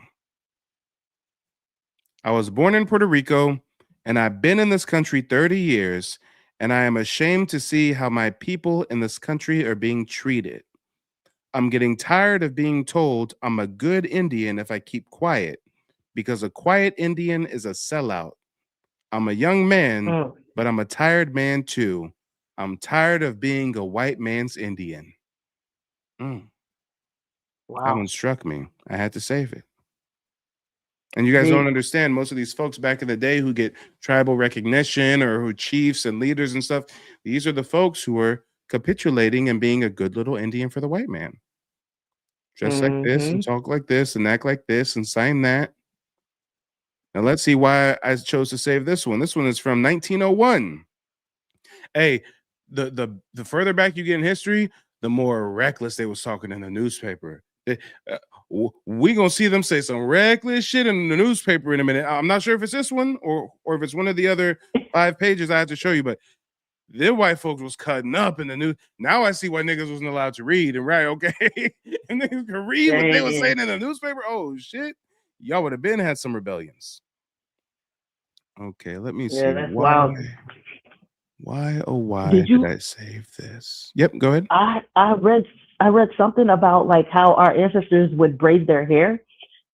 I was born in Puerto Rico, and I've been in this country 30 years, and I am ashamed to see how my people in this country are being treated. I'm getting tired of being told I'm a good Indian if I keep quiet, because a quiet Indian is a sellout. I'm a young man, but I'm a tired man too. I'm tired of being a white man's Indian. That Wow. one struck me. I had to save it. And you guys don't understand, most of these folks back in the day who get tribal recognition or who chiefs and leaders and stuff, these are the folks who are capitulating and being a good little Indian for the white man. Dress like this and talk like this and act like this and sign that. Now let's see why I chose to save this one. This one is from 1901. Hey, the further back you get in history, the more reckless they was talking in the newspaper. We gonna see them say some reckless shit in the newspaper in a minute. I'm not sure if it's this one or if it's one of the other 5 pages I have to show you, but their white folks was cutting up in the news. Now I see why niggas wasn't allowed to read and write, okay? And niggas could read what they were saying in the newspaper. Oh shit. y'all would have been had some rebellions. Okay, let me see. Yeah, that's wild. Why, oh, why Did you? did I save this? Yep, go ahead. I read something about like how our ancestors would braid their hair,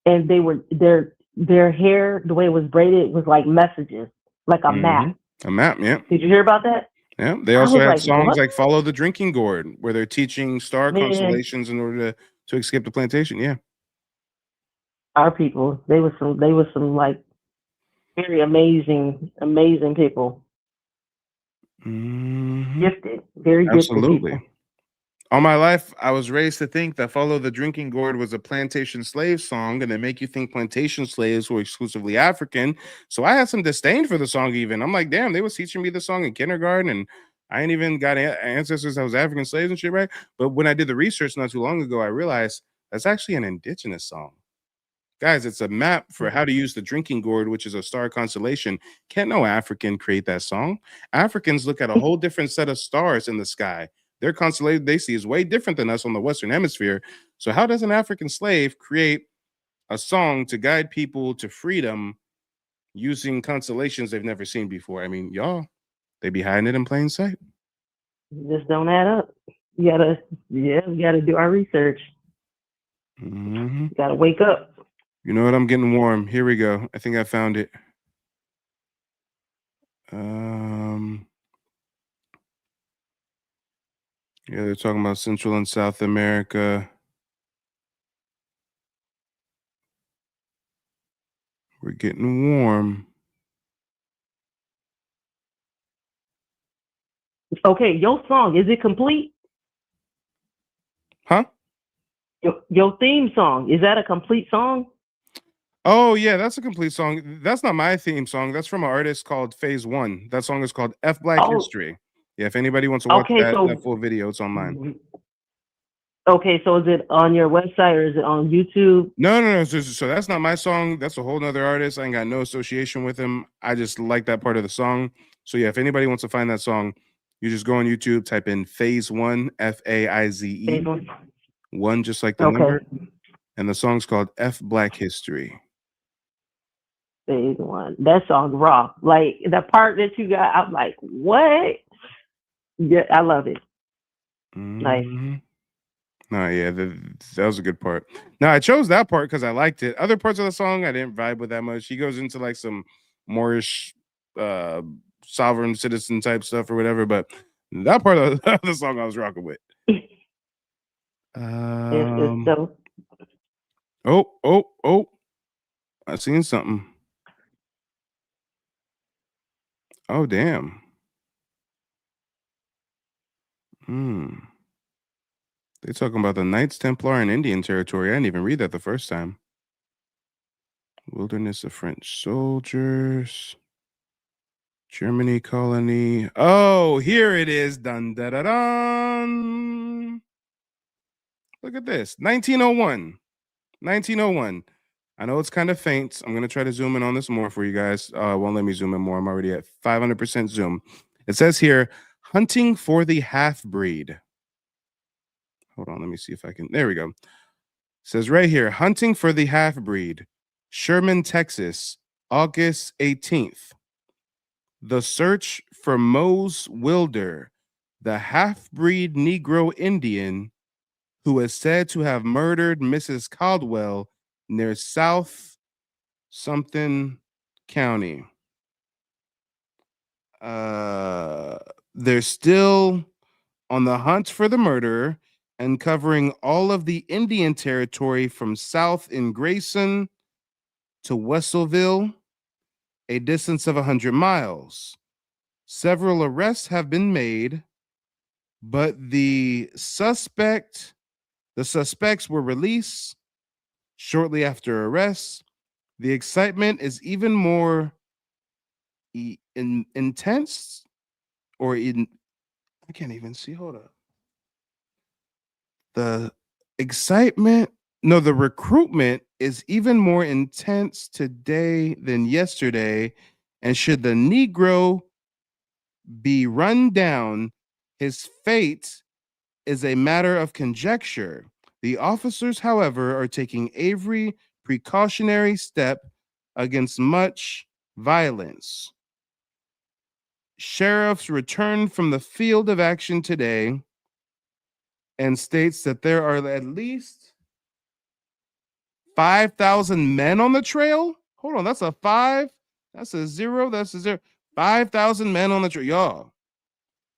and they were their hair, the way it was braided was like messages, like a map. A map, yeah. Did you hear about that? Yeah, they I also was had like, songs what? like "Follow the Drinking Gourd," where they're teaching star Man. constellations in order to escape the plantation. Yeah, Our people, they was some like very amazing people. Gifted, very gifted absolutely. people. All my life, I was raised to think that "Follow the Drinking Gourd" was a plantation slave song, and they make you think plantation slaves were exclusively African. So I had some disdain for the song. Even I'm like, damn, they was teaching me the song in kindergarten, and I ain't even got ancestors that was African slaves and shit, right? But when I did the research not too long ago, I realized that's actually an indigenous song. Guys, it's a map for how to use the drinking gourd, which is a star constellation. Can't no African create that song. Africans look at a whole different set of stars in the sky. Their constellation they see is way different than us on the Western Hemisphere. So how does an African slave create a song to guide people to freedom using constellations they've never seen before? I mean, y'all, they be hiding it in plain sight. Just don't add up. We gotta do our research. Mm-hmm. Gotta wake up. You know what? I'm getting warm. Here we go. I think I found it. Yeah, they're talking about Central and South America. We're getting warm. Okay, your song, is it complete? Huh? Your theme song, is that a complete song? Oh, yeah, that's a complete song. That's not my theme song. That's from an artist called Phase One. That song is called F Black History. Yeah, if anybody wants to watch that full video, it's online. Okay, so is it on your website or is it on YouTube? No. So that's not my song. That's a whole nother artist. I ain't got no association with him. I just like that part of the song. So yeah, if anybody wants to find that song, you just go on YouTube, type in Phase One, FAIZE. One, just like the number. And the song's called F Black History. Phase One. That song raw. Like the part that you got, I'm like, what? Yeah, I love it. Nice. No, yeah, that was a good part. Now I chose that part because I liked it. Other parts of the song I didn't vibe with that much. He goes into like some Moorish sovereign citizen type stuff or whatever, but that part of the song I was rocking with. It's dope. Oh, I seen something. Oh, damn. They talking about the Knights Templar in Indian Territory. I didn't even read that the first time. Wilderness of French soldiers. Germany colony. Oh, here it is. Dun, da, da, dun. Look at this. 1901. 1901. I know it's kind of faint. I'm going to try to zoom in on this more for you guys. Won't let me zoom in more. I'm already at 500% zoom. It says here, hunting for the half-breed. Hold on, let me see if I can. There we go. It says right here, hunting for the half-breed. Sherman, Texas, August 18th. The search for Mose Wilder, the half-breed Negro Indian who is said to have murdered Mrs. Caldwell near South something county. They're still on the hunt for the murderer and covering all of the Indian territory from south in Grayson to Wesselville, a distance of 100 miles. Several arrests have been made, but the suspects were released shortly after arrest. The excitement is even more intense, or I can't even see. Hold up. The recruitment is even more intense today than yesterday. And should the Negro be run down, his fate is a matter of conjecture. The officers, however, are taking every precautionary step against much violence. Sheriffs returned from the field of action today and states that there are at least 5,000 men on the trail. Hold on, that's a 5. That's a 0. That's a 0. 5,000 men on the trail, y'all.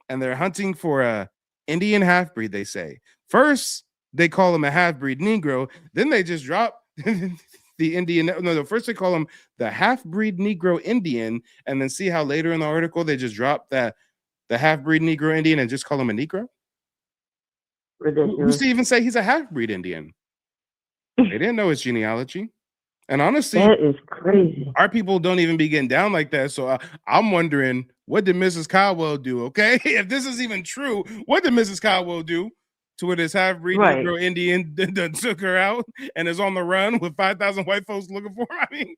And they're hunting for a Indian half-breed, they say. First, they call him a half-breed Negro. Then they just drop the Indian. No, first they call him the half-breed Negro Indian. And then see how later in the article they just drop the half-breed Negro Indian and just call him a Negro? Ridiculous. Who's to even say he's a half-breed Indian? They didn't know his genealogy. And honestly, that is crazy. Our people don't even be getting down like that. So I'm wondering, what did Mrs. Caldwell do? Okay, if this is even true, what did Mrs. Caldwell do to where this half-breed Negro Indian that took her out and is on the run with 5,000 white folks looking for her? I mean,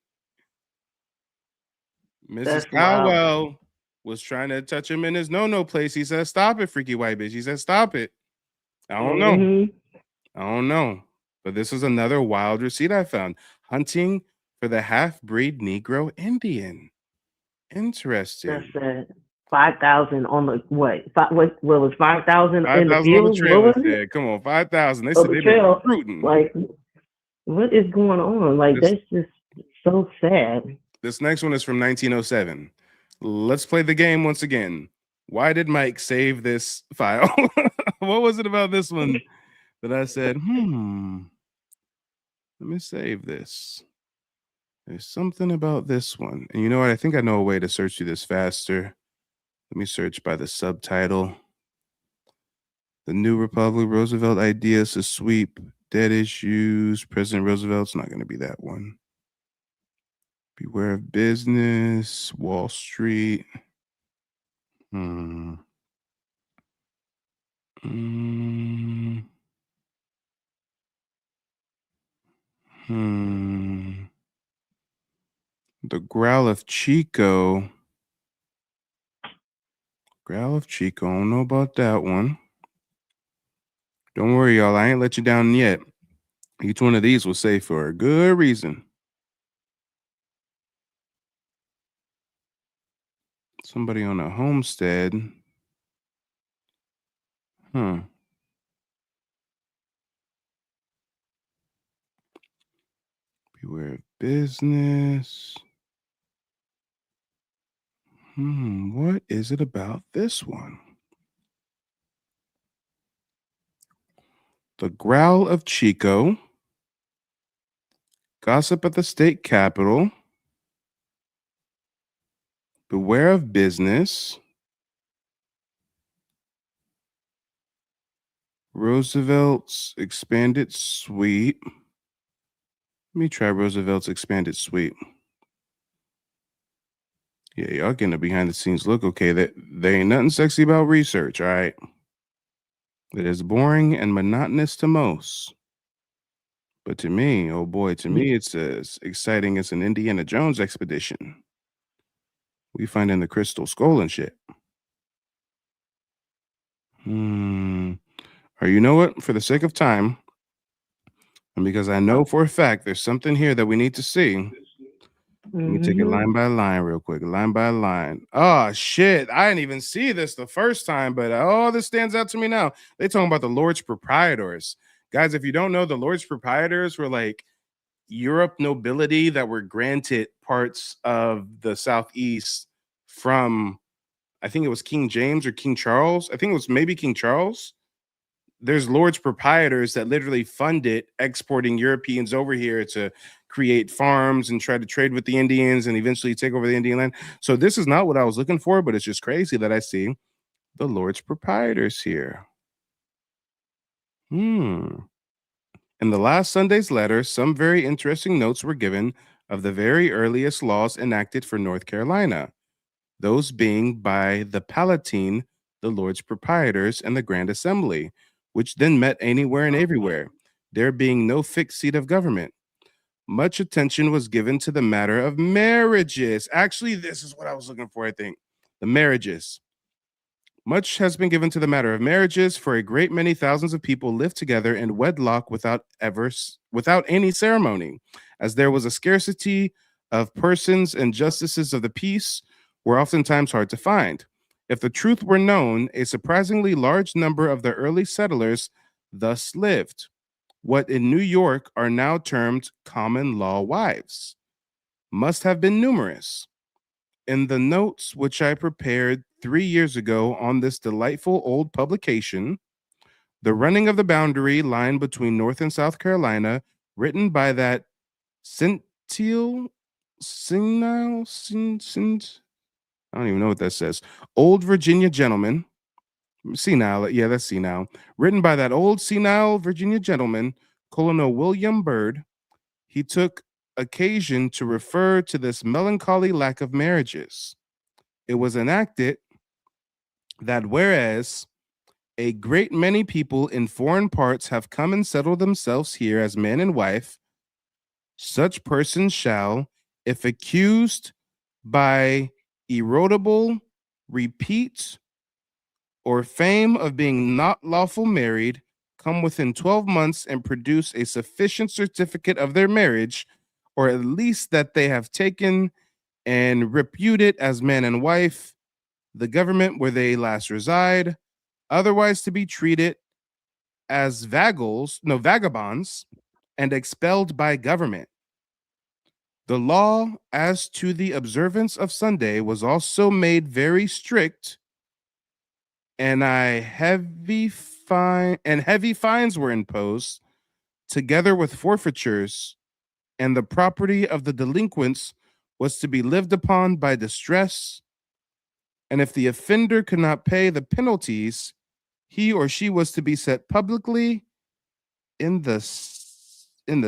Mrs. Caldwell was trying to touch him in his no-no place. He said, "Stop it, freaky white bitch." He said, "Stop it." I don't know. I don't know. But this is another wild receipt I found. Hunting for the half-breed Negro Indian. Interesting. That's it. 5,000 on the what? What was 5,000 in the 5,000 field? on the trail. Said, come on, 5,000. They said they been recruiting. Like, what is going on? Like, that's just so sad. This next one is from 1907. Let's play the game once again. Why did Mike save this file? What was it about this one that I said, let me save this. There's something about this one. And you know what? I think I know a way to search through this faster. Let me search by the subtitle. The New Republic, Roosevelt ideas to sweep dead issues. President Roosevelt's not going to be that one. Beware of business. Wall Street. The Growl of Chico. Growl of Chico. I don't know about that one. Don't worry, y'all. I ain't let you down yet. Each one of these was saved for a good reason. Somebody on a homestead. Beware of business. What is it about this one? The Growl of Chico. Gossip at the state capitol. Beware of business. Roosevelt's expanded suite. Let me try Roosevelt's expanded suite. Yeah, y'all getting a behind the scenes look. Okay, there ain't nothing sexy about research, all right? It is boring and monotonous to most. But to me, oh boy, to me, it's as exciting as an Indiana Jones expedition. We find in the Crystal Skull and shit. Or you know what? For the sake of time, and because I know for a fact there's something here that we need to see, let me take it line by line real quick. Line by line. Oh, shit. I didn't even see this the first time, but this stands out to me now. They talking about the Lords Proprietors. Guys, if you don't know, the Lords Proprietors were like Europe nobility that were granted parts of the Southeast from, I think it was King James or King Charles. I think it was maybe King Charles. There's Lords Proprietors that literally funded exporting Europeans over here to create farms and try to trade with the Indians and eventually take over the Indian land. So this is not what I was looking for, but it's just crazy that I see the Lords Proprietors here. In the last Sunday's letter, some very interesting notes were given of the very earliest laws enacted for North Carolina, those being by the Palatine, the Lords Proprietors, and the Grand Assembly, which then met anywhere and everywhere, there being no fixed seat of government. Much attention was given to the matter of marriages. Actually, this is what I was looking for, I think. The marriages. Much has been given to the matter of marriages, for a great many thousands of people live together in wedlock without any ceremony, as there was a scarcity of persons and justices of the peace were oftentimes hard to find. If the truth were known, a surprisingly large number of the early settlers thus lived, what in New York are now termed common law wives, must have been numerous. In the notes which I prepared 3 years ago on this delightful old publication, The Running of the Boundary Line Between North and South Carolina, written by that senile, I don't even know what that says, old Virginia gentleman, senile, yeah, that's senile, written by that old senile Virginia gentleman, Colonial William Byrd, he took occasion to refer to this melancholy lack of marriages. It was enacted that whereas a great many people in foreign parts have come and settled themselves here as man and wife, such persons shall, if accused by erodible repeat or fame of being not lawful married, come within 12 months and produce a sufficient certificate of their marriage, or at least that they have taken and reputed as man and wife, the government where they last reside, otherwise to be treated as vagabonds, and expelled by government. The law as to the observance of Sunday was also made very strict, and heavy fines were imposed, together with forfeitures, and the property of the delinquents was to be lived upon by distress. And if the offender could not pay the penalties, he or she was to be set publicly in the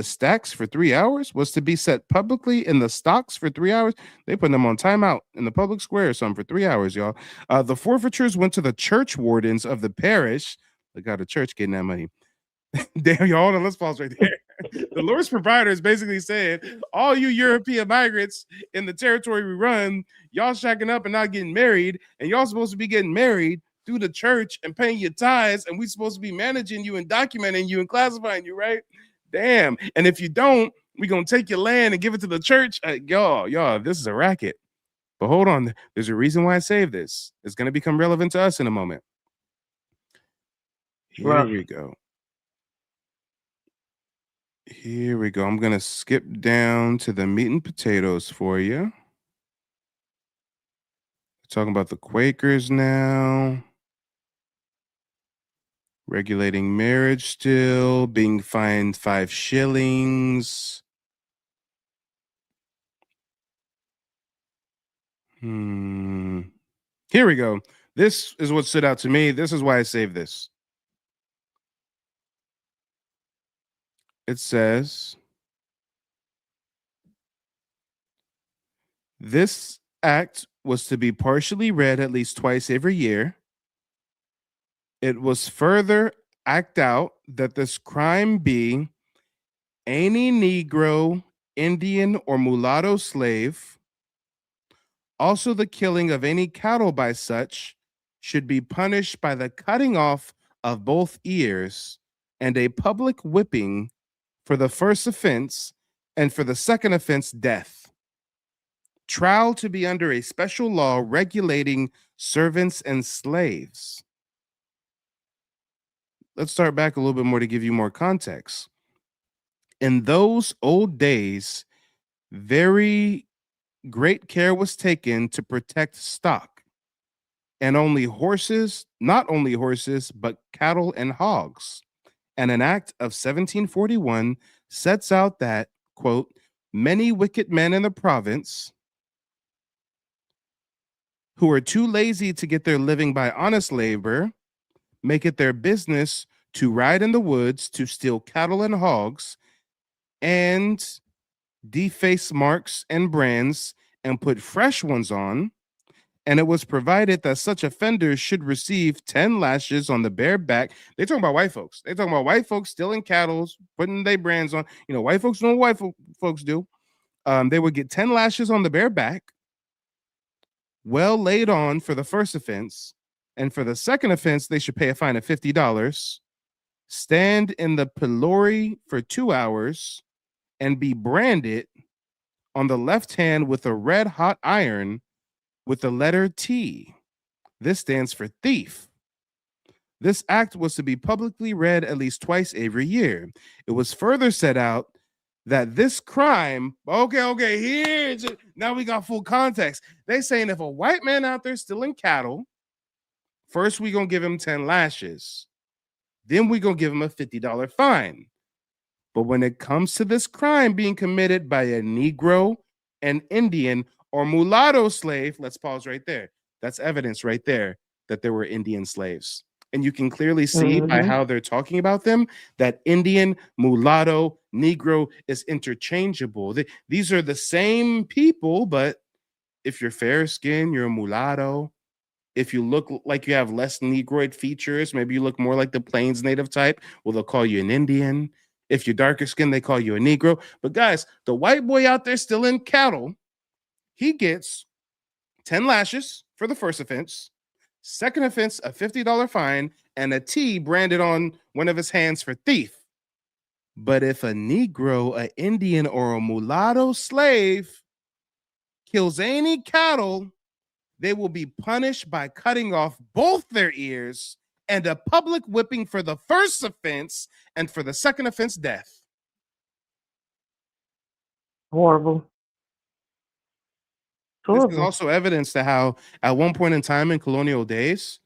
stacks for 3 hours. Was to be set publicly in the stocks for 3 hours. They put them on timeout in the public square or something for 3 hours, y'all. The forfeitures went to the church wardens of the parish. Look how the church getting that money. Damn, y'all, hold on, let's pause right there. The Lord's providers basically said, all you European migrants in the territory we run, y'all shacking up and not getting married, and y'all supposed to be getting married through the church and paying your tithes, and we supposed to be managing you and documenting you and classifying you, right? Damn. And if you don't, we gonna take your land and give it to the church. Y'all, this is a racket. But hold on, there's a reason why I saved this. It's gonna become relevant to us in a moment. Here we go. Here we go. I'm going to skip down to the meat and potatoes for you. Talking about the Quakers now. Regulating marriage still. Being fined 5 shillings. Here we go. This is what stood out to me. This is why I saved this. It says, this act was to be partially read at least twice every year. It was further act out that this crime be any Negro, Indian, or mulatto slave, also the killing of any cattle by such, should be punished by the cutting off of both ears and a public whipping for the first offense, and for the second offense, death. Trial to be under a special law regulating servants and slaves. Let's start back a little bit more to give you more context. In those old days, very great care was taken to protect stock, and not only horses, but cattle and hogs. And an act of 1741 sets out that, quote, many wicked men in the province who are too lazy to get their living by honest labor make it their business to ride in the woods to steal cattle and hogs and deface marks and brands and put fresh ones on. And it was provided that such offenders should receive 10 lashes on the bare back. They talking about white folks. They talking about white folks stealing cattle, putting their brands on. You know, white folks know what white folks do. They would get 10 lashes on the bare back, well laid on for the first offense. And for the second offense, they should pay a fine of $50, stand in the pillory for 2 hours, and be branded on the left hand with a red hot iron with the letter T. This stands for thief. This act was to be publicly read at least twice every year. It was further set out that this crime, now we got full context. They saying if a white man out there stealing cattle, first we gonna give him 10 lashes. Then we gonna give him a $50 fine. But when it comes to this crime being committed by a Negro, an Indian, or mulatto slave, let's pause right there. That's evidence right there that there were Indian slaves. And you can clearly see by how they're talking about them that Indian, mulatto, Negro is interchangeable. These are the same people, but if you're fair skinned, you're a mulatto. If you look like you have less Negroid features, maybe you look more like the Plains native type, well, they'll call you an Indian. If you're darker skinned, they call you a Negro. But guys, the white boy out there still in cattle, he gets 10 lashes for the first offense. Second offense, a $50 fine, and a T branded on one of his hands for thief. But if a Negro, an Indian, or a mulatto slave kills any cattle, they will be punished by cutting off both their ears and a public whipping for the first offense, and for the second offense, death. Horrible. This is also evidence to how, at one point in time in colonial days,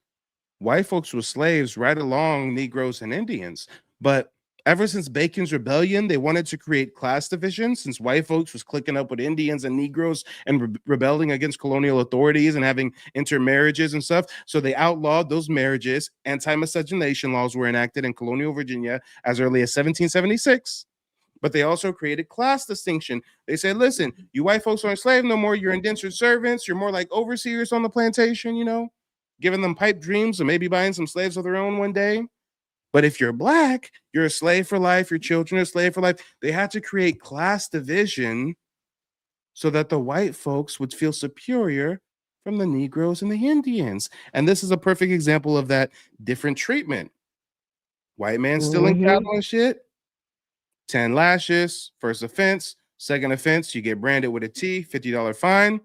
white folks were slaves right along Negroes and Indians. But ever since Bacon's Rebellion, they wanted to create class divisions, since white folks was clicking up with Indians and Negroes and rebelling against colonial authorities and having intermarriages and stuff. So they outlawed those marriages. Anti-miscegenation laws were enacted in colonial Virginia as early as 1776. But they also created class distinction. They said, listen, you white folks aren't slaves no more. You're indentured servants. You're more like overseers on the plantation, you know, giving them pipe dreams or maybe buying some slaves of their own one day. But if you're black, you're a slave for life. Your children are a slave for life. They had to create class division so that the white folks would feel superior from the Negroes and the Indians. And this is a perfect example of that different treatment. White man stealing cattle and shit. 10 lashes, first offense. Second offense, you get branded with a T, $50 fine.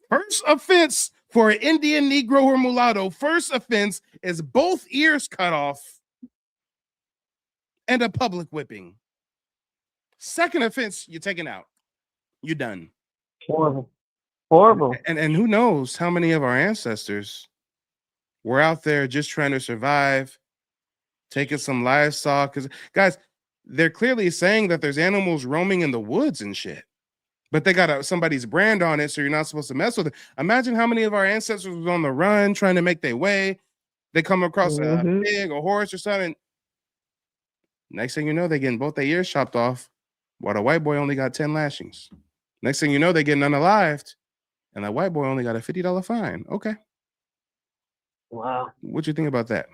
First offense for an Indian, Negro, or mulatto, first offense is both ears cut off and a public whipping. Second offense, you're taken out. You're done. Horrible. Horrible. And who knows how many of our ancestors were out there just trying to survive, taking some livestock. Because, guys, they're clearly saying that there's animals roaming in the woods and shit, but they got somebody's brand on it, so you're not supposed to mess with it. Imagine how many of our ancestors was on the run trying to make their way. They come across a pig, a horse, or something. Next thing you know, they're getting both their ears chopped off, while the white boy only got 10 lashings. Next thing you know, they're getting unalived, and that white boy only got a $50 fine. Okay. Wow. What you think about that?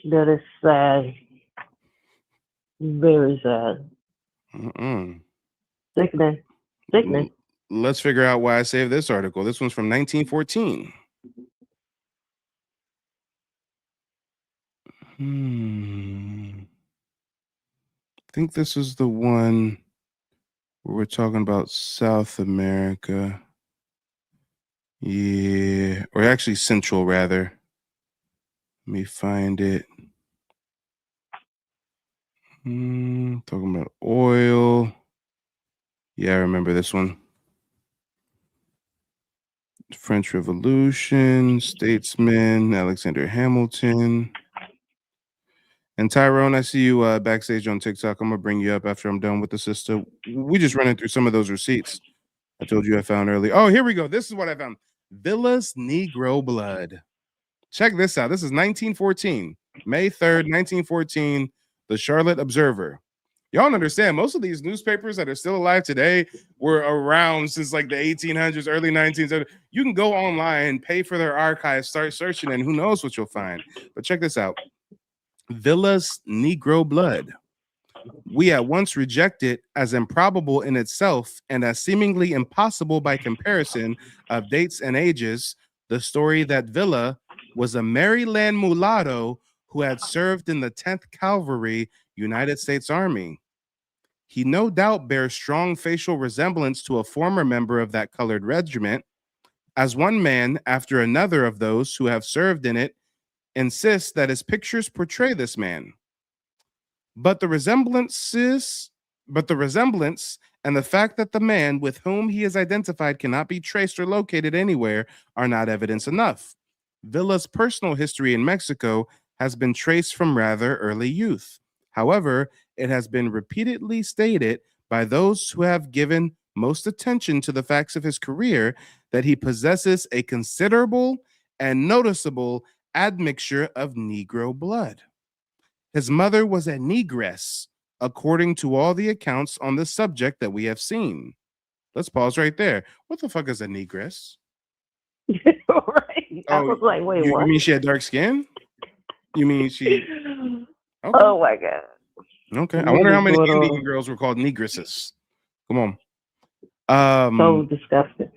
That is sad. Very sad. Sickening. Sickening. Let's figure out why I saved this article. This one's from 1914. I think this is the one where we're talking about South America. Yeah, or actually Central, rather. Let me find it. Talking about oil. Yeah, I remember this one. French Revolution, statesman, Alexander Hamilton. And Tyrone, I see you backstage on TikTok. I'm going to bring you up after I'm done with the sister. We just running through some of those receipts I told you I found earlier. Oh, here we go. This is what I found. Villa's Negro Blood. Check this out. This is 1914, May 3rd, 1914. The Charlotte Observer. Y'all understand, most of these newspapers that are still alive today were around since like the 1800s, early 1900s. You can go online, pay for their archives, start searching, and who knows what you'll find. But check this out. Villa's Negro Blood. We at once reject it as improbable in itself and as seemingly impossible by comparison of dates and ages, the story that Villa was a Maryland mulatto who had served in the 10th Cavalry United States Army. He no doubt bears strong facial resemblance to a former member of that colored regiment, as one man after another of those who have served in it insists that his pictures portray this man. But the resemblances, but the resemblance and the fact that the man with whom he is identified cannot be traced or located anywhere are not evidence enough. Villa's personal history in Mexico has been traced from rather early youth. However, it has been repeatedly stated by those who have given most attention to the facts of his career that he possesses a considerable and noticeable admixture of Negro blood. His mother was a negress, according to all the accounts on the subject that we have seen. Let's pause right there. What the fuck is a negress? Right. I Oh, was like, wait, you what? mean she had dark skin? You mean she? Okay. Oh my god. Okay. I wonder how many Really Indian good. girls were called negresses. Come So on. disgusting.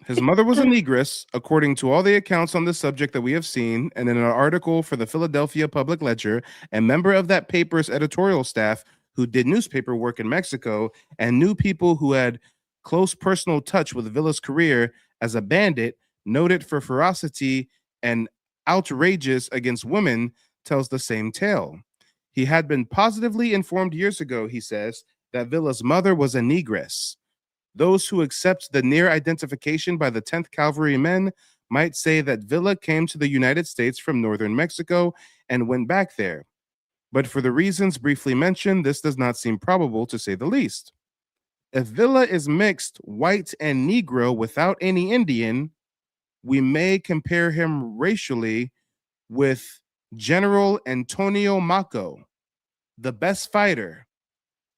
His mother was a negress, according to all the accounts on this subject that we have seen, and in an article for the Philadelphia Public Ledger, a member of that paper's editorial staff who did newspaper work in Mexico and knew people who had close personal touch with Villa's career as a bandit, noted for ferocity and outrages against women, tells the same tale. He had been positively informed years ago, he says, that Villa's mother was a negress. Those who accept the near identification by the 10th Cavalry men might say that Villa came to the United States from northern Mexico and went back there. But for the reasons briefly mentioned, this does not seem probable, to say the least. If Villa is mixed white and Negro without any Indian, we may compare him racially with General Antonio Maco, the best fighter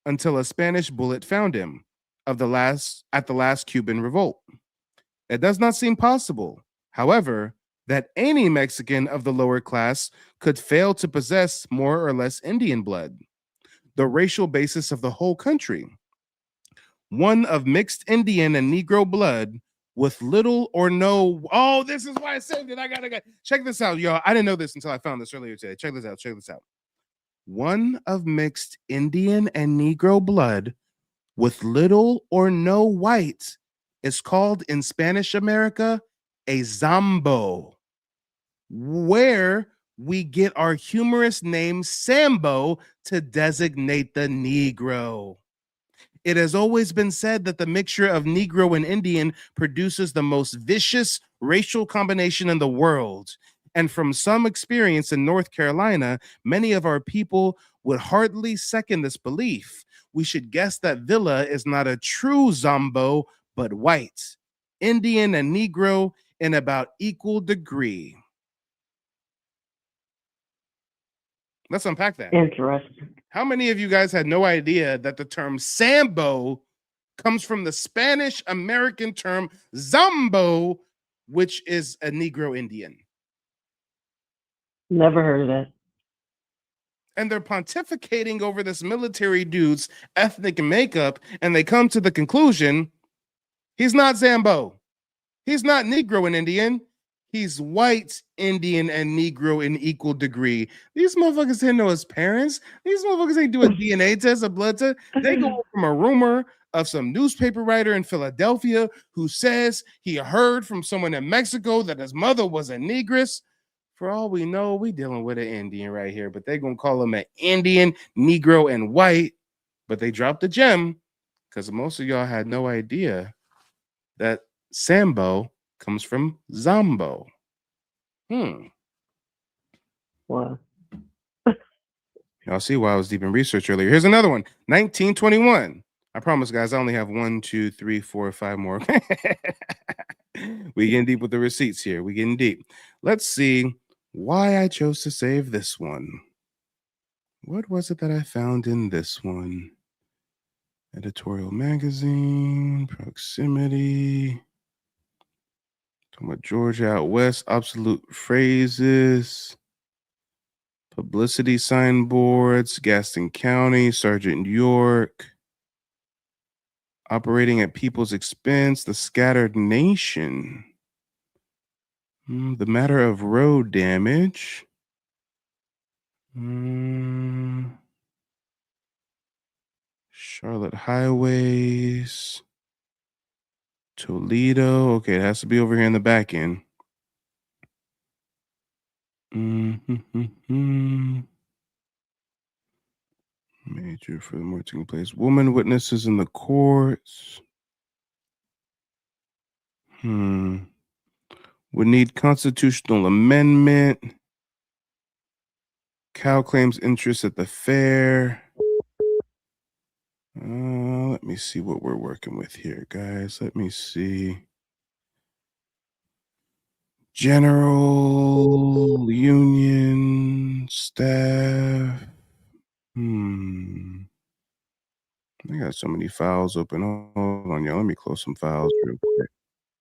until a Spanish bullet found him at the last Cuban revolt. It does not seem possible, however, that any Mexican of the lower class could fail to possess more or less Indian blood, the racial basis of the whole country. One of mixed Indian and Negro blood with little or no. Oh, this is why I saved it. I gotta check this out, y'all. I didn't know this until I found this earlier today. Check this out. Check this out. One of mixed Indian and Negro blood with little or no white is called in Spanish America a Zambo, where we get our humorous name Sambo to designate the Negro. It has always been said that the mixture of Negro and Indian produces the most vicious racial combination in the world. And from some experience in North Carolina, many of our people would hardly second this belief. We should guess that Villa is not a true Zombo, but white, Indian, and Negro in about equal degree. Let's unpack that. Interesting. How many of you guys had no idea that the term Sambo comes from the Spanish American term Zombo, which is a Negro Indian? Never heard of that. And they're pontificating over this military dude's ethnic makeup, and they come to the conclusion he's not Zambo. He's not Negro and Indian. He's white, Indian, and Negro in equal degree. These motherfuckers didn't know his parents. These motherfuckers ain't do a DNA test, a blood test. They go from a rumor of some newspaper writer in Philadelphia who says he heard from someone in Mexico that his mother was a negress. For all we know, we dealing with an Indian right here, but they're going to call him an Indian, Negro, and white. But they dropped the gem because most of y'all had no idea that Sambo comes from Zombo. Wow. Y'all see why I was deep in research earlier. Here's another one. 1921. I promise, guys, I only have 1, 2, 3, 4, 5 more. We getting deep with the receipts here. We getting deep. Let's see why I chose to save this one. What was it that I found in this one? Editorial magazine, proximity. Talking about Georgia out west, obsolete phrases, publicity signboards, Gaston County, Sergeant York, operating at people's expense, the scattered nation, the matter of road damage, Charlotte highways. Toledo. Okay, it has to be over here in the back end. Major furthermore taking place. Woman witnesses in the courts. Would need constitutional amendment. Cow claims interest at the fair. Let me see what we're working with here, guys. Let me see. General union staff. I got so many files open. Hold on, y'all. Let me close some files real quick.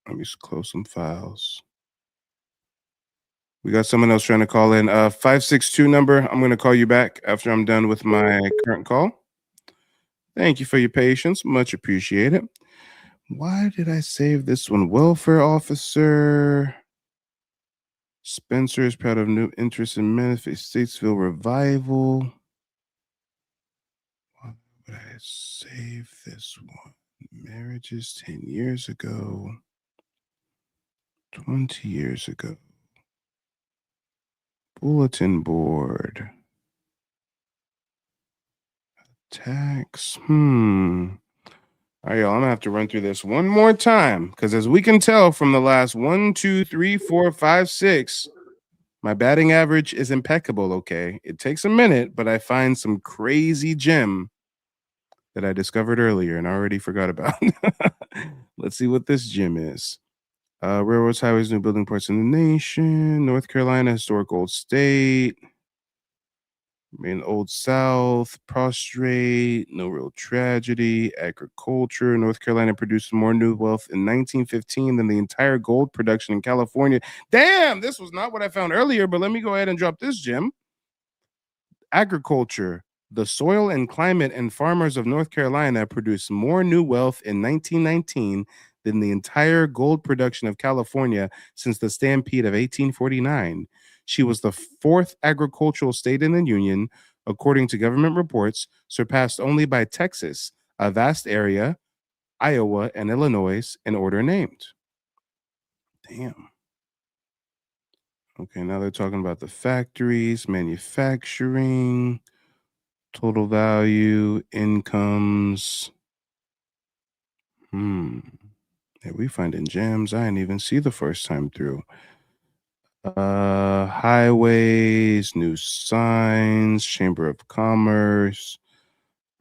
Let me close some files. We got someone else trying to call in. 562 number. I'm going to call you back after I'm done with my current call. Thank you for your patience. Much appreciated. Why did I save this one? Welfare officer. Spencer is proud of new interest in Memphis Statesville revival. Why would I save this one? Marriages 10 years ago. 20 years ago. Bulletin board. Tax. All right, y'all. I'm gonna have to run through this one more time because, as we can tell from the last 1, 2, 3, 4, 5, 6, my batting average is impeccable. Okay, it takes a minute, but I find some crazy gem that I discovered earlier and I already forgot about. Let's see what this gem is. Railroads, highways, new building parts in the nation. North Carolina, historic old state. In Old South, prostrate, no real tragedy, agriculture. North Carolina produced more new wealth in 1915 than the entire gold production in California. Damn, this was not what I found earlier, but let me go ahead and drop this gem. Agriculture. The soil and climate and farmers of North Carolina produced more new wealth in 1919 than the entire gold production of California since the Stampede of 1849. She was the fourth agricultural state in the Union, according to government reports, surpassed only by Texas, a vast area, Iowa, and Illinois in order named. Damn. Okay, now they're talking about the factories, manufacturing, total value, incomes. Yeah, we finding gems I didn't even see the first time through. Highways, new signs, Chamber of Commerce,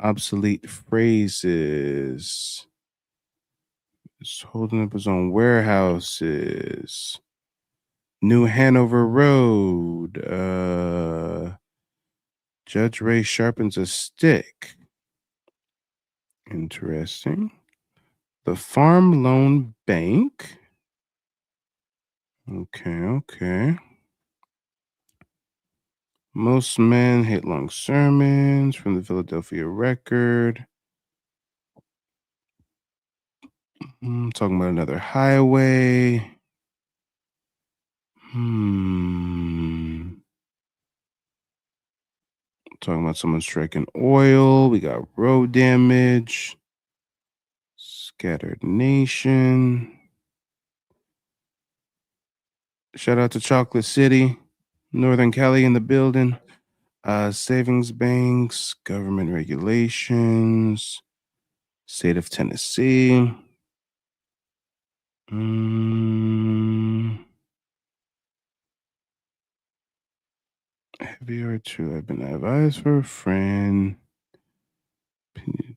obsolete phrases. It's holding up his own warehouses. New Hanover Road. Judge Ray sharpens a stick. Interesting. The Farm Loan Bank. Okay. Most men hate long sermons from the Philadelphia Record. Talking about another highway. Talking about someone striking oil. We got road damage. Scattered nation. Shout out to Chocolate City. Northern Cali in the building. Savings banks. Government regulations. State of Tennessee. Heavy R2. I've been advised for a friend.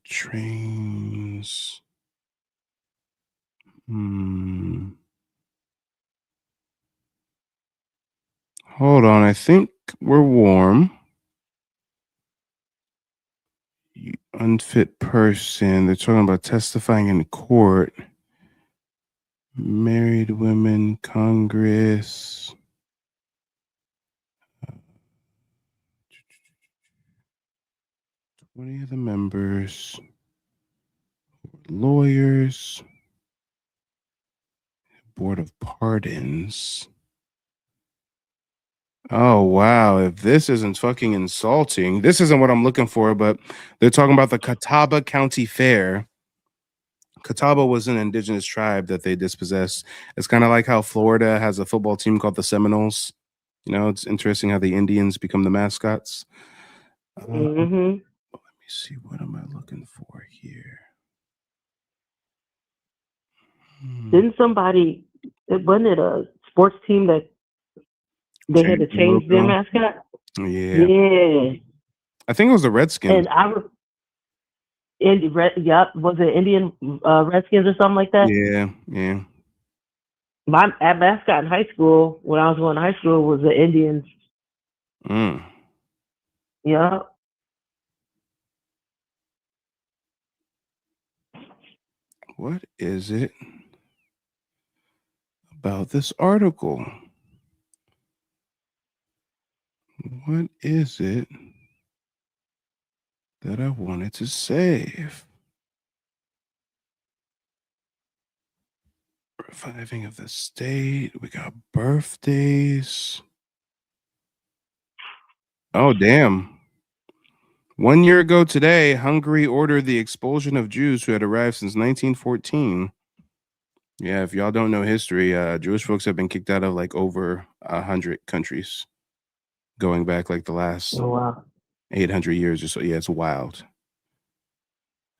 Trains. Hold on. I think we're warm. You unfit person. They're talking about testifying in court. Married women, Congress. 20 of the members. Lawyers. Board of Pardons. Oh wow, if this isn't fucking insulting. This isn't what I'm looking for, but they're talking about the Catawba County Fair. Catawba was an indigenous tribe that they dispossessed. It's kind of like how Florida has a football team called the Seminoles. You know, it's interesting how the Indians become the mascots. Let me see. What am I looking for here? Didn't somebody? Wasn't it a sports team that they had to the change their logo. mascot? Yeah. Yeah. I think it was the Redskins. And was it Indian Redskins or something like that? Yeah. My mascot in high school, when I was going to high school, was the Indians. Mm. Yeah. What is it about this article? What is it that I wanted to save? Reviving of the state. We got birthdays. Oh, damn. 1 year ago today, Hungary ordered the expulsion of Jews who had arrived since 1914. Yeah, if y'all don't know history, Jewish folks have been kicked out of like over 100 countries going back like the last 800 years or so. Yeah, it's wild.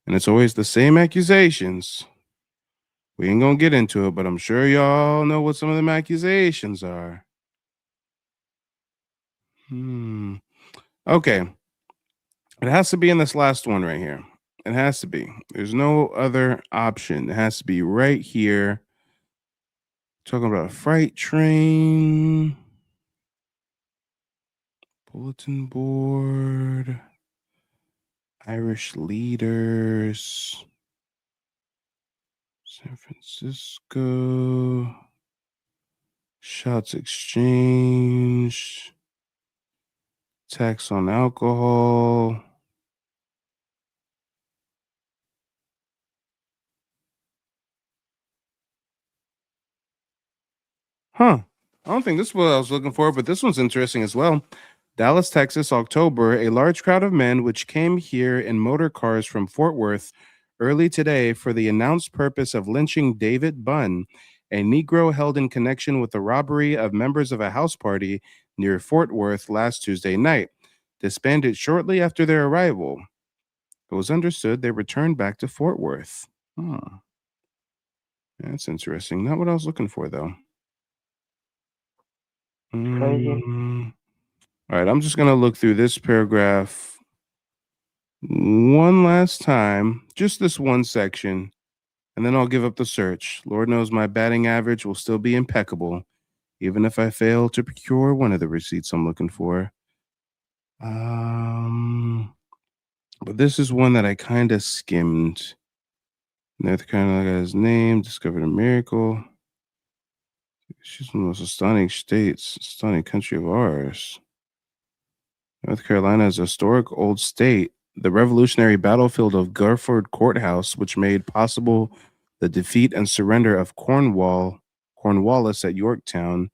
And it's always the same accusations. We ain't gonna get into it, but I'm sure y'all know what some of them accusations are. Okay. It has to be in this last one right here. It has to be. There's no other option. It has to be right here. Talking about a freight train. Bulletin board. Irish leaders. San Francisco. Shots exchanged. Tax on alcohol. Huh. I don't think this is what I was looking for, but this one's interesting as well. Dallas, Texas, October. A large crowd of men which came here in motor cars from Fort Worth early today for the announced purpose of lynching David Bunn, a Negro held in connection with the robbery of members of a house party near Fort Worth last Tuesday night, disbanded shortly after their arrival. It was understood they returned back to Fort Worth. Huh. That's interesting. Not what I was looking for, though. Crazy. All right, I'm just going to look through this paragraph one last time, just this one section, and then I'll give up the search. Lord knows my batting average will still be impeccable, even if I fail to procure one of the receipts I'm looking for. But this is one that I kind of skimmed. North Carolina got his name, discovered a miracle. She's one of the most stunning states, stunning country of ours. North Carolina is a historic old state. The revolutionary battlefield of Guilford Courthouse, which made possible the defeat and surrender of Cornwallis at Yorktown,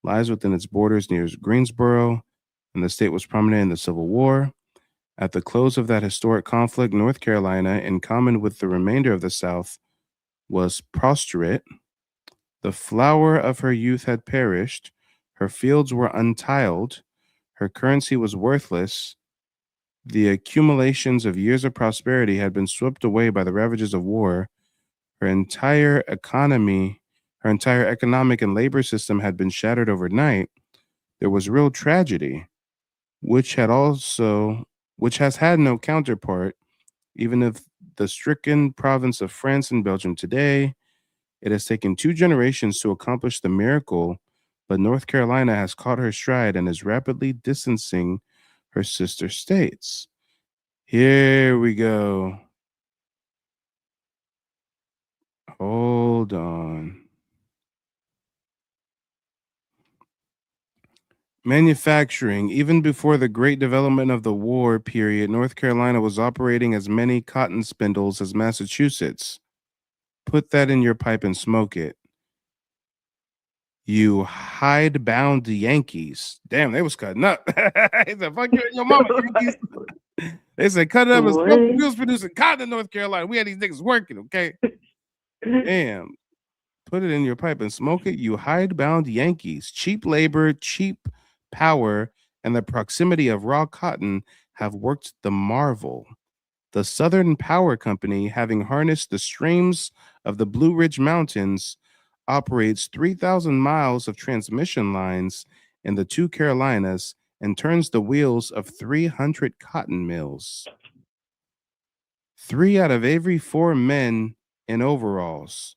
lies within its borders near Greensboro, and the state was prominent in the Civil War. At the close of that historic conflict, North Carolina, in common with the remainder of the South, was prostrate. The flower of her youth had perished. Her fields were untiled. Her currency was worthless. The accumulations of years of prosperity had been swept away by the ravages of war. Her entire economic and labor system had been shattered overnight. There was real tragedy, which has had no counterpart, even if the stricken province of France and Belgium today. It has taken 2 generations to accomplish the miracle, but North Carolina has caught her stride and is rapidly distancing her sister states. Here we go. Hold on. Manufacturing. Even before the great development of the war period, North Carolina was operating as many cotton spindles as Massachusetts. Put that in your pipe and smoke it. You hide-bound Yankees. Damn, they was cutting up. He said, fuck you and your mama, Yankees. They said, cut it up and smoke. What? We was producing cotton in North Carolina. We had these niggas working, okay? Damn. Put it in your pipe and smoke it. You hide-bound Yankees. Cheap labor, cheap power, and the proximity of raw cotton have worked the marvel. The Southern Power Company, having harnessed the streams of the Blue Ridge Mountains, operates 3,000 miles of transmission lines in the two Carolinas and turns the wheels of 300 cotton mills. 3 out of every 4 men in overalls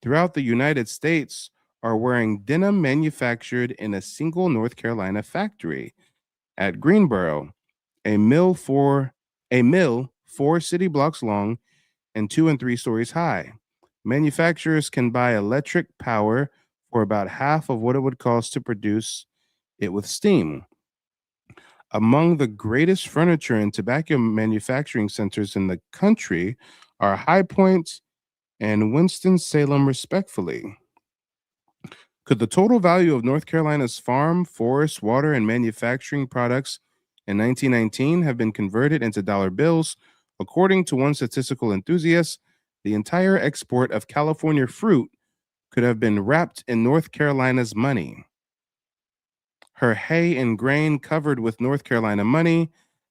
throughout the United States are wearing denim manufactured in a single North Carolina factory. At Greensboro, a mill 4 city blocks long and 2 and 3 stories high. Manufacturers can buy electric power for about half of what it would cost to produce it with steam. Among the greatest furniture and tobacco manufacturing centers in the country are High Point and Winston-Salem, respectively. Could the total value of North Carolina's farm, forest, water, and manufacturing products in 1919 have been converted into dollar bills? According to one statistical enthusiast, the entire export of California fruit could have been wrapped in North Carolina's money. Her hay and grain covered with North Carolina money,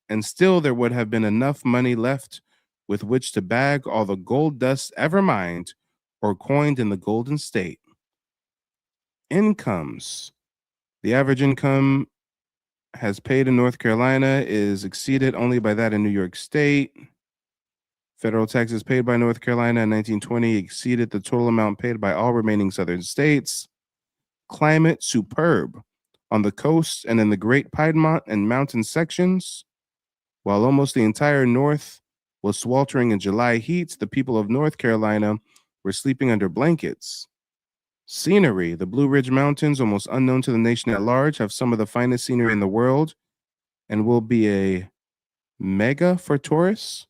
and still there would have been enough money left with which to bag all the gold dust ever mined or coined in the Golden State. Incomes. The average income has paid in North Carolina is exceeded only by that in New York State. Federal taxes paid by North Carolina in 1920 exceeded the total amount paid by all remaining southern states. Climate superb. On the coast and in the Great Piedmont and mountain sections, while almost the entire North was sweltering in July heat, the people of North Carolina were sleeping under blankets. Scenery. The Blue Ridge Mountains, almost unknown to the nation at large, have some of the finest scenery in the world and will be a mega for tourists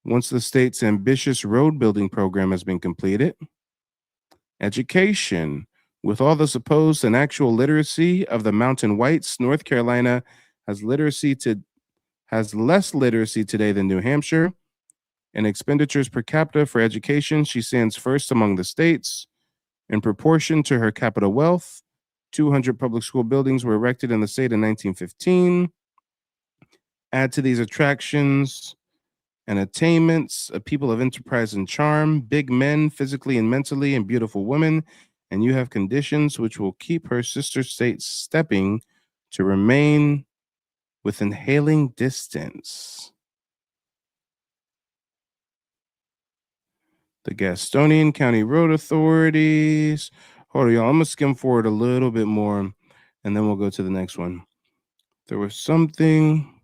once the state's ambitious road building program has been completed. Education. With all the supposed and actual literacy of the mountain whites, North Carolina has less literacy today than New Hampshire. In expenditures per capita for education, she stands first among the states. In proportion to her capital wealth, 200 public school buildings were erected in the state in 1915. Add to these attractions and attainments a people of enterprise and charm, big men physically and mentally, and beautiful women, and you have conditions which will keep her sister states stepping to remain within hailing distance. The Gastonian County Road Authorities. Hold on, y'all. I'm going to skim forward a little bit more, and then we'll go to the next one. There was something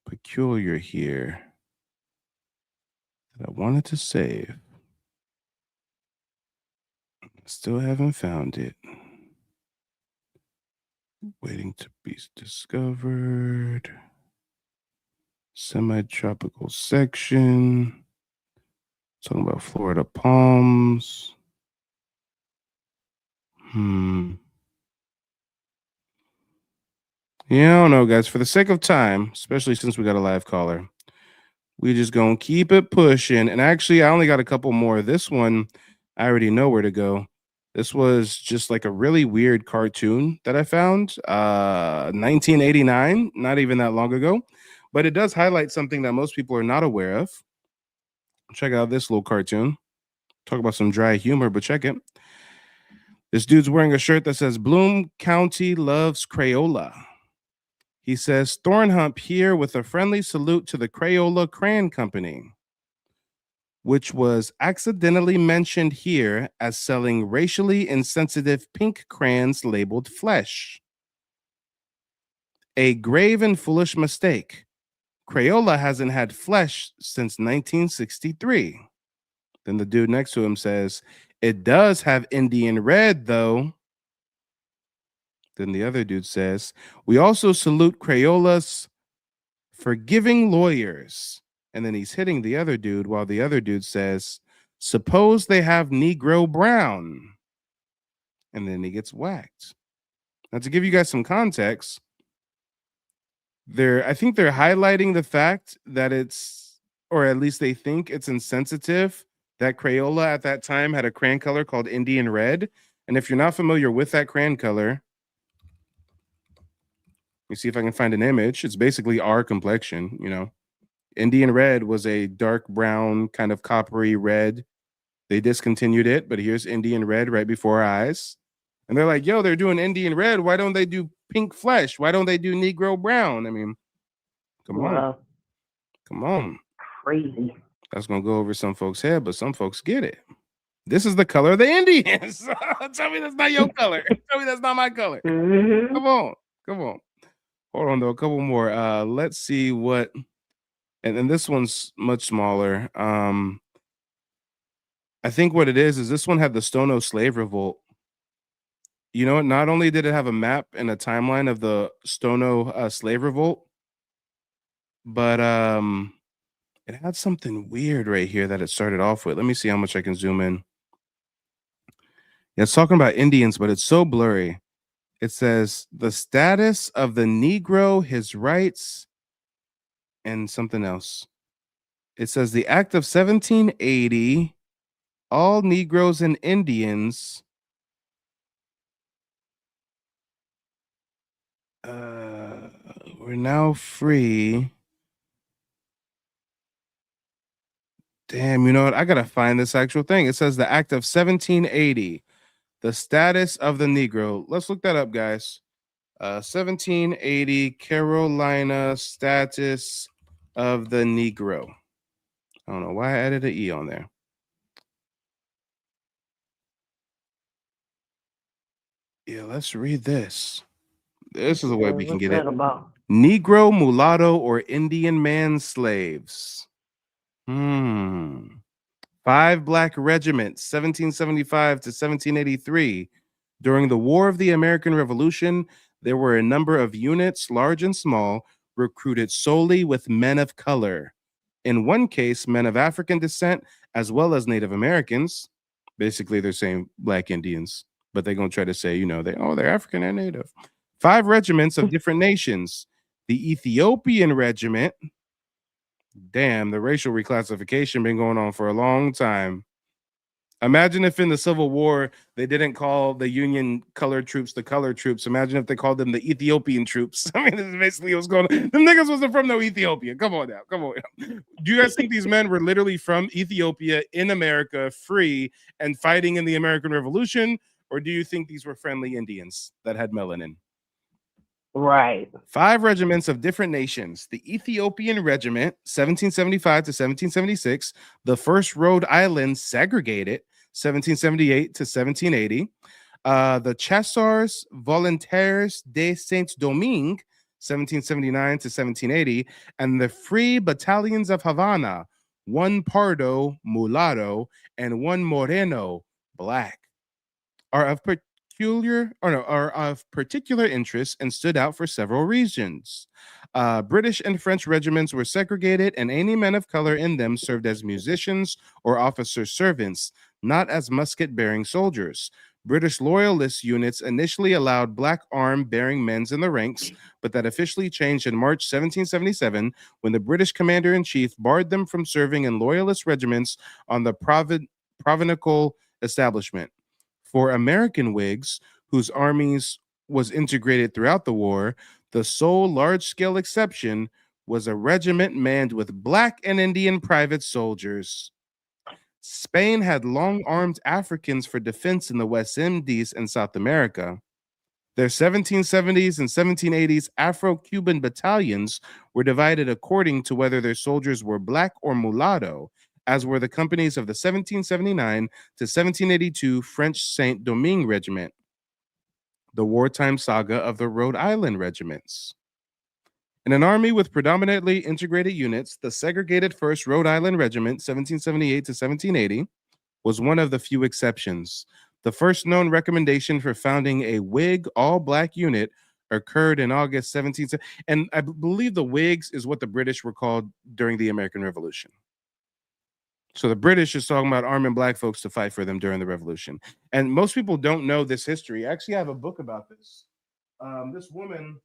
peculiar here that I wanted to save. Still haven't found it. Waiting to be discovered. Semi-tropical section. Talking about Florida palms. Yeah, I don't know, guys. For the sake of time, especially since we got a live caller, we just gonna keep it pushing. And actually, I only got a couple more. This one, I already know where to go. This was just like a really weird cartoon that I found, 1989, not even that long ago. But it does highlight something that most people are not aware of. Check out this little cartoon. Talk about some dry humor, but check it. This dude's wearing a shirt that says, Bloom County loves Crayola. He says, Thornhump here with a friendly salute to the Crayola Crayon Company, which was accidentally mentioned here as selling racially insensitive pink crayons labeled flesh. A grave and foolish mistake. Crayola hasn't had flesh since 1963. Then the dude next to him says, it does have Indian red, though. Then the other dude says, we also salute Crayola's forgiving lawyers. And then he's hitting the other dude while the other dude says, suppose they have Negro brown. and then he gets whacked. Now, to give you guys some context, I think they're highlighting the fact that it's, or at least they think it's insensitive that Crayola at that time had a crayon color called Indian Red. And if you're not familiar with that crayon color, let me see if I can find an image. It's basically our complexion, you know. Indian Red was a dark brown, kind of coppery red. They discontinued it, but here's Indian Red right before our eyes. And they're like, yo, they're doing Indian Red. Why don't they do pink flesh? Why don't they do Negro brown? I mean, come on. Come on. Crazy. That's going to go over some folks' head, but some folks get it. This is the color of the Indians. Tell me that's not your color. Tell me that's not my color. Mm-hmm. Come on. Come on. Hold on, though. A couple more. Let's see what. And this one's much smaller. I think what it is this one had the Stono slave revolt. You know what? Not only did it have a map and a timeline of the Stono slave revolt, but it had something weird right here that it started off with. Let me see how much I can zoom in. Yeah, it's talking about Indians, but it's so blurry. It says the status of the Negro, his rights, and something else. It says the Act of 1780, all Negroes and Indians we're now free. Damn, you know what? I gotta find this actual thing. It says the Act of 1780, the status of the Negro. Let's look that up, guys. 1780 Carolina status of the Negro. I don't know why I added an E on there. Yeah, let's read this. This is the way we can get it. About? Negro, mulatto, or Indian man slaves. 5 black regiments, 1775 to 1783. During the War of the American Revolution, there were a number of units, large and small, recruited solely with men of color. In one case, men of African descent, as well as Native Americans. Basically, they're saying black Indians, but they're going to try to say, you know, they're African and Native. 5 regiments of different nations. The Ethiopian regiment. Damn, the racial reclassification been going on for a long time. Imagine if in the Civil War they didn't call the Union colored troops the colored troops. Imagine if they called them the Ethiopian troops. I mean, this is basically what's going on. Them niggas wasn't from no Ethiopia. Come on now. Come on now. Do you guys think these men were literally from Ethiopia in America, free and fighting in the American Revolution? Or do you think these were friendly Indians that had melanin? Right. 5 regiments of different nations. The Ethiopian Regiment, 1775 to 1776. The 1st Rhode Island segregated, 1778 to 1780. The Chasseurs Volontaires de Saint-Domingue, 1779 to 1780. And the Free Battalions of Havana, 1 Pardo, mulatto, and 1 Moreno, black, are of particular interest and stood out for several reasons. British and French regiments were segregated, and any men of color in them served as musicians or officer servants, not as musket-bearing soldiers. British loyalist units initially allowed black arm-bearing men in the ranks, but that officially changed in March 1777 when the British commander-in-chief barred them from serving in loyalist regiments on the provincial establishment. For American Whigs, whose armies was integrated throughout the war, the sole large-scale exception was a regiment manned with black and Indian private soldiers. Spain had long-armed Africans for defense in the West Indies and South America. Their 1770s and 1780s Afro-Cuban battalions were divided according to whether their soldiers were black or mulatto, as were the companies of the 1779 to 1782 French Saint-Domingue Regiment, the wartime saga of the Rhode Island regiments. In an army with predominantly integrated units, the segregated 1st Rhode Island Regiment, 1778 to 1780, was one of the few exceptions. The first known recommendation for founding a Whig all-black unit occurred in August 1770, and I believe the Whigs is what the British were called during the American Revolution. So the British is talking about arming black folks to fight for them during the revolution. And most people don't know this history. Actually, I have a book about this. This woman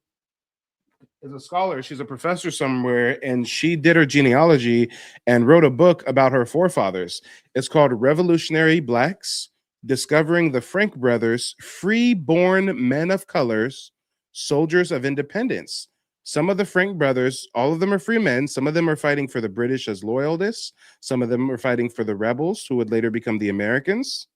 is a scholar. She's a professor somewhere, and she did her genealogy and wrote a book about her forefathers. It's called Revolutionary Blacks, Discovering the Frank Brothers, Free-Born Men of Colors, Soldiers of Independence. Some of the Frank brothers, all of them are free men. Some of them are fighting for the British as loyalists. Some of them are fighting for the rebels who would later become the Americans.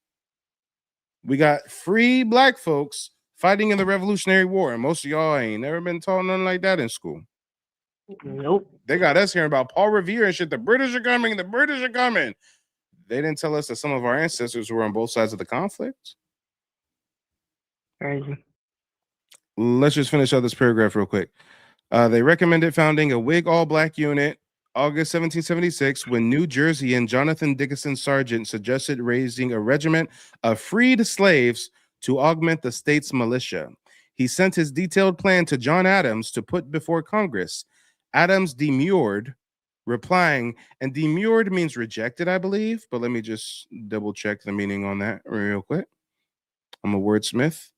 We got free black folks fighting in the Revolutionary War, and most of y'all ain't never been taught nothing like that in school. Nope. They got us hearing about Paul Revere and shit. The British are coming. The British are coming. They didn't tell us that some of our ancestors were on both sides of the conflict. Crazy. Let's just finish out this paragraph real quick. They recommended founding a Whig all-black unit August 1776 when New Jersey and Jonathan Dickinson Sargent suggested raising a regiment of freed slaves to augment the state's militia. He sent his detailed plan to John Adams to put before Congress. Adams demurred, replying, and demurred means rejected, I believe, but let me just double check the meaning on that real quick. I'm a wordsmith.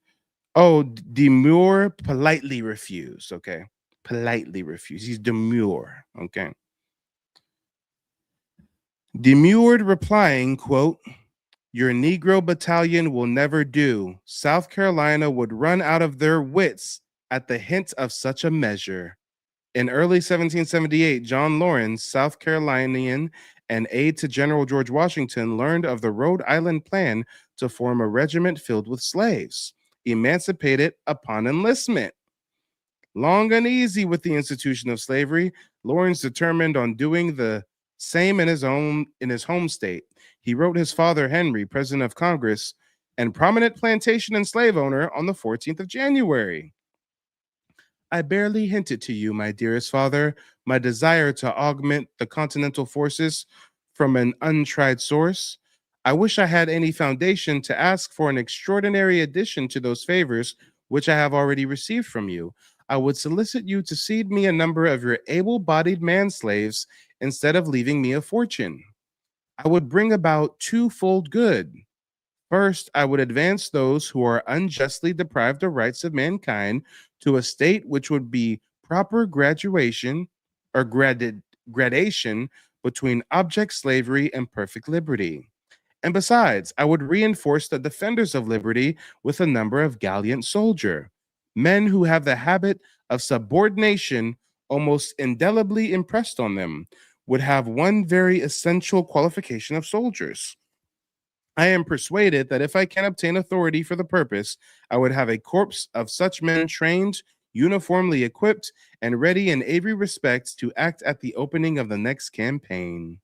Oh, demur, politely refuse. Okay. Politely refuse. He's demure. Okay. Demurred, replying, quote, "Your Negro battalion will never do. South Carolina would run out of their wits at the hint of such a measure." In early 1778, John Lawrence, South Carolinian and aide to General George Washington, learned of the Rhode Island plan to form a regiment filled with slaves, emancipated upon enlistment. Long uneasy with the institution of slavery, Lawrence determined on doing the same in his home state. He wrote his father Henry, President of Congress, and prominent plantation and slave owner, on the 14th of January. "I barely hinted to you, my dearest father, my desire to augment the continental forces from an untried source. I wish I had any foundation to ask for an extraordinary addition to those favors which I have already received from you. I would solicit you to cede me a number of your able-bodied man-slaves instead of leaving me a fortune. I would bring about twofold good. First, I would advance those who are unjustly deprived of rights of mankind to a state which would be proper graduation or gradation between abject slavery and perfect liberty. And besides, I would reinforce the defenders of liberty with a number of gallant soldiers, men who have the habit of subordination almost indelibly impressed on them, would have one very essential qualification of soldiers. I am persuaded that if I can obtain authority for the purpose, I would have a corps of such men trained, uniformly equipped, and ready in every respect to act at the opening of the next campaign."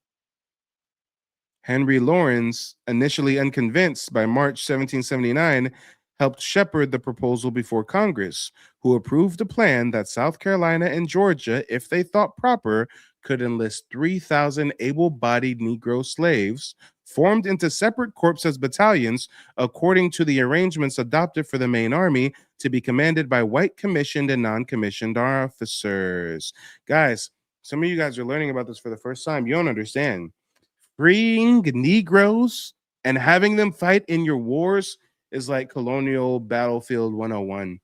Henry Lawrence, initially unconvinced, by March 1779, helped shepherd the proposal before Congress, who approved a plan that South Carolina and Georgia, if they thought proper, could enlist 3,000 able-bodied Negro slaves, formed into separate corps as battalions, according to the arrangements adopted for the main army, to be commanded by white commissioned and non-commissioned officers. Guys, some of you guys are learning about this for the first time. You don't understand. Freeing Negroes and having them fight in your wars is like Colonial Battlefield 101.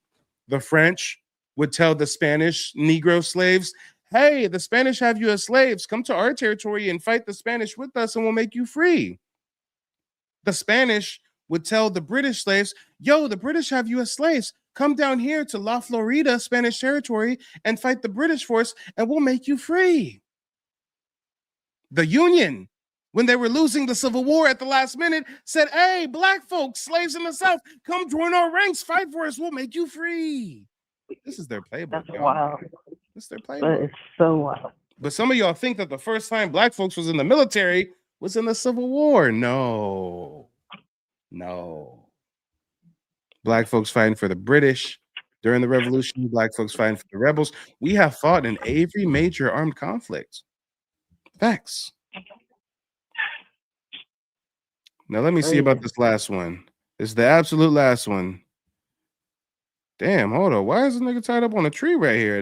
The French would tell the Spanish Negro slaves, "Hey, the Spanish have you as slaves. Come to our territory and fight the Spanish with us and we'll make you free." The Spanish would tell the British slaves, "Yo, the British have you as slaves. Come down here to La Florida, Spanish territory, and fight the British force and we'll make you free." The Union, when they were losing the Civil War at the last minute, said, "Hey, black folks, slaves in the South, come join our ranks, fight for us, we'll make you free." This is their playbook. That's y'all. wild. This is their But playbook. it's so wild. But some of y'all think that the first time black folks was in the military was in the Civil War. No. Black folks fighting for the British during the Revolution. Black folks fighting for the rebels. We have fought in every major armed conflict. Facts. Now let me see about this last one. This is the absolute last one. Damn, hold on. Why is this nigga tied up on a tree right here?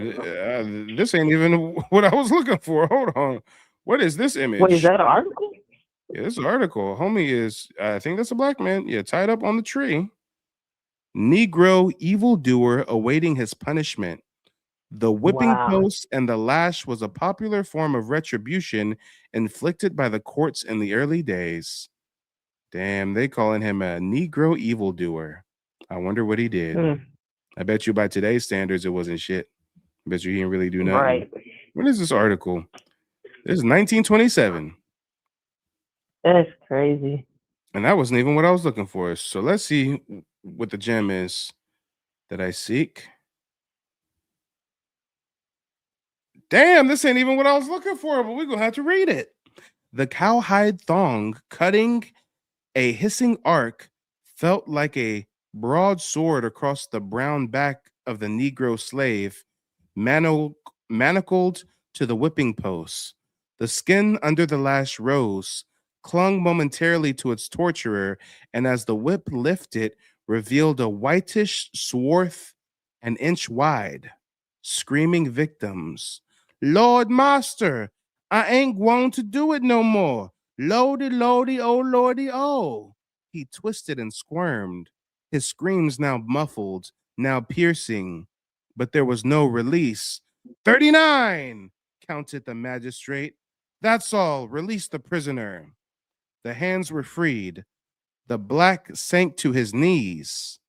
This ain't even what I was looking for. Hold on. What is this image? Wait, is that an article? Yeah, this article, homie is, I think that's a black man. Yeah, tied up on the tree. Negro evildoer awaiting his punishment. The whipping Wow. post and the lash was a popular form of retribution inflicted by the courts in the early days. Damn, they calling him a Negro evildoer. I wonder what he did. Mm, I bet you by today's standards, it wasn't shit. I bet you he didn't really do nothing. right. When is this article? This is 1927. That's crazy. And that wasn't even what I was looking for. So let's see what the gem is that I seek. Damn, this ain't even what I was looking for, but we're going to have to read it. The cowhide thong cutting a hissing arc felt like a broad sword across the brown back of the Negro slave, manacled to the whipping post. The skin under the lash rose, clung momentarily to its torturer, and as the whip lifted, revealed a whitish swath an inch wide, screaming victims. Lord Master, I ain't going to do it no more. Lordy, lordy, oh, lordy, oh. He twisted and squirmed, his screams now muffled, now piercing, but there was no release. 39, counted the magistrate. That's all. Release the prisoner. The hands were freed. The black sank to his knees.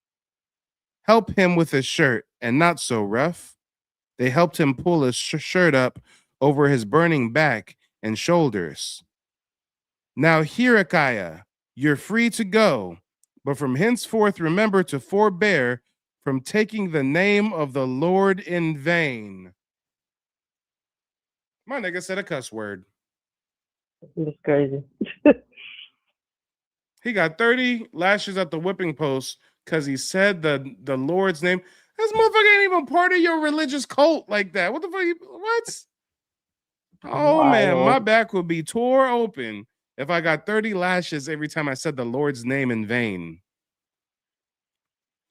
Help him with his shirt, and not so rough. They helped him pull his shirt up over his burning back and shoulders. Now, Hezekiah, you're free to go, but from henceforth remember to forbear from taking the name of the Lord in vain. My nigga said a cuss word. It's crazy. He got 30 lashes at the whipping post because he said the Lord's name. This motherfucker ain't even part of your religious cult like that. What the fuck? What? Oh man, my Wild. back would be tore open if I got 30 lashes every time I said the Lord's name in vain.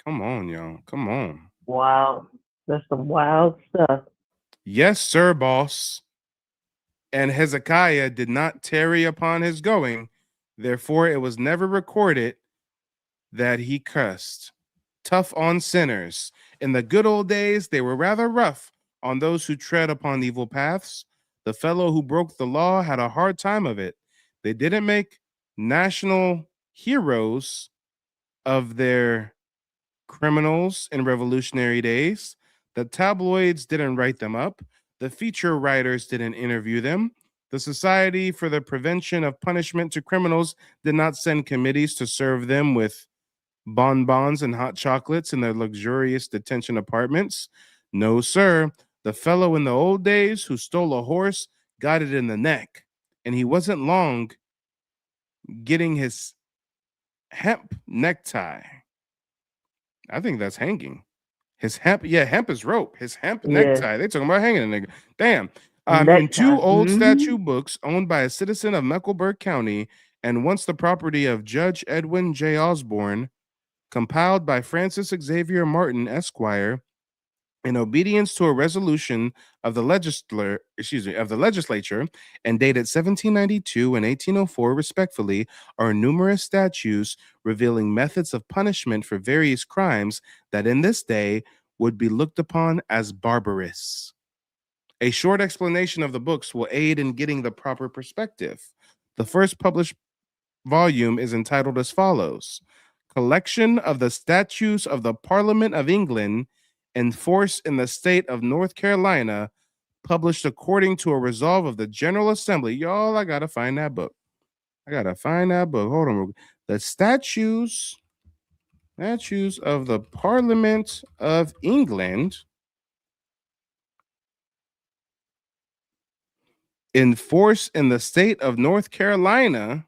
Come on, y'all. Come on. Wow. That's some wild stuff. Yes, sir, boss. And Hezekiah did not tarry upon his going. Therefore, it was never recorded that he cursed. Tough on sinners. In the good old days, they were rather rough on those who tread upon evil paths. The fellow who broke the law had a hard time of it. They didn't make national heroes of their criminals in revolutionary days. The tabloids didn't write them up. The feature writers didn't interview them. The Society for the Prevention of Punishment to Criminals did not send committees to serve them with bonbons and hot chocolates in their luxurious detention apartments. No, sir. The fellow in the old days who stole a horse got it in the neck, and he wasn't long getting his hemp necktie. I think that's hanging. His hemp, yeah, hemp is rope. His hemp Yeah. necktie. They talking about hanging a nigga. Damn. In Necktie. 2 old Mhm. statute books owned by a citizen of Mecklenburg County and once the property of Judge Edwin J. Osborne, compiled by Francis Xavier Martin, Esquire, in obedience to a resolution of the legislature and dated 1792 and 1804 respectfully, are numerous statutes revealing methods of punishment for various crimes that in this day would be looked upon as barbarous. A short explanation of the books will aid in getting the proper perspective. The first published volume is entitled as follows: Collection of the Statutes of the Parliament of England in force in the state of North Carolina, published according to a resolve of the General Assembly. Y'all, I gotta find that book. Hold on. The statutes of the Parliament of England in force in the state of North Carolina.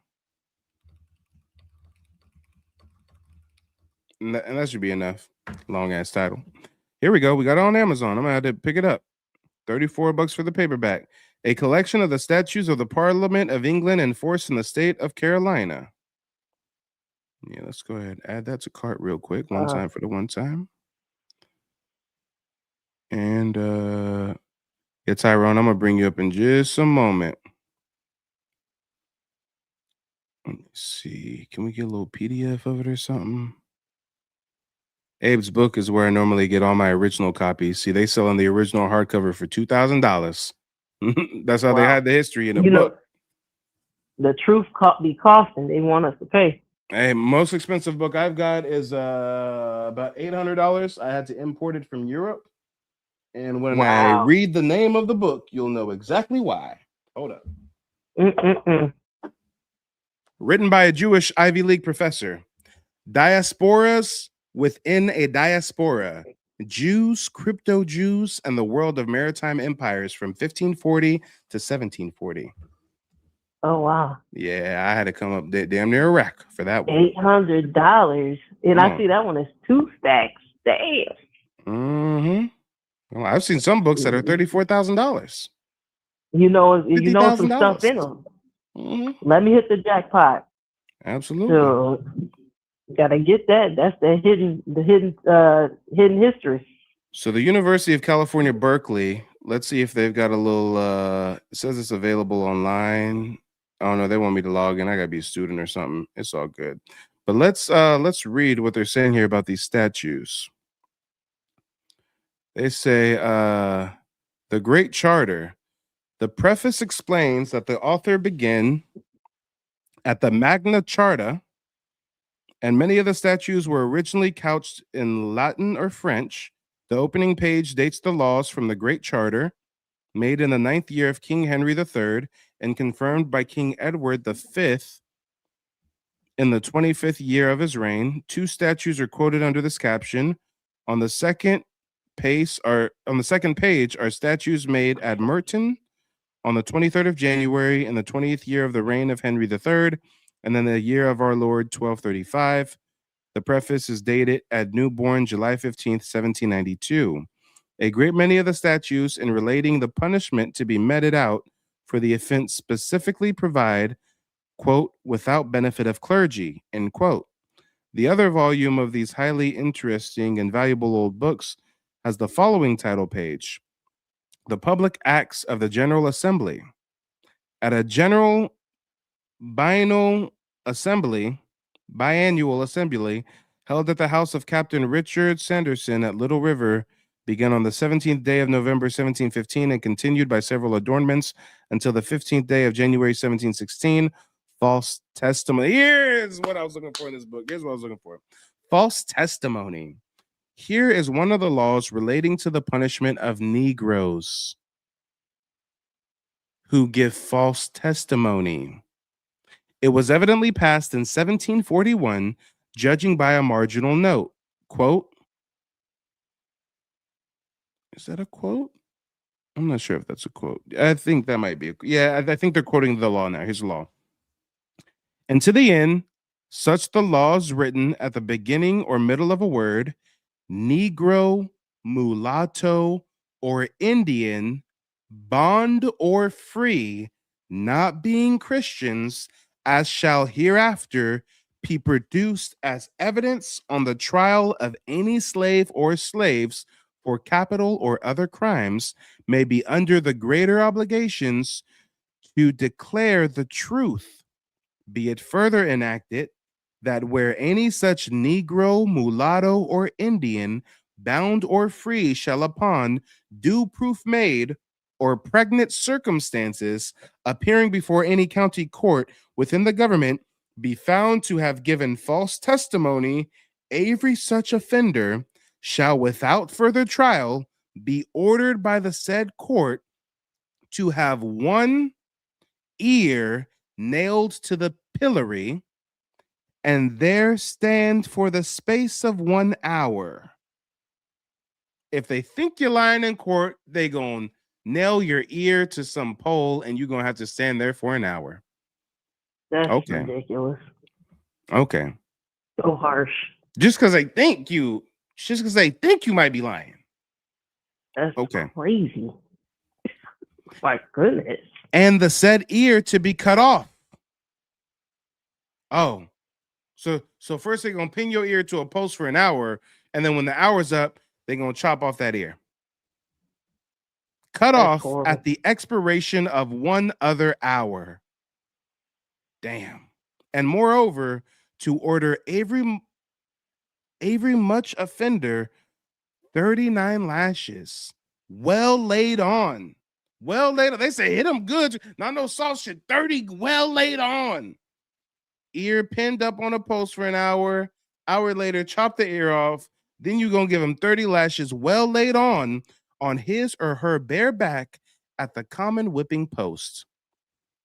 And that should be enough. Long ass title. Here we go. We got it on Amazon. I'm gonna have to pick it up. $34 for the paperback. A collection of the statutes of the Parliament of England in force in the state of Carolina. Yeah, let's go ahead. Add that to cart real quick. One time for the one time. And yeah, Tyrone, I'm gonna bring you up in just a moment. Let me see. Can we get a little PDF of it or something? Abe's book is where I normally get all my original copies. See, they selling the original hardcover for $2,000. That's how they Wow. had the history in a You know, book. the truth be costing. They want us to pay. Hey, most expensive book I've got is about $800. I had to import it from Europe. And when I Wow. read the name of the book, you'll know exactly why. Hold up. Written by a Jewish Ivy League professor. Diasporas within a diaspora. Jews, crypto Jews, and the world of maritime empires from 1540 to 1740. Oh wow. Yeah, I had to come up damn near a rack for that one. $800, and I see that one is 2 stacks. Damn. Mm-hmm. Well, I've seen some books that are $34,000. You know some stuff in them. Mm-hmm. Let me hit the jackpot. Absolutely. So gotta get that. That's the hidden history. So the University of California, Berkeley. Let's see if they've got a little. It says it's available online. Oh no, they want me to log in. I gotta be a student or something. It's all good. But let's read what they're saying here about these statues. They say the Great Charter. The preface explains that the author began at the Magna Charta, and many of the statues were originally couched in Latin or French. The opening page dates the laws from the Great Charter, made in the 9th year of King Henry III and confirmed by King Edward V in the 25th year of his reign. 2 statues are quoted under this caption. On the second page are statues made at Merton on the 23rd of January in the 20th year of the reign of Henry III, and then the year of our Lord 1235. The preface is dated at Newborn, July 15th, 1792. A great many of the statutes in relating the punishment to be meted out for the offense specifically provide, quote, without benefit of clergy, end quote. The other volume of these highly interesting and valuable old books has the following title page: The Public Acts of the General Assembly. At a general biannual assembly held at the house of Captain Richard Sanderson at Little River, began on the 17th day of November 1715 and continued by several adornments until the 15th day of January 1716. False testimony. Here's what I was looking for in this book. Here's what I was looking for. False testimony. Here is one of the laws relating to the punishment of Negroes who give false testimony. It was evidently passed in 1741, judging by a marginal note. Quote. Is that a quote? I'm not sure if that's a quote. I think that might be. I think they're quoting the law now. Here's the law. And to the end, such the laws written at the beginning or middle of a word, Negro, mulatto, or Indian, bond or free, not being Christians, as shall hereafter be produced as evidence on the trial of any slave or slaves for capital or other crimes, may be under the greater obligations to declare the truth. Be it further enacted that where any such Negro, mulatto, or Indian, bound or free, shall upon due proof made or pregnant circumstances appearing before any county court within the government be found to have given false testimony, every such offender shall without further trial be ordered by the said court to have one ear nailed to the pillory and there stand for the space of 1 hour. If they think you're lying in court, they gonna nail your ear to some pole and you're gonna have to stand there for an hour. That's ridiculous. Okay. So harsh. Just because they think you might be lying. That's crazy. My goodness. And the said ear to be cut off. Oh. So first they're gonna pin your ear to a post for an hour, and then when the hour's up, they're gonna chop off that ear. Cut off horrible. At the expiration of 1 other hour. Damn. and moreover, to order every much offender 39 lashes, well laid on. Well laid on. They say hit him good. Not no soft shit. 30 well laid on. Ear pinned up on a post for an hour. Hour later, chop the ear off. Then you gonna give him 30 lashes well laid on his or her bare back at the common whipping post.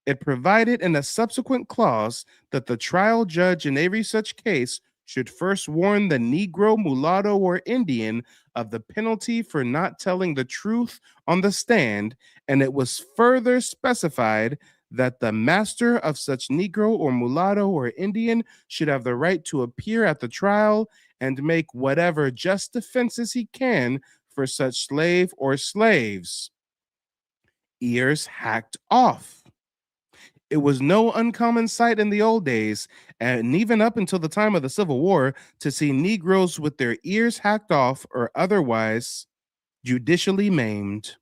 It provided in a subsequent clause that the trial judge in every such case should first warn the Negro, mulatto, or Indian of the penalty for not telling the truth on the stand, and it was further specified that the master of such Negro or mulatto or Indian should have the right to appear at the trial and make whatever just defenses he can for such slave or slaves. Ears hacked off. It was no uncommon sight in the old days, and even up until the time of the Civil War, to see Negroes with their ears hacked off or otherwise judicially maimed.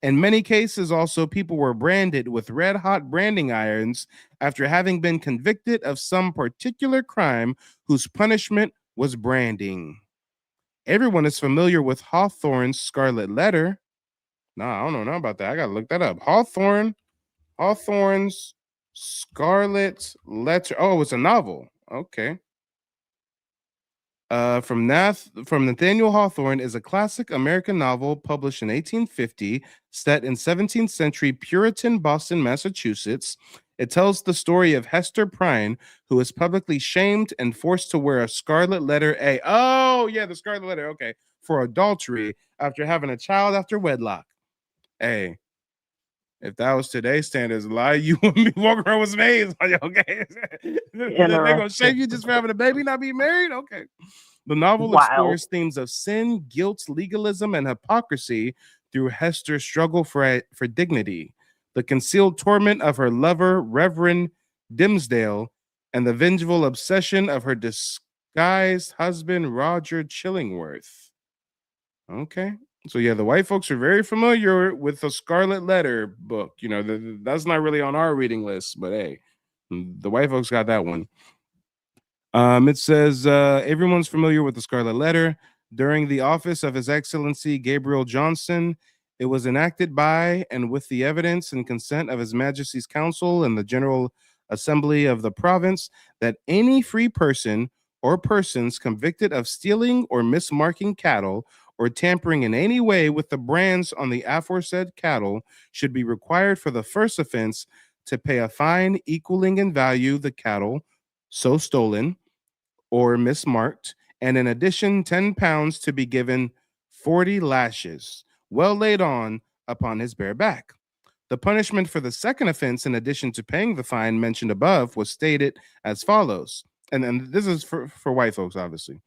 In many cases, also, people were branded with red hot branding irons after having been convicted of some particular crime whose punishment was branding. Everyone is familiar with Hawthorne's Scarlet Letter. Nah, I don't know nothing about that. I gotta look that up. Hawthorne's Scarlet Letter. Oh, it's a novel. Okay. From Nathaniel Hawthorne is a classic American novel published in 1850, set in 17th century Puritan Boston, Massachusetts. It tells the story of Hester Prynne, who is publicly shamed and forced to wear a scarlet letter A. Oh, yeah, the scarlet letter. Okay. For adultery after having a child after wedlock. Hey, if that was today's standards, lie, you wouldn't be walking around with some A's on you, okay? They're gonna shame you just for having a baby, not being married? Okay. The novel explores themes of sin, guilt, legalism, and hypocrisy through Hester's struggle for dignity, the concealed torment of her lover, Reverend Dimsdale, and the vengeful obsession of her disguised husband, Roger Chillingworth. Okay. So yeah, the white folks are very familiar with the Scarlet Letter book. You know, that's not really on our reading list, but hey, the white folks got that one. It says everyone's familiar with the Scarlet Letter. During the office of His Excellency Gabriel Johnson, it was enacted by and with the evidence and consent of His Majesty's Council and the General Assembly of the province that any free person or persons convicted of stealing or mismarking cattle or tampering in any way with the brands on the aforesaid cattle should be required for the first offense to pay a fine equaling in value the cattle so stolen or mismarked, and in addition 10 pounds to be given 40 lashes, well laid on upon his bare back. The punishment for the second offense, in addition to paying the fine mentioned above, was stated as follows. And this is for white folks, obviously.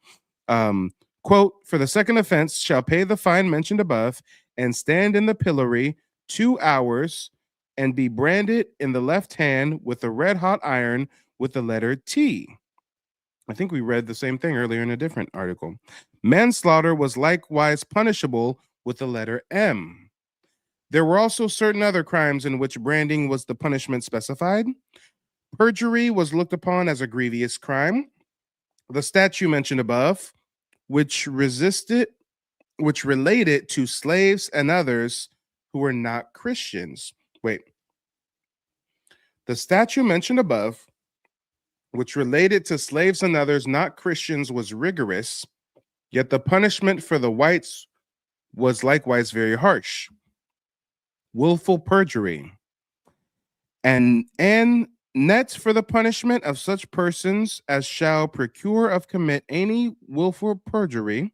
Quote, for the second offense shall pay the fine mentioned above and stand in the pillory 2 hours and be branded in the left hand with a red hot iron with the letter T. I think we read the same thing earlier in a different article. Manslaughter was likewise punishable with the letter M. There were also certain other crimes in which branding was the punishment specified. Perjury was looked upon as a grievous crime. The statute mentioned above, which related to slaves and others who were not Christians. Wait. The statute mentioned above, which related to slaves and others not Christians, was rigorous, yet the punishment for the whites was likewise very harsh. Willful perjury. And net for the punishment of such persons as shall procure of commit any willful perjury,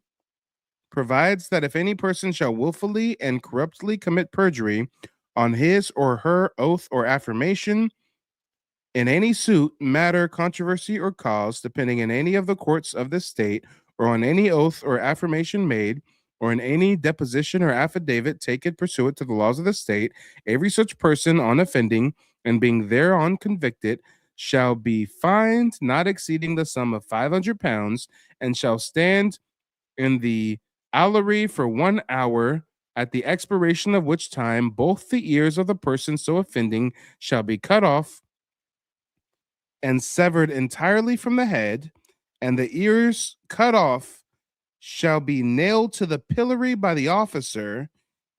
provides that if any person shall willfully and corruptly commit perjury on his or her oath or affirmation, in any suit, matter, controversy, or cause, depending in any of the courts of the state, or on any oath or affirmation made, or in any deposition or affidavit taken pursuant to the laws of the state, every such person on offending and being thereon convicted shall be fined not exceeding the sum of 500 pounds and shall stand in the allery for 1 hour, at the expiration of which time both the ears of the person so offending shall be cut off, and severed entirely from the head, and the ears cut off, shall be nailed to the pillory by the officer,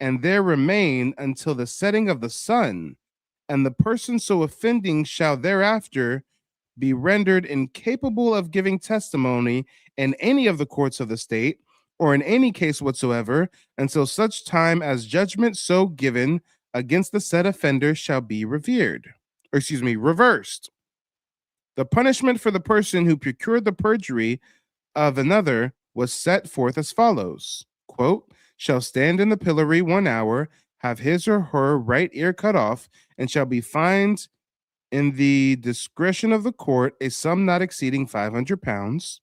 and there remain until the setting of the sun, and the person so offending shall thereafter be rendered incapable of giving testimony in any of the courts of the state, or in any case whatsoever, until such time as judgment so given against the said offender shall be reversed. The punishment for the person who procured the perjury of another was set forth as follows: quote, shall stand in the pillory 1 hour, have his or her right ear cut off, and shall be fined in the discretion of the court a sum not exceeding 500 pounds,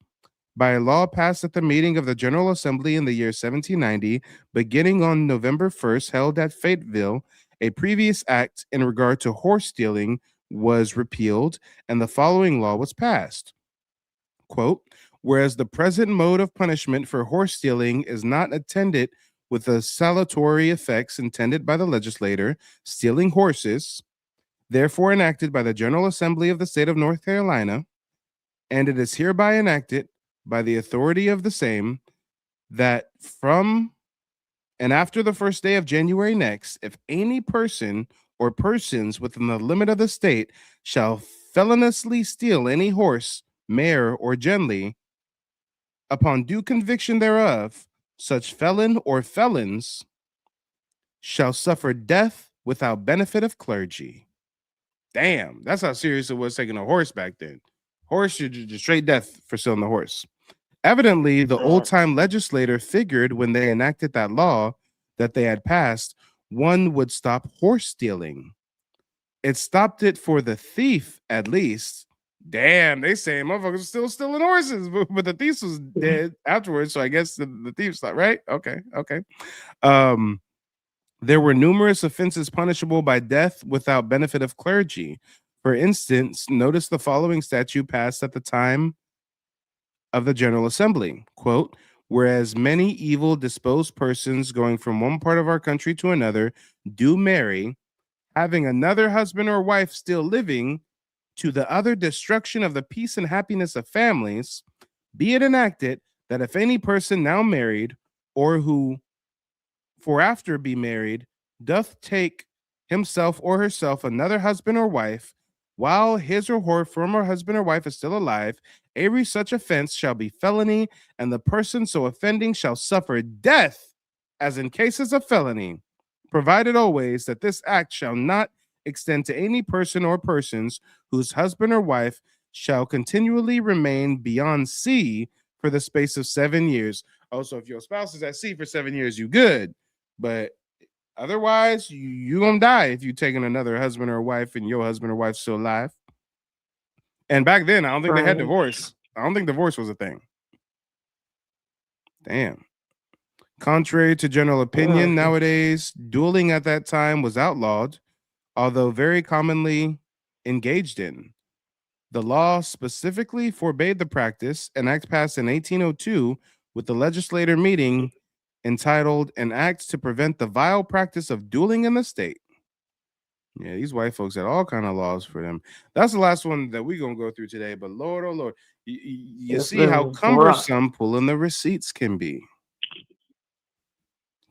by a law passed at the meeting of the General Assembly in the year 1790, beginning on November 1st, held at Fayetteville. A previous act in regard to horse stealing was repealed, and the following law was passed. Quote, whereas the present mode of punishment for horse stealing is not attended with the salutary effects intended by the legislator, stealing horses, therefore enacted by the General Assembly of the State of North Carolina, and it is hereby enacted by the authority of the same, that from and after the first day of January next, if any person or persons within the limit of the state shall feloniously steal any horse, mare, or gently, upon due conviction thereof, such felon or felons shall suffer death without benefit of clergy. Damn, that's how serious it was taking a horse back then. Horse should just straight death for stealing the horse. Evidently, the old-time legislator figured when they enacted that law that they had passed, one would stop horse stealing. It stopped it for the thief, at least. Damn, they say motherfuckers are still stealing horses, but the thief was dead afterwards, so I guess the thief stopped, right? Okay. There were numerous offenses punishable by death without benefit of clergy. For instance, notice the following statute passed at the time of the General Assembly. Quote, whereas many evil disposed persons going from one part of our country to another do marry, having another husband or wife still living, to the other destruction of the peace and happiness of families, be it enacted that if any person now married, or who for after be married, doth take himself or herself another husband or wife, while his or her former husband or wife is still alive, every such offense shall be felony, and the person so offending shall suffer death, as in cases of felony, provided always that this act shall not extend to any person or persons whose husband or wife shall continually remain beyond sea for the space of 7 years. Also, if your spouse is at sea for 7 years, you good. But otherwise, you gonna die if you taking another husband or wife and your husband or wife's still alive. And back then, I don't think they had divorce. I don't think divorce was a thing. Damn. Contrary to general opinion nowadays, dueling at that time was outlawed, although very commonly engaged in. The law specifically forbade the practice, an act passed in 1802 with the legislature meeting entitled An Act to Prevent the Vile Practice of Dueling in the State. Yeah, these white folks had all kind of laws for them. That's the last one that we're going to go through today. But Lord, oh Lord, you see how cumbersome pulling the receipts can be.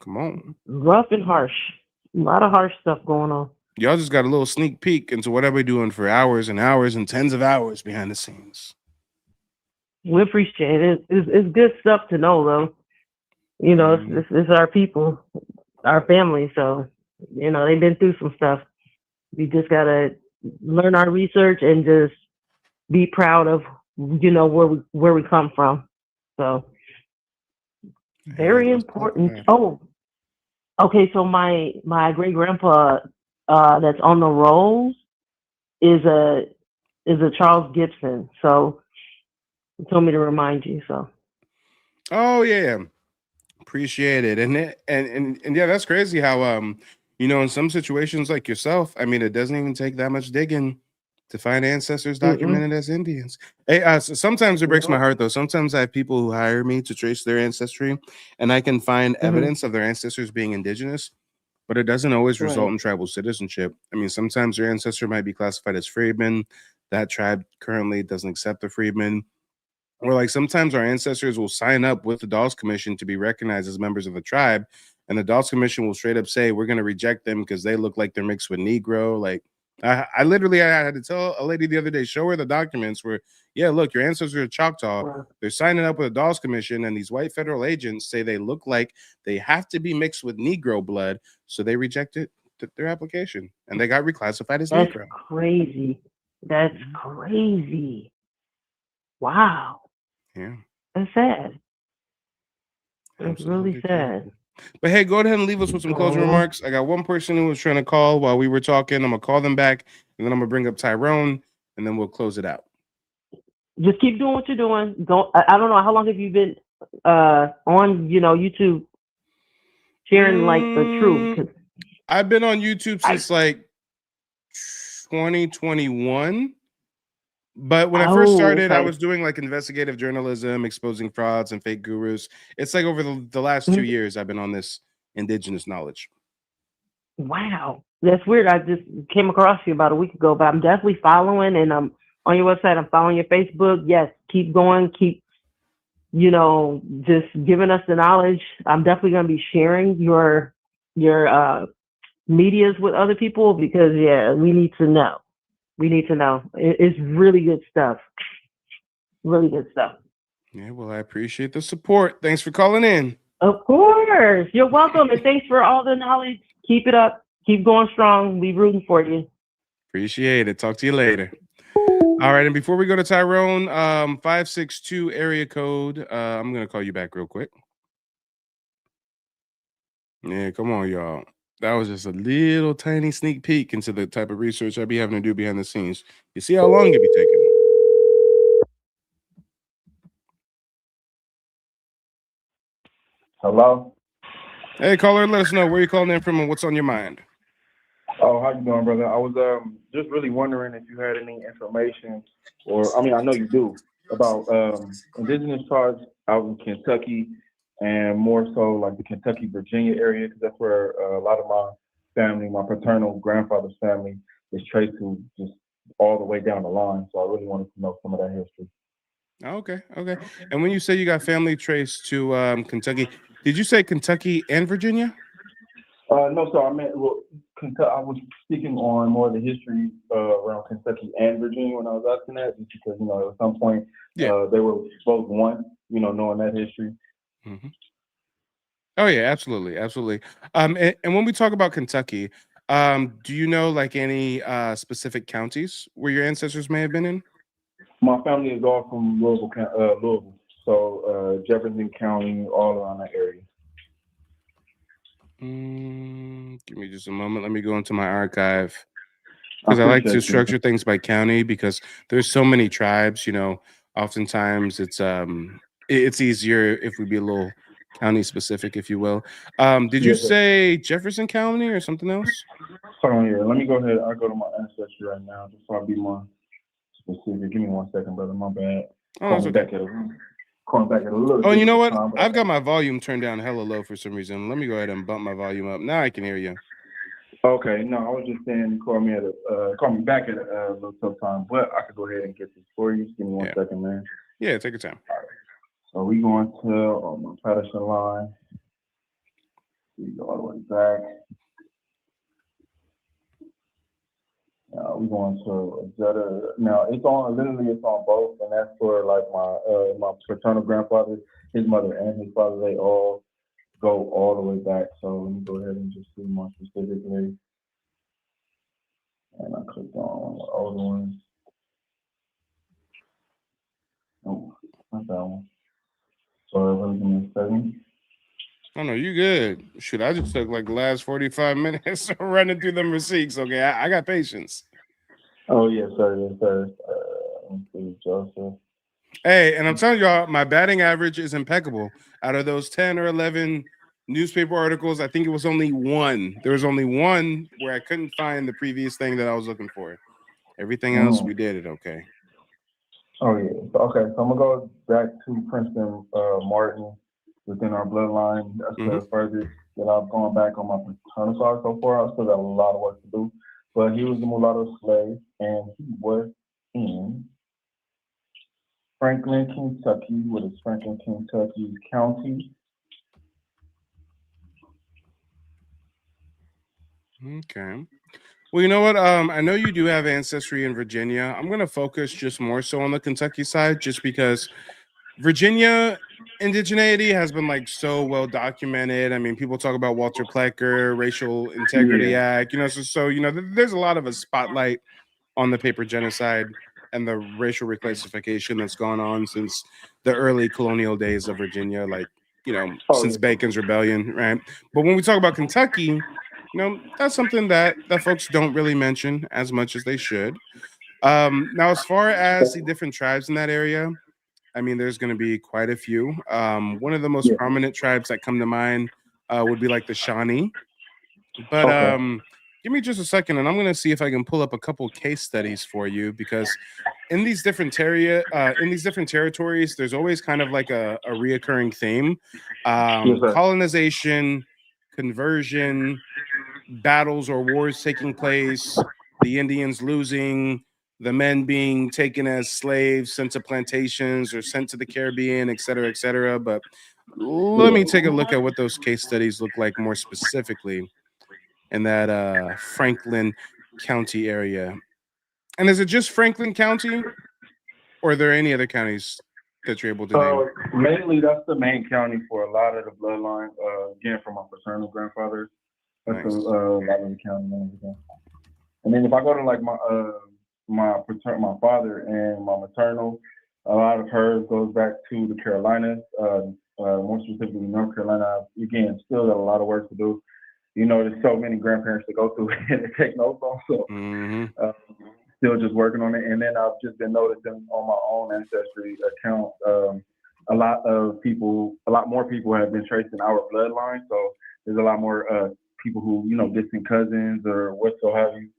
Come on. Rough and harsh. A lot of harsh stuff going on. Y'all just got a little sneak peek into what we're doing for hours and hours and tens of hours behind the scenes. We appreciate it. It's good stuff to know, though. You know, it's our people, our family. So, you know, they've been through some stuff. We just got to learn our research and just be proud of, you know, where we come from. So, very important. Oh, okay. So my great grandpa that's on the rolls is a Charles Gibson. So he told me to remind you. So. Oh yeah. Appreciate it. And yeah, that's crazy how you know, in some situations like yourself, I mean, it doesn't even take that much digging to find ancestors documented as Indians. Hey, sometimes it breaks my heart though. Sometimes I have people who hire me to trace their ancestry, and I can find evidence of their ancestors being indigenous, but it doesn't always result in tribal citizenship. I mean, sometimes their ancestor might be classified as freedmen. that tribe currently doesn't accept the freedmen. Or like sometimes our ancestors will sign up with the Dawes Commission to be recognized as members of the tribe, and the Dawes Commission will straight up say we're going to reject them because they look like they're mixed with Negro. Like I literally I had to tell a lady the other day, show her the documents where, yeah, look, your ancestors are Choctaw. They're signing up with the Dawes Commission, and these white federal agents say they look like they have to be mixed with Negro blood, so they rejected their application, and they got reclassified as That's Negro. crazy. That's crazy. Wow. Yeah, That's sad. It's absolutely really sad. But hey, go ahead and leave us with some closing remarks. I got one person who was trying to call while we were talking. I'm gonna call them back, and then I'm gonna bring up Tyrone, and then we'll close it out. Just keep doing what you're doing. I don't know how long have you been on YouTube sharing like the truth. 'Cause I've been on YouTube since like 2021. But when I first started, I was doing like investigative journalism, exposing frauds and fake gurus. It's like over the last 2 years, I've been on this indigenous knowledge. Wow, that's weird. I just came across you about a week ago, but I'm definitely following, and I'm on your website. I'm following your Facebook. Yes, keep going. Keep, just giving us the knowledge. I'm definitely going to be sharing your medias with other people because, yeah, we need to know. We need to know. It's really good stuff. Really good stuff. Yeah, well, I appreciate the support. Thanks for calling in. Of course. You're welcome. And thanks for all the knowledge. Keep it up. Keep going strong. We rooting for you. Appreciate it. Talk to you later. All right. And before we go to Tyrone, 562 area code. I'm going to call you back real quick. Yeah, come on, y'all. That was just a little tiny sneak peek into the type of research I'd be having to do behind the scenes. You see how long it'd be taking. Hello? Hey, caller, let us know where you're calling in from and what's on your mind. Oh, how you doing, brother? I was just really wondering if you had any information, or I mean, I know you do, about indigenous tribes out in Kentucky, and more so like the Kentucky, Virginia area, because that's where a lot of my family, my paternal grandfather's family, is traced to just all the way down the line. So I really wanted to know some of that history. Okay. And when you say you got family traced to Kentucky, did you say Kentucky and Virginia? No, so I meant, well, I was speaking on more of the history around Kentucky and Virginia when I was asking that, just because, at some point, they were both one, knowing that history. Mm-hmm. Oh, yeah, absolutely. And when we talk about Kentucky, do you know like any specific counties where your ancestors may have been in? My family is all from Louisville, so Jefferson County, all around that area. Give me just a moment. Let me go into my archive because I like to structure things by county because there's so many tribes. Oftentimes it's easier if we be a little county specific, if you will. Did you say Jefferson County or something else? Hold on here. Let me go ahead. I'll go to my ancestry right now just so I'll be more specific. Give me 1 second, brother. My bad. Calling back at a little. Oh, you know what? I've got my volume turned down hella low for some reason. Let me go ahead and bump my volume up. Now I can hear you. Okay. No, I was just saying call me back at a little tough time, but I could go ahead and get this for you. Just give me 1 second, man. Yeah, take your time. All right. So we going to my Patterson line. We go all the way back. We're going to Jetta. Now it's on both, and that's for like my paternal grandfather, his mother, and his father. They all go all the way back. So let me go ahead and just see more specifically. And I clicked on the older ones. Oh, not that one. Sorry, let me give me a second. Oh no, you good. Shoot, I just took like the last 45 minutes running through them receipts. Okay, I got patience. Oh yes, sir. Let me see, Joseph. Hey, and I'm telling y'all, my batting average is impeccable. Out of those 10 or 11 newspaper articles, I think it was only one. There was only one where I couldn't find the previous thing that I was looking for. Everything else, we did it okay. Oh yeah. Okay, so I'm gonna go back to Princeton Martin within our bloodline. That's the furthest that I've gone back on my paternal side so far. I still got a lot of work to do. But he was a mulatto slave, and he was in Franklin, Kentucky. What is Franklin, Kentucky county? Okay. Well, you know what? I know you do have ancestry in Virginia. I'm gonna focus just more so on the Kentucky side, just because Virginia indigeneity has been like so well documented. I mean, people talk about Walter Plecker, Racial Integrity Act, so there's a lot of a spotlight on the paper genocide and the racial reclassification that's gone on since the early colonial days of Virginia, like, since Bacon's Rebellion, right? But when we talk about Kentucky, that's something that folks don't really mention as much as they should. Now, as far as the different tribes in that area, I mean, there's going to be quite a few. One of the most prominent tribes that come to mind would be like the Shawnee. But give me just a second, and I'm going to see if I can pull up a couple case studies for you, because in these different territories, there's always kind of like a reoccurring theme: colonization, conversion, battles or wars taking place, the Indians losing, the men being taken as slaves, sent to plantations or sent to the Caribbean, et cetera, et cetera. But let me take a look at what those case studies look like more specifically in that Franklin County area. And is it just Franklin County, or are there any other counties that you're able to name? Mainly, that's the main county for a lot of the bloodline. Again, from my paternal grandfather. That's Nice. a lot of the county names again. And then if I go to like my father and my maternal, a lot of hers goes back to the Carolinas, more specifically North Carolina. Again, still got a lot of work to do. There's so many grandparents to go through and to take notes on. So still just working on it. And then I've just been noticing on my own Ancestry account, a lot more people have been tracing our bloodline. So there's a lot more people who, distant cousins or what so have you,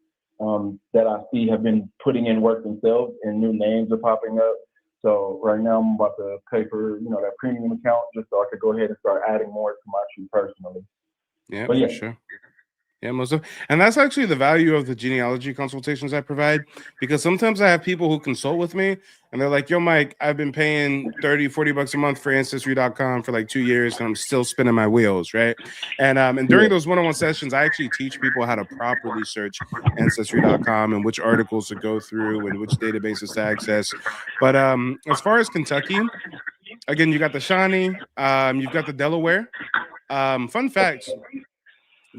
that I see have been putting in work themselves, and new names are popping up. So right now I'm about to pay for, that premium account just so I could go ahead and start adding more to my tree personally. Yeah, for sure. Yeah, most of, and that's actually the value of the genealogy consultations I provide, because sometimes I have people who consult with me and they're like, yo, Mike, I've been paying $30-40 a month for Ancestry.com for like 2 years and I'm still spinning my wheels, right? And during those one-on-one sessions, I actually teach people how to properly search Ancestry.com and which articles to go through and which databases to access. But as far as Kentucky, again, you got the Shawnee, you've got the Delaware. Fun facts.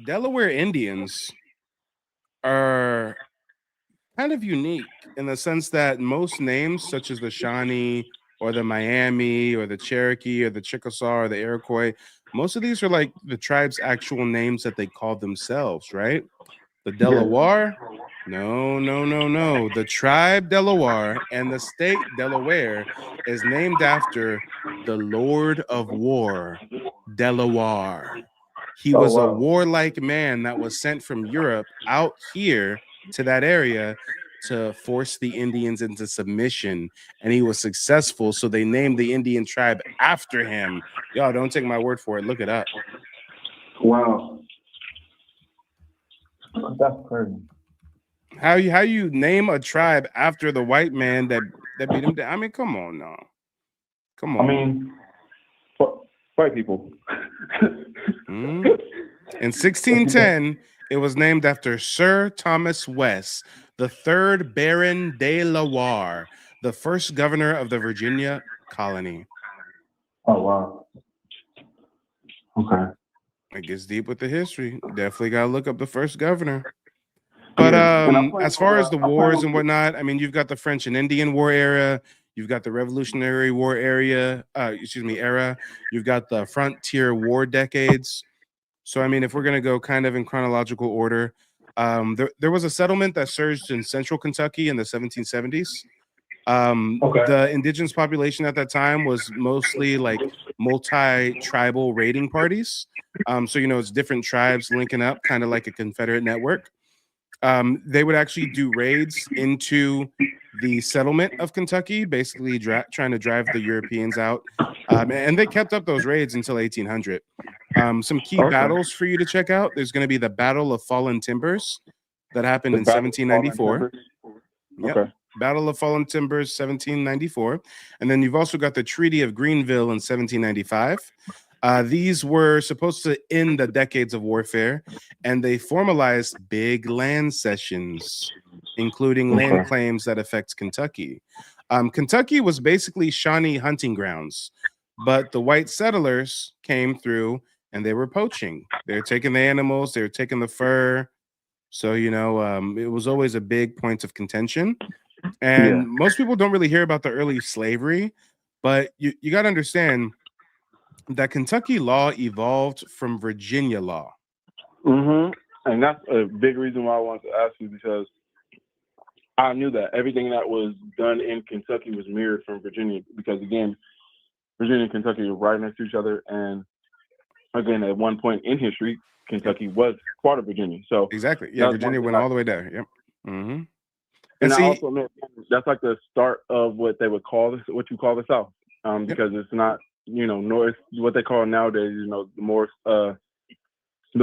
Delaware Indians are kind of unique in the sense that most names, such as the Shawnee or the Miami or the Cherokee or the Chickasaw or the Iroquois, most of these are like the tribe's actual names that they call themselves, right? The Delaware, no. The tribe Delaware and the state Delaware is named after the Lord of War, Delaware. He was a warlike man that was sent from Europe out here to that area to force the Indians into submission, and he was successful. So they named the Indian tribe after him. Y'all don't take my word for it. Look it up. Wow. That's crazy. How you name a tribe after the white man that beat him down? I mean, come on now. Come on. I mean, white people. In 1610, it was named after Sir Thomas West, the 3rd Baron de la Warre, the first governor of the Virginia colony. Oh, wow. Okay. It gets deep with the history. Definitely got to look up the first governor. But as far as the wars and whatnot, I mean, you've got the French and Indian War era. You've got the Revolutionary War era. You've got the Frontier War decades. So, I mean, if we're going to go kind of in chronological order, there was a settlement that surged in central Kentucky in the 1770s. The indigenous population at that time was mostly like multi-tribal raiding parties. So, it's different tribes linking up, kind of like a Confederate network. They would actually do raids into the settlement of Kentucky, basically trying to drive the Europeans out. And they kept up those raids until 1800. Some key battles for you to check out. There's going to be the Battle of Fallen Timbers that happened in 1794. Yep. Battle of Fallen Timbers, 1794. And then you've also got the Treaty of Greenville in 1795. These were supposed to end the decades of warfare, and they formalized big land cessions, including land claims that affect Kentucky. Kentucky was basically Shawnee hunting grounds, but the white settlers came through and they were poaching. They were taking the animals, they were taking the fur. So, it was always a big point of contention. And most people don't really hear about the early slavery, but you got to understand that Kentucky law evolved from Virginia law. And that's a big reason why I wanted to ask you, because I knew that everything that was done in Kentucky was mirrored from Virginia, because again, Virginia and Kentucky were right next to each other. And again, at one point in history, Kentucky was part of Virginia. So exactly. Yeah, Virginia went all the way there. Yep. And I also meant that's like the start of what they would call this, what you call the South, because it's not, north, what they call nowadays, the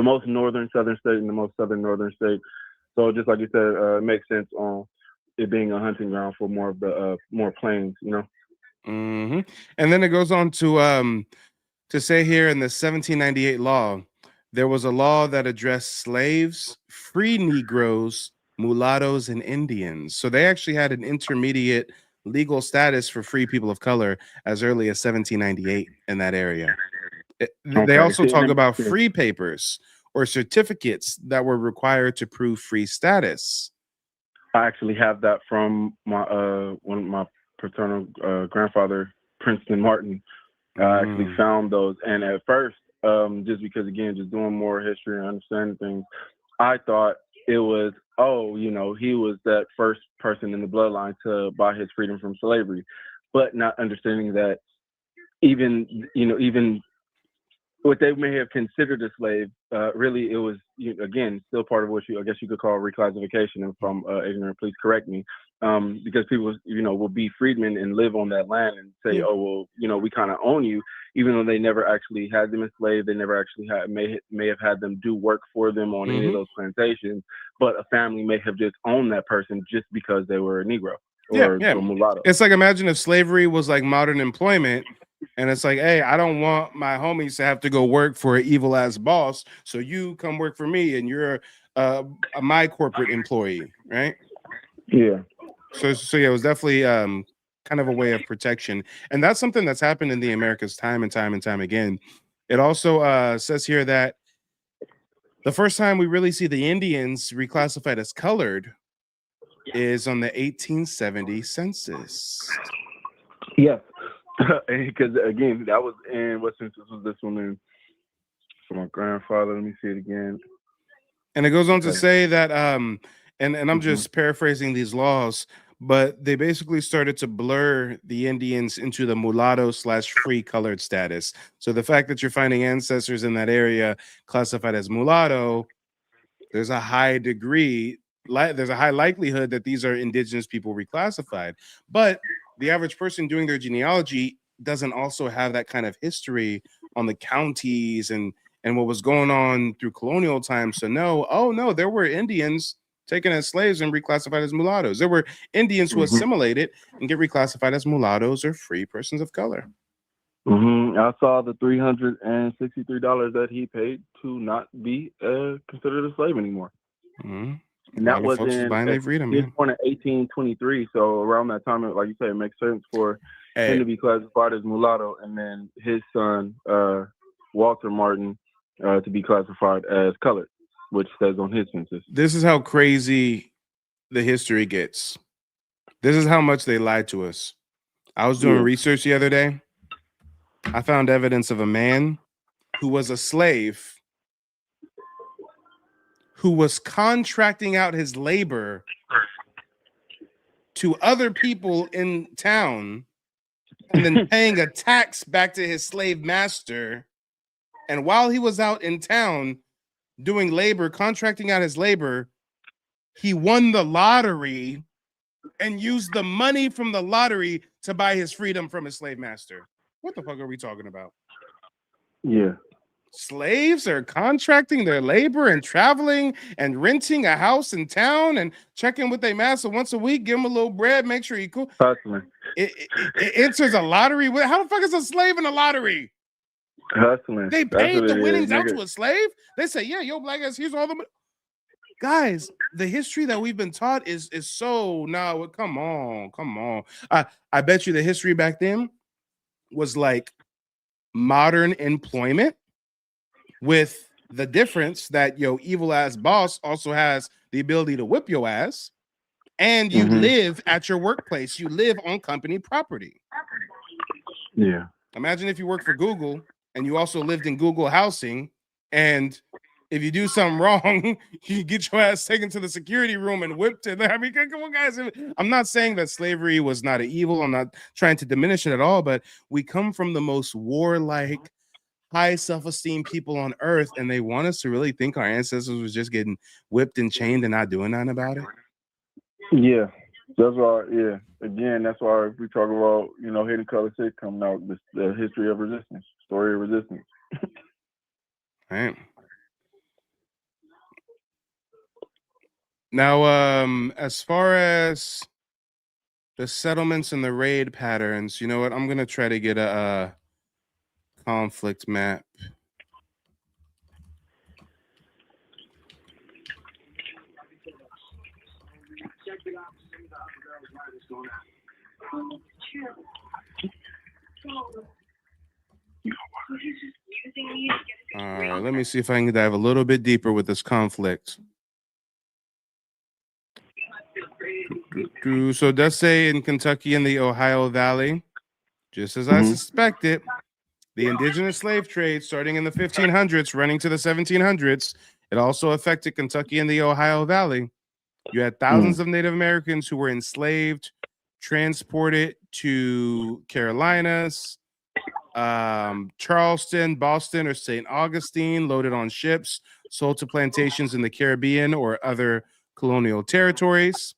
most northern southern state and the most southern northern state. So just like you said, it makes sense on it being a hunting ground for more of the more plains, And then it goes on to say here in the 1798 law, there was a law that addressed slaves, free Negroes, mulattoes, and Indians. So they actually had an intermediate legal status for free people of color as early as 1798 in that area. They also talk about free papers or certificates that were required to prove free status. I actually have that from my one of my paternal grandfather, Princeton Martin. I actually found those, and at first, just because again, just doing more history and understanding things, I thought it was, he was that first person in the bloodline to buy his freedom from slavery, but not understanding that even what they may have considered a slave, really it was, again, still part of what I guess you could call reclassification. And if I'm ignorant, please correct me. Because people, will be freedmen and live on that land and say, we kind of own you, even though they never actually had them enslaved. They never actually may have had them do work for them on any of those plantations, but a family may have just owned that person just because they were a Negro or a mulatto. It's like, imagine if slavery was like modern employment. And it's like, hey, I don't want my homies to have to go work for an evil ass boss. So you come work for me and you're my corporate employee, right? Yeah. So yeah, it was definitely kind of a way of protection. And that's something that's happened in the Americas time and time and time again. It also says here that the first time we really see the Indians reclassified as colored is on the 1870 census. Yes. Because again, that was in what census was this one in? For my grandfather, let me see it again. And it goes on to say that, and I'm just paraphrasing these laws, but they basically started to blur the Indians into the mulatto / free colored status. So the fact that you're finding ancestors in that area classified as mulatto, there's a high likelihood that these are indigenous people reclassified. But the average person doing their genealogy doesn't also have that kind of history on the counties and what was going on through colonial times. So no, there were Indians taken as slaves and reclassified as mulattoes. There were Indians who assimilated and get reclassified as mulattoes or free persons of color. I saw the $363 that he paid to not be considered a slave anymore. And that was in buying their freedom. He was born in 1823, so around that time, like you said, it makes sense for him to be classified as mulatto, and then his son, Walter Martin, to be classified as colored, which says on his census. This is how crazy the history gets. This is how much they lied to us. I was doing research the other day. I found evidence of a man who was a slave who was contracting out his labor to other people in town and then paying a tax back to his slave master. And while he was out in town doing labor, contracting out his labor, he won the lottery and used the money from the lottery to buy his freedom from his slave master. What the fuck are we talking about? Yeah. Slaves are contracting their labor and traveling and renting a house in town and checking with their master once a week, give him a little bread, make sure he cool. Hustling. It enters a lottery. How the fuck is a slave in a lottery? Hustling. They That's paid what the it is, winnings out nigga. to a slave. They say, yeah, yo, black ass, here's all the guys. The history that we've been taught is so no. Come on. I bet you the history back then was like modern employment, with the difference that your evil ass boss also has the ability to whip your ass, and you live at your workplace. You live on company property. Yeah. Imagine if you work for Google and you also lived in Google housing, and if you do something wrong, you get your ass taken to the security room and whipped it. I mean, come on, guys. I'm not saying that slavery was not an evil. I'm not trying to diminish it at all, but we come from the most warlike, high self-esteem people on earth, and they want us to really think our ancestors was just getting whipped and chained and not doing nothing about it. Yeah, that's why. Yeah, again, that's why if we talk about Hidden Color 6 coming out, the history of resistance, story of resistance. Right. Now, as far as the settlements and the raid patterns, you know what? I'm gonna try to get a conflict map. All right, let me see if I can dive a little bit deeper with this conflict. So it does say in Kentucky and the Ohio Valley, just as I suspected, the indigenous slave trade starting in the 1500s, running to the 1700s, it also affected Kentucky and the Ohio Valley. You had thousands of Native Americans who were enslaved, transported to Carolinas, Charleston, Boston, or St. Augustine, loaded on ships, sold to plantations in the Caribbean or other colonial territories.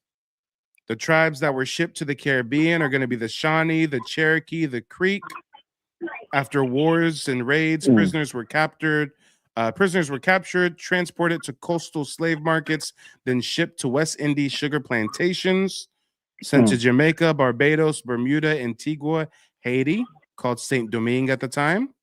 The tribes that were shipped to the Caribbean are going to be the Shawnee, the Cherokee, the Creek. After wars and raids, prisoners were captured, transported to coastal slave markets, then shipped to West Indies sugar plantations, sent to Jamaica, Barbados, Bermuda, Antigua, Haiti, called Saint Domingue at the time.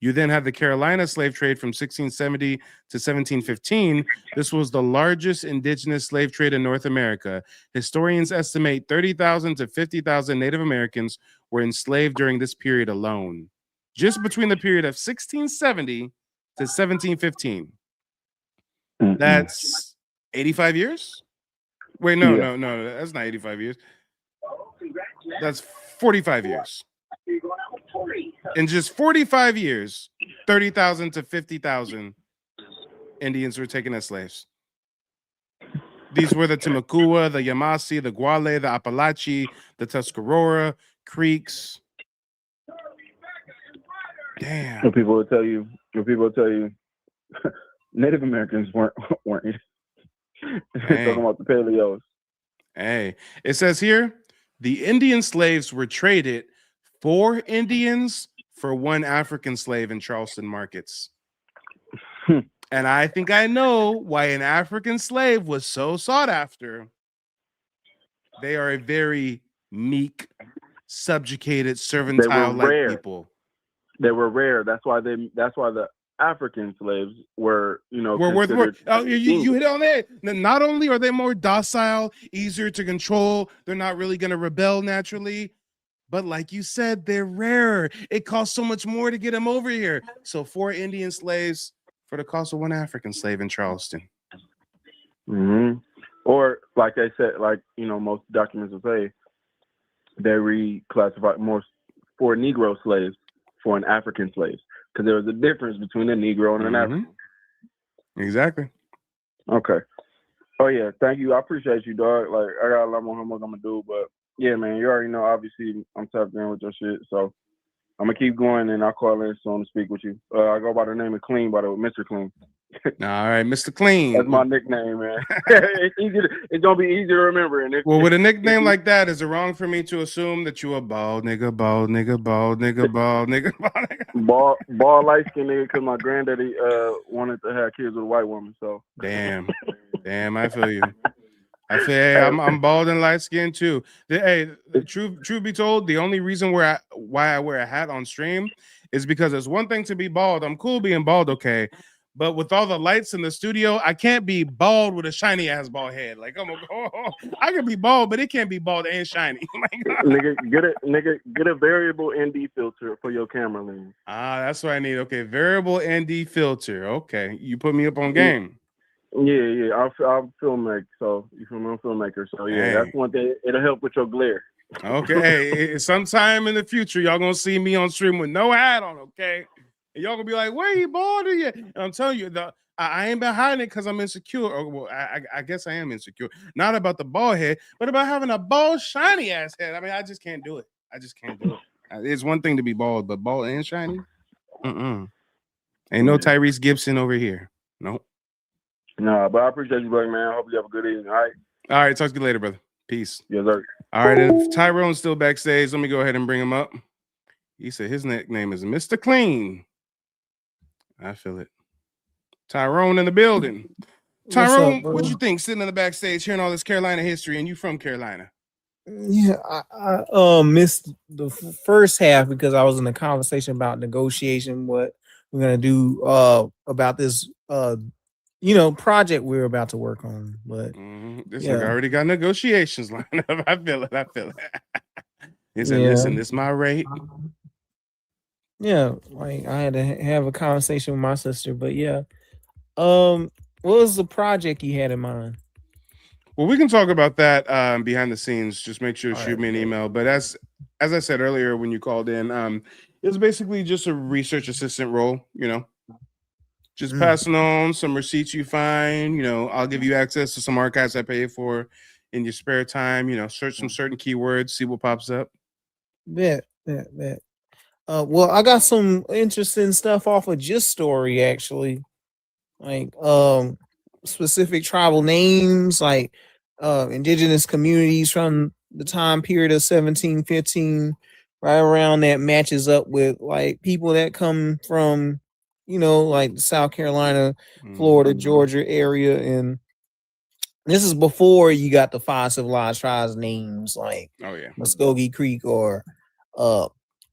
You then had the Carolina slave trade from 1670 to 1715. This was the largest indigenous slave trade in North America. Historians estimate 30,000 to 50,000 Native Americans were enslaved during this period alone, just between the period of 1670 to 1715. That's 85 years? Wait, no, that's not 85 years. That's 45 years. In just 45 years, 30,000 to 50,000 Indians were taken as slaves. These were the Timucua, the Yamasee, the Guale, the Apalachee, the Tuscarora, Creeks. Damn. When people will tell you, Native Americans weren't. They're talking about the Paleos. Hey, it says here, the Indian slaves were traded 4 Indians for 1 African slave in Charleston markets. And I think I know why an African slave was so sought after. They are a very meek, subjugated, servantile-like people. They were rare. That's why the African slaves were worth more. Oh, you hit on that. Not only are they more docile, easier to control, they're not really going to rebel naturally. But like you said, they're rare. It costs so much more to get them over here. So 4 Indian slaves for the cost of 1 African slave in Charleston. Or like I said, most documents will say, they reclassified more 4 Negro slaves for an African slave, because there was a difference between a Negro and an African. Exactly. Okay. Oh yeah, thank you. I appreciate you, dog. Like, I got a lot more homework I'm gonna do, but yeah, man, you already know. Obviously, I'm tapped in with your shit, so I'm gonna keep going, and I'll call in soon to speak with you. I go by the name of Clean, by the way, Mr. Clean. All right, Mr. Clean. That's my nickname, man. It's gonna be easy to remember. And Well, with a nickname like that, is it wrong for me to assume that you a bald nigga, bald nigga, bald nigga, bald nigga, bald nigga? bald light skinned nigga, because my granddaddy wanted to have kids with a white woman. So damn, I feel you. I feel hey, I'm bald and light skinned too. Hey, truth be told, the only reason why I wear a hat on stream is because it's one thing to be bald. I'm cool being bald, okay. But with all the lights in the studio, I can't be bald with a shiny ass bald head. Like I can be bald, but it can't be bald and shiny. nigga, get a variable ND filter for your camera lens. That's what I need. Okay, variable ND filter. Okay, you put me up on game. Yeah. I'll filmmaker. So you feel me? I'm a filmmaker. So yeah, that's one thing. It'll help with your glare. Okay, hey, sometime in the future, y'all gonna see me on stream with no hat on. Okay. And y'all gonna be like, "Where you bald?" And I'm telling you, I ain't been hiding it because I'm insecure. Or, well, I guess I am insecure. Not about the bald head, but about having a bald, shiny ass head. I mean, I just can't do it. It's one thing to be bald, but bald and shiny, ain't no Tyrese Gibson over here. Nope. No, but I appreciate you, buddy, man. I hope you have a good evening. All right. Talk to you later, brother. Peace. Yes, sir. All right. If Tyrone's still backstage, let me go ahead and bring him up. He said his nickname is Mr. Clean. I feel it. Tyrone in the building. Tyrone, what you think sitting in the backstage hearing all this Carolina history and you from Carolina? Yeah, I missed the first half because I was in a conversation about negotiation, what we're gonna do about this project we're about to work on. But this nigga already got negotiations lined up. I feel it. He said, listen, this is my rate. Yeah, like I had to have a conversation with my sister, but yeah. What was the project you had in mind? Well, we can talk about that behind the scenes. Just make sure to shoot me an email. But as I said earlier when you called in, it's basically just a research assistant role, just passing on some receipts you find. I'll give you access to some archives I pay for in your spare time. Search some certain keywords, see what pops up. Bet. Well, I got some interesting stuff off of Just Story, actually. Like specific tribal names, like indigenous communities from the time period of 1715, right around that matches up with like people that come from, like South Carolina, Florida, Georgia area. And this is before you got the 5 civilized tribes names like Muskogee Creek or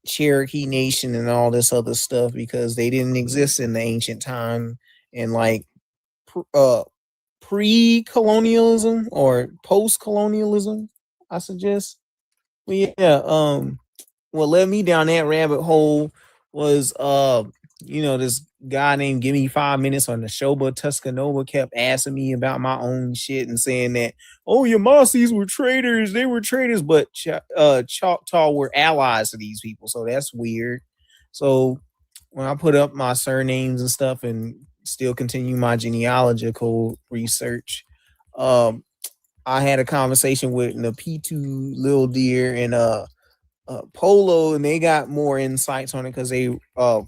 Cherokee Nation and all this other stuff, because they didn't exist in the ancient time and like pre-colonialism or post-colonialism, I suggest. But yeah, what led me down that rabbit hole was this guy named Give Me 5 Minutes on the Shoba Tuscanova kept asking me about my own shit and saying that, oh, your Yamassees were traitors, they were traitors, but Choctaw were allies to these people, so that's weird. So when I put up my surnames and stuff and still continue my genealogical research, I had a conversation with Napitu, Lil Deer, and Polo, and they got more insights on it because they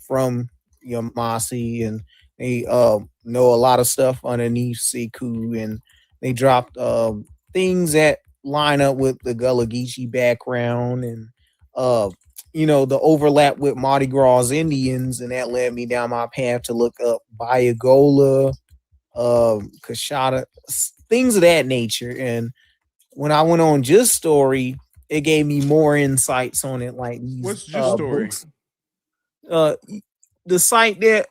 from Yamasee and they know a lot of stuff underneath Sekou, and they dropped things that line up with the Gullah Geechee background and the overlap with Mardi Gras Indians, and that led me down my path to look up Bayagola, Kashada, things of that nature. And when I went on Just Story, it gave me more insights on it. Like these What's Just Story? Books. The site that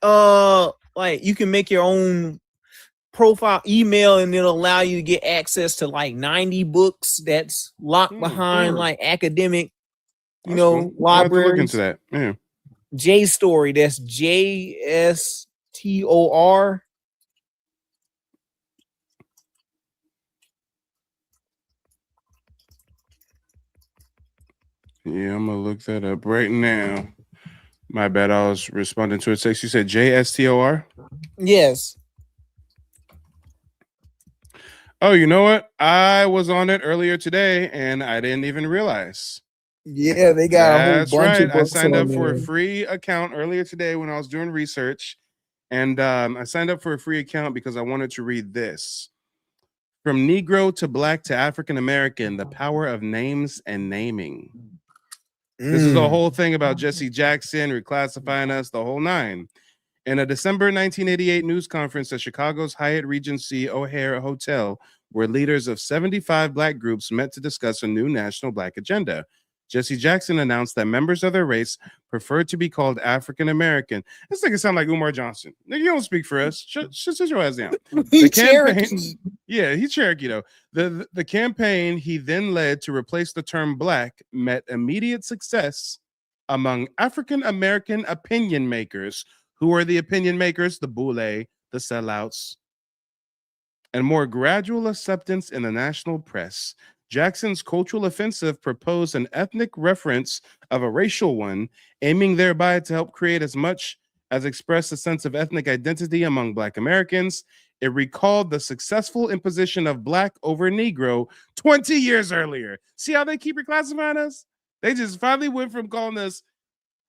like you can make your own profile email and it'll allow you to get access to like 90 books that's locked behind like academic libraries. I'll have to look into that. Yeah. J Story, that's JSTOR. Yeah, I'm gonna look that up right now. My bad, I was responding to a text. You said JSTOR? Yes. Oh, you know what? I was on it earlier today and I didn't even realize. Yeah, they got a whole bunch of books. I signed up for a free account earlier today when I was doing research, And I signed up for a free account because I wanted to read this. From Negro to Black to African American, the power of names and naming. This is the whole thing about Jesse Jackson reclassifying us, the whole nine. In a December 1988 news conference at Chicago's Hyatt Regency O'Hare Hotel, where leaders of 75 Black groups met to discuss a new national Black agenda, Jesse Jackson announced that members of their race preferred to be called African American. This nigga sound like Umar Johnson. Nigga, you don't speak for us. Shut your ass down. The campaign, yeah, he's Cherokee though. The campaign he then led to replace the term Black met immediate success among African American opinion makers. Who are the opinion makers? The boule, the sellouts, and more gradual acceptance in the national press. Jackson's cultural offensive proposed an ethnic reference of a racial one, aiming thereby to help create as much as express a sense of ethnic identity among Black Americans. It recalled the successful imposition of Black over Negro 20 years earlier. See how they keep reclassifying us? They just finally went from calling us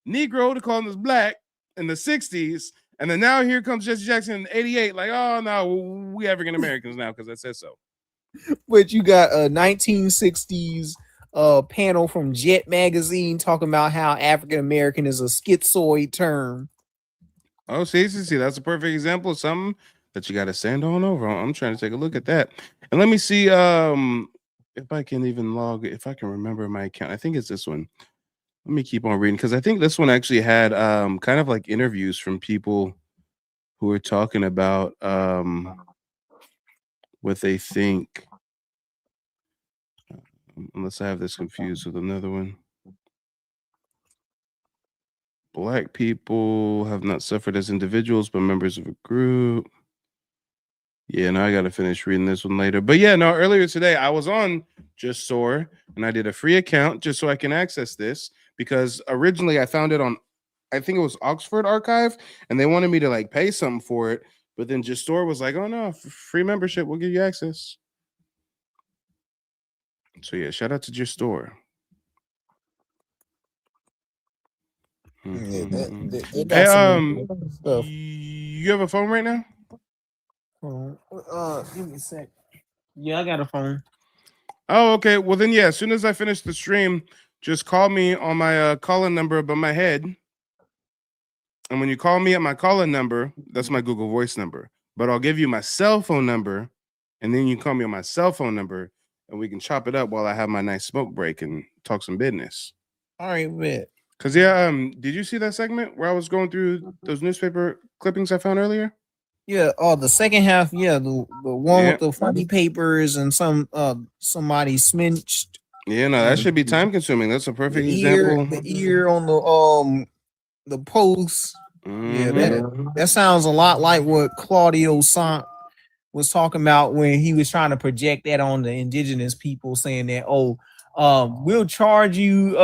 Negro to calling us Black in the 60s, and then now here comes Jesse Jackson in 88, like, oh no, we African Americans now because I said so. But you got a 1960s panel from Jet magazine talking about how African American is a schizoid term. Oh, see, that's a perfect example of something that you got to send on over. I'm trying to take a look at that, and let me see if I can even if I can remember my account. I think it's this one. Let me keep on reading because I think this one actually had kind of like interviews from people who were talking about what they think. Unless I have this confused with another one. Black people have not suffered as individuals, but members of a group. Yeah, now I got to finish reading this one later. But yeah, no, earlier today I was on Just Soar and I did a free account just so I can access this because originally I found it on, I think it was Oxford Archive, and they wanted me to like pay something for it. But then Just Soar was like, oh no, free membership, we'll give you access. So yeah, shout out to Just Store. Yeah, Hey, stuff. You have a phone right now? Give me a sec. Yeah, I got a phone. Oh, okay. Well then, yeah. As soon as I finish the stream, just call me on my call-in number above my head. And when you call me at my call-in number, that's my Google Voice number. But I'll give you my cell phone number, and then you call me on my cell phone number, and we can chop it up while I have my nice smoke break and talk some business. All right, man. Cause yeah, did you see that segment where I was going through those newspaper clippings I found earlier? Yeah, the second half, yeah, the one with the funny papers and somebody sminched. Yeah, no, that should be time consuming. That's a perfect example. The ear on the post. Yeah, that sounds a lot like what Claudio Sant was talking about when he was trying to project that on the indigenous people, saying that, we'll charge you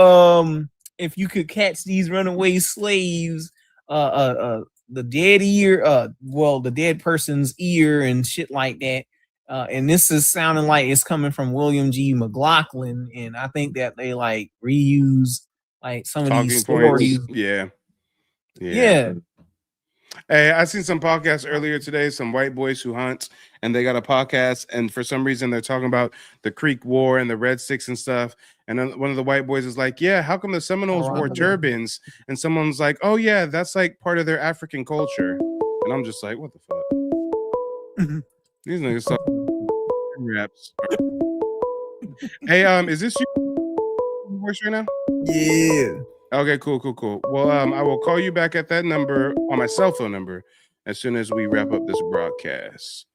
if you could catch these runaway slaves, the dead ear, the dead person's ear and shit like that. And this is sounding like it's coming from William G. McLaughlin, and I think that they like reuse like some of these stories. Yeah. Hey, I seen some podcasts earlier today, some white boys who hunt, and they got a podcast, and for some reason they're talking about the Creek War and the Red Sticks and stuff. And then one of the white boys is like, yeah, how come the Seminoles wore turbans? And someone's like, oh yeah, that's like part of their African culture. And I'm just like, what the fuck? These niggas talk raps. Hey, is this your voice right now? Yeah. Okay, cool. Well, I will call you back at that number on my cell phone number as soon as we wrap up this broadcast.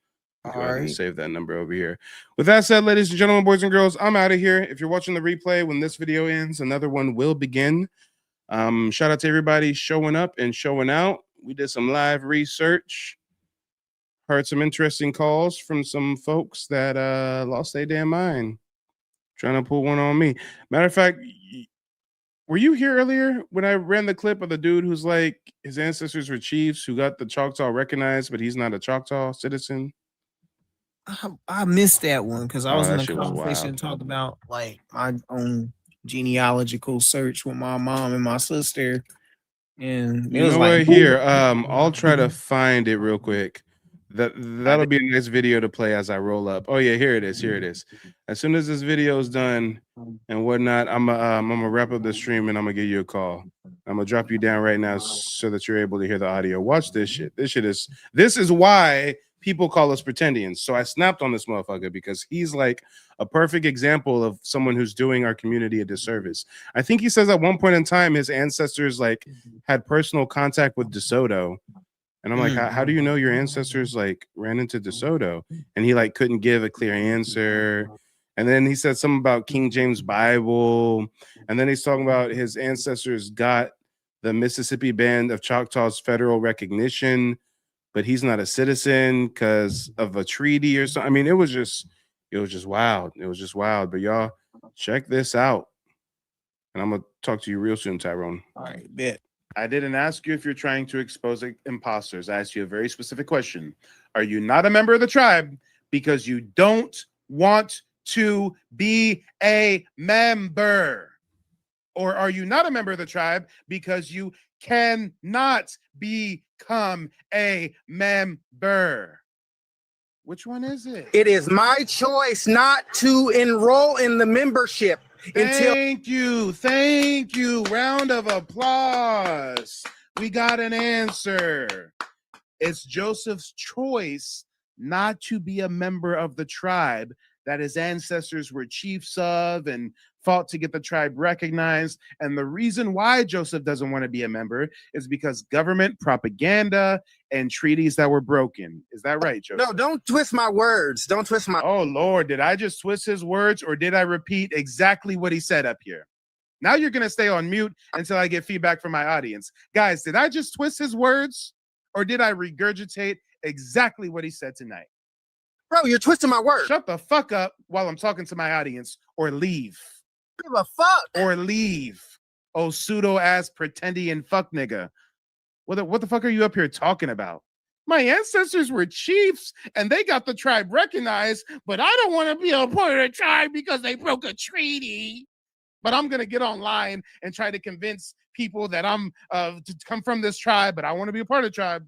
Go ahead and save that number over here. With that said, ladies and gentlemen, boys and girls, I'm out of here. If you're watching the replay when this video ends, another one will begin. Shout out to everybody showing up and showing out. We did some live research. Heard some interesting calls from some folks that lost their damn mind trying to pull one on me. Matter of fact, were you here earlier when I ran the clip of the dude who's like his ancestors were chiefs who got the Choctaw recognized, but he's not a Choctaw citizen? I missed that one because I was in a conversation talking about like my own genealogical search with my mom and my sister. And it You was know like, what? Here, I'll try to find it real quick. That'll be a nice video to play as I roll up. Oh yeah, here it is. Here it is. As soon as this video is done and whatnot, I'm gonna wrap up the stream and I'm gonna give you a call. I'm gonna drop you down right now so that you're able to hear the audio. Watch this shit. This is why people call us pretendians. So I snapped on this motherfucker because he's like a perfect example of someone who's doing our community a disservice. I think he says at one point in time his ancestors like had personal contact with DeSoto. And I'm like, how do you know your ancestors like ran into DeSoto? And he like couldn't give a clear answer. And then he said something about King James Bible. And then he's talking about his ancestors got the Mississippi Band of Choctaws federal recognition, but he's not a citizen because of a treaty or something. I mean, it was just wild. It was just wild. But y'all check this out. And I'm gonna talk to you real soon, Tyrone. all right, bet. I didn't ask you if you're trying to expose imposters. I asked you a very specific question. Are you not a member of the tribe because you don't want to be a member? Or are you not a member of the tribe because you cannot become a member? Which one is it? It is my choice not to enroll in the membership until. Thank you. Round of applause. We got an answer. It's Joseph's choice not to be a member of the tribe that his ancestors were chiefs of and fought to get the tribe recognized. And the reason why Joseph doesn't want to be a member is because government propaganda and treaties that were broken. Is that right, Joseph? No, don't twist my words. Don't twist my. Oh, Lord, did I just twist his words or did I repeat exactly what he said up here? Now you're going to stay on mute until I get feedback from my audience. Guys, did I just twist his words or did I regurgitate exactly what he said tonight? Bro, you're twisting my words. Shut the fuck up while I'm talking to my audience or leave. Give a fuck. Or leave. Oh, pseudo-ass pretendian fuck nigga. What the fuck are you up here talking about? My ancestors were chiefs and they got the tribe recognized, but I don't want to be a part of the tribe because they broke a treaty. But I'm going to get online and try to convince people that I'm to come from this tribe, but I want to be a part of the tribe.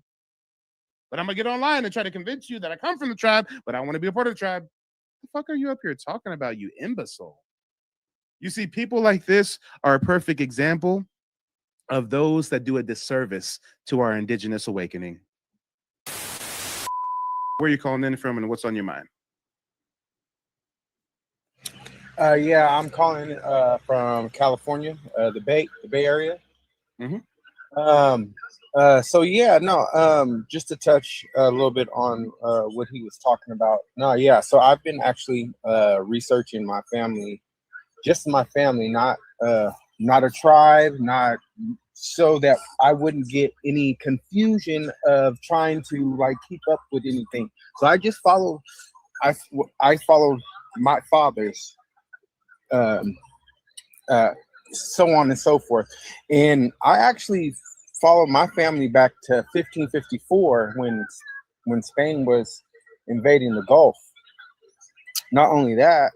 But I'm going to get online and try to convince you that I come from the tribe, but I want to be a part of the tribe. What the fuck are you up here talking about, you imbecile? You see, people like this are a perfect example of those that do a disservice to our indigenous awakening. Where are you calling in from and what's on your mind? Yeah, I'm calling from California, the Bay Area. So yeah, no, just to touch a little bit on what he was talking about. No, yeah, so I've been actually researching my family, just my family, not a tribe, not so that I wouldn't get any confusion of trying to like keep up with anything. So I just followed my father's so on and so forth. And I actually followed my family back to 1554 when Spain was invading the Gulf. Not only that,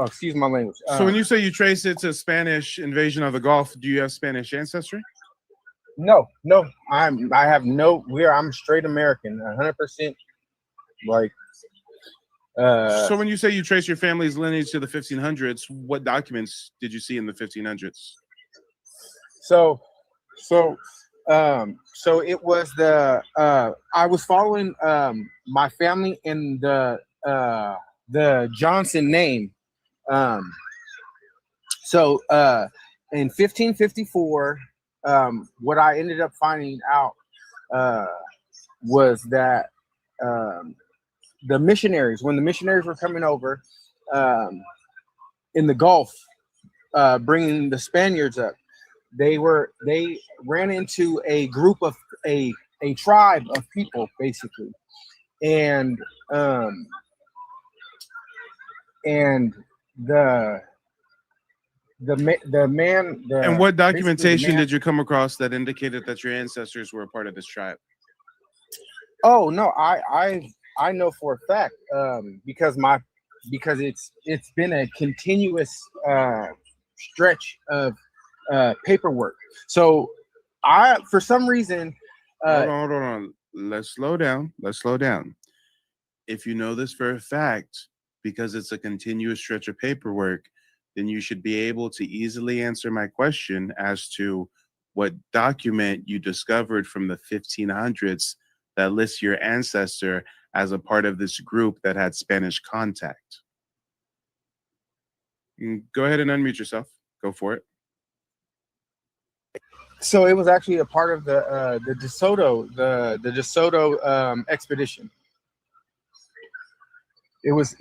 excuse my language. So when you say you trace it to Spanish invasion of the Gulf, do you have Spanish ancestry? No, I'm straight American, 100%. Like, so when you say you trace your family's lineage to the 1500s, what documents did you see in the 1500s? So it was I was following my family in the Johnson name. So in 1554, what I ended up finding out was that the missionaries, when the missionaries were coming over in the Gulf, bringing the Spaniards up, they ran into a group of a tribe of people, basically, and and what documentation did you come across that indicated that your ancestors were a part of this tribe? Oh no, I know for a fact because it's been a continuous stretch of paperwork. So for some reason, hold on. Let's slow down. If you know this for a fact, because it's a continuous stretch of paperwork, then you should be able to easily answer my question as to what document you discovered from the 1500s that lists your ancestor as a part of this group that had Spanish contact. Go ahead and unmute yourself. Go for it. So it was actually a part of the DeSoto, the DeSoto expedition. It was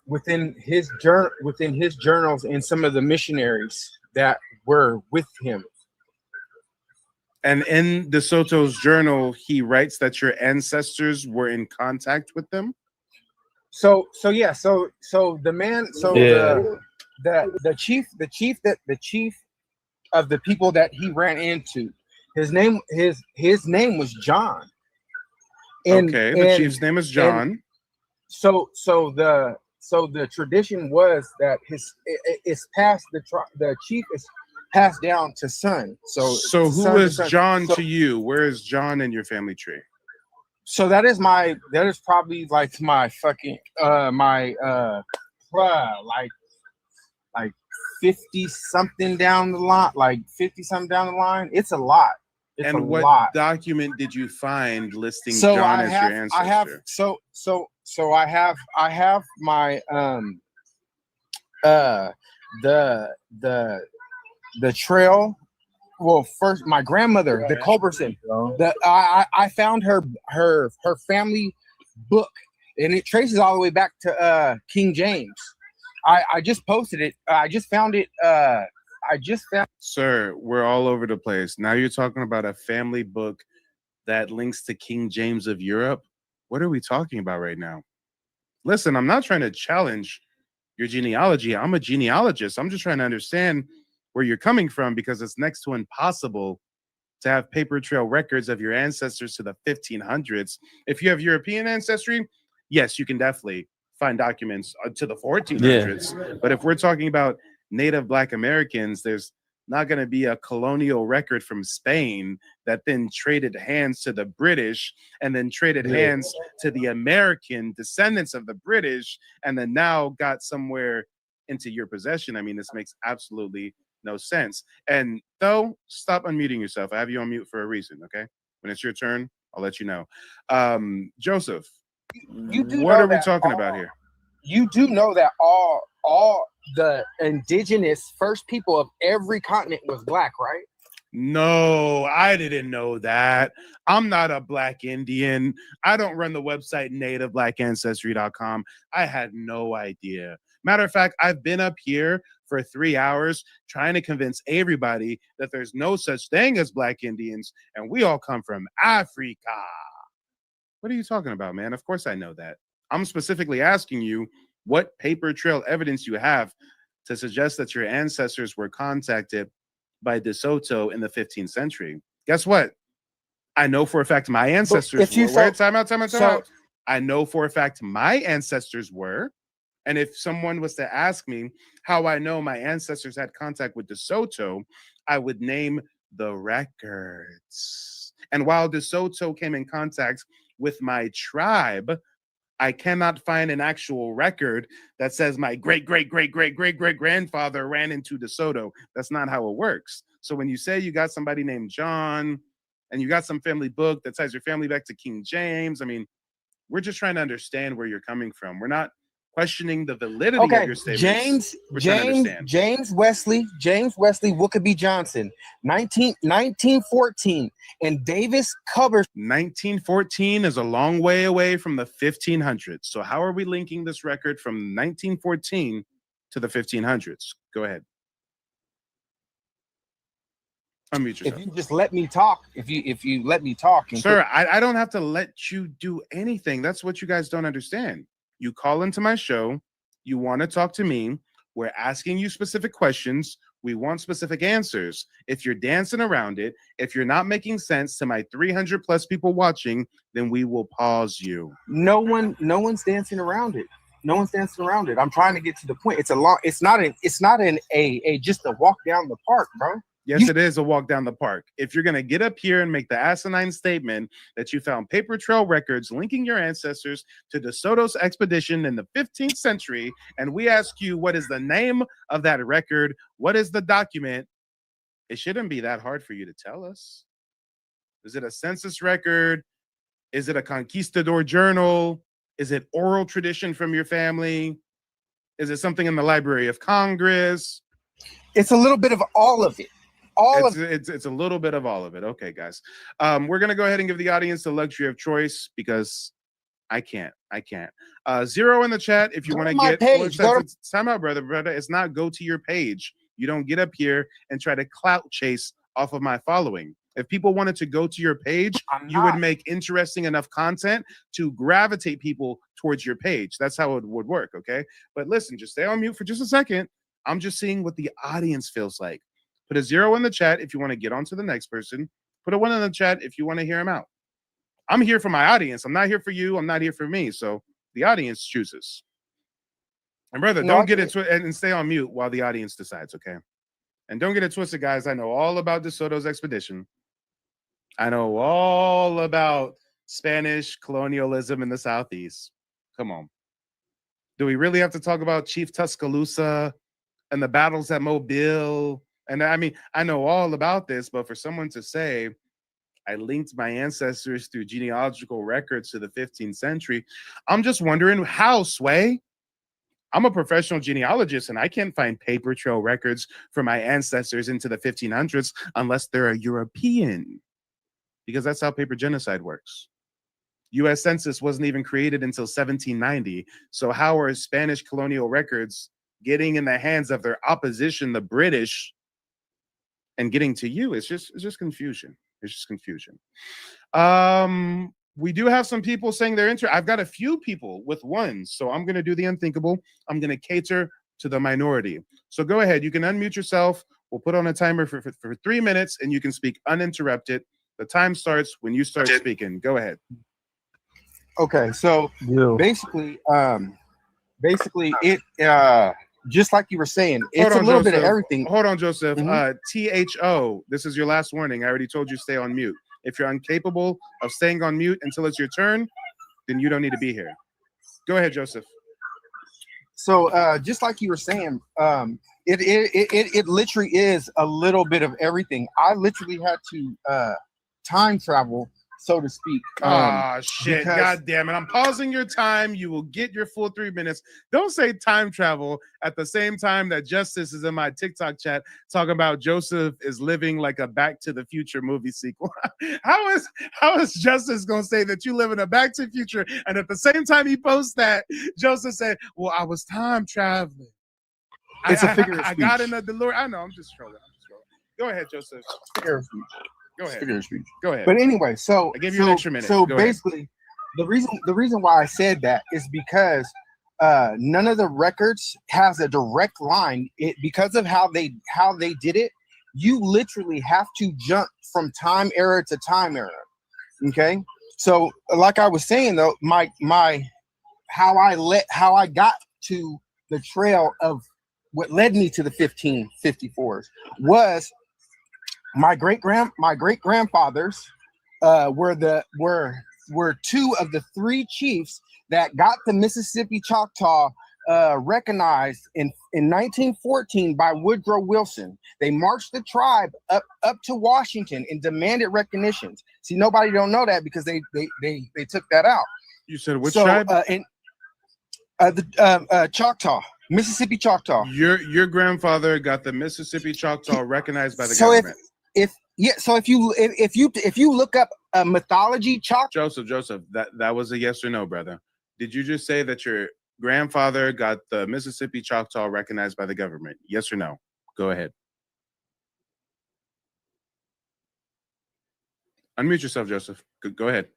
within his journals and some of the missionaries that were with him. And in DeSoto's journal, he writes that your ancestors were in contact with them. So the man, the chief of the people that he ran into, his name was John. The chief's name is John. So the tradition was that it's passed, the chief is passed down to son. So who is John to you? Where is John in your family tree? So that is probably like my fucking like 50 something down the line, It's a lot. What document did you find listing John as your ancestor? I have my the trail. Well, first my grandmother, the Culberson. I found her family book, and it traces all the way back to King James. I just posted it. I just found it. Sir, we're all over the place. Now you're talking about a family book that links to King James of Europe. What are we talking about right now? Listen, I'm not trying to challenge your genealogy. I'm a genealogist. I'm just trying to understand where you're coming from, because it's next to impossible to have paper trail records of your ancestors to the 1500s. If you have European ancestry, yes, you can definitely find documents to the 1400s. Yeah. But if we're talking about Native Black Americans, there's not going to be a colonial record from Spain that then traded hands to the British and then traded hands to the American descendants of the British and then now got somewhere into your possession. I mean, this makes absolutely no sense. And though, stop unmuting yourself. I have you on mute for a reason, okay? When it's your turn, I'll let you know. Joseph, what are we talking about here? You do know that all the indigenous first people of every continent was black, right? No, I didn't know that. I'm not a black Indian. I don't run the website nativebblackancestry.com. I had no idea. Matter of fact, I've been up here for 3 hours trying to convince everybody that there's no such thing as black Indians and we all come from Africa. What are you talking about, man? Of course I know that. I'm specifically asking you what paper trail evidence you have to suggest that your ancestors were contacted by DeSoto in the 15th century. Guess what? I know for a fact my ancestors were. Time out. I know for a fact my ancestors were. And if someone was to ask me how I know my ancestors had contact with DeSoto, I would name the records. And while DeSoto came in contact with my tribe, I cannot find an actual record that says my great-great-great-great-great-great-grandfather ran into DeSoto. That's not how it works. So when you say you got somebody named John and you got some family book that ties your family back to King James, I mean, we're just trying to understand where you're coming from. We're not questioning the validity of your statements. James Wesley Wookaby Johnson, 1914, and Davis Covers. 1914 is a long way away from the 1500s. So how are we linking this record from 1914 to the 1500s? Go ahead. Unmute yourself. If you just let me talk, if you let me talk. Sir, I don't have to let you do anything. That's what you guys don't understand. You call into my show, you want to talk to me, we're asking you specific questions, we want specific answers. If you're dancing around it, if you're not making sense to my 300 plus people watching, then we will pause you. No one's dancing around it. No one's dancing around it. I'm trying to get to the point. It's not just a walk down the park, bro. Yes, it is a walk down the park. If you're going to get up here and make the asinine statement that you found paper trail records linking your ancestors to De Soto's expedition in the 15th century, and we ask you what is the name of that record, what is the document, it shouldn't be that hard for you to tell us. Is it a census record? Is it a conquistador journal? Is it oral tradition from your family? Is it something in the Library of Congress? It's a little bit of all of it. It's a little bit of all of it. Okay, guys. We're gonna go ahead and give the audience the luxury of choice because I can't. Zero in the chat if you want to get page. Time out, brother. It's not go to your page. You don't get up here and try to clout chase off of my following. If people wanted to go to your page, you would make interesting enough content to gravitate people towards your page. That's how it would work, okay? But listen, just stay on mute for just a second. I'm just seeing what the audience feels like. Put a 0 in the chat if you want to get on to the next person. Put a 1 in the chat if you want to hear him out. I'm here for my audience. I'm not here for you. I'm not here for me. So the audience chooses. And brother, don't get it and stay on mute while the audience decides, okay? And don't get it twisted, guys. I know all about De Soto's expedition. I know all about Spanish colonialism in the Southeast. Come on. Do we really have to talk about Chief Tuscaloosa and the battles at Mobile? And I mean, I know all about this, but for someone to say, I linked my ancestors through genealogical records to the 15th century, I'm just wondering how, Sway? I'm a professional genealogist, and I can't find paper trail records for my ancestors into the 1500s unless they're a European, because that's how paper genocide works. U.S. Census wasn't even created until 1790, so how are Spanish colonial records getting in the hands of their opposition, the British, and getting to you? It's just confusion. It's just confusion. We do have some people saying they're interested. I've got a few people with ones, so I'm going to do the unthinkable. I'm going to cater to the minority. So go ahead. You can unmute yourself. We'll put on a timer for 3 minutes, and you can speak uninterrupted. The time starts when you start speaking. Go ahead. Okay, so basically, it just like you were saying, it's a little bit of everything. Hold on, Joseph. THO, this is your last warning. I already told you stay on mute. If you're incapable of staying on mute until it's your turn, then you don't need to be here. Go ahead, Joseph. So just like you were saying, it literally is a little bit of everything. I literally had to time travel, so to speak. Shit. God damn it. I'm pausing your time. You will get your full 3 minutes. Don't say time travel at the same time that Justice is in my TikTok chat talking about Joseph is living like a Back to the Future movie sequel. How is Justice going to say that you live in a Back to the Future? And at the same time he posts that, Joseph said, well, I was time traveling. It's a figure of speech. I got in a DeLorean. I know. I'm just trolling. Go ahead, Joseph. Figure of speech. Go ahead. Figure of speech. Go ahead. But anyway, so I give you an extra minute. So Go ahead. basically, the reason why I said that is because none of the records has a direct line. Because of how they did it, you literally have to jump from time era to time era. Okay, so like I was saying though, how I got to the trail of what led me to the 1554s was my great grandfathers were two of the three chiefs that got the Mississippi Choctaw recognized in 1914 by Woodrow Wilson. They marched the tribe up to Washington and demanded recognitions. See, nobody don't know that because they took that out. You said which tribe? The Choctaw, Mississippi Choctaw. Your grandfather got the Mississippi Choctaw recognized by the government. So if you look up mythology Choctaw. Joseph, that was a yes or no, brother. Did you just say that your grandfather got the Mississippi Choctaw recognized by the government? Yes or no? Go ahead. Unmute yourself, Joseph. Go ahead.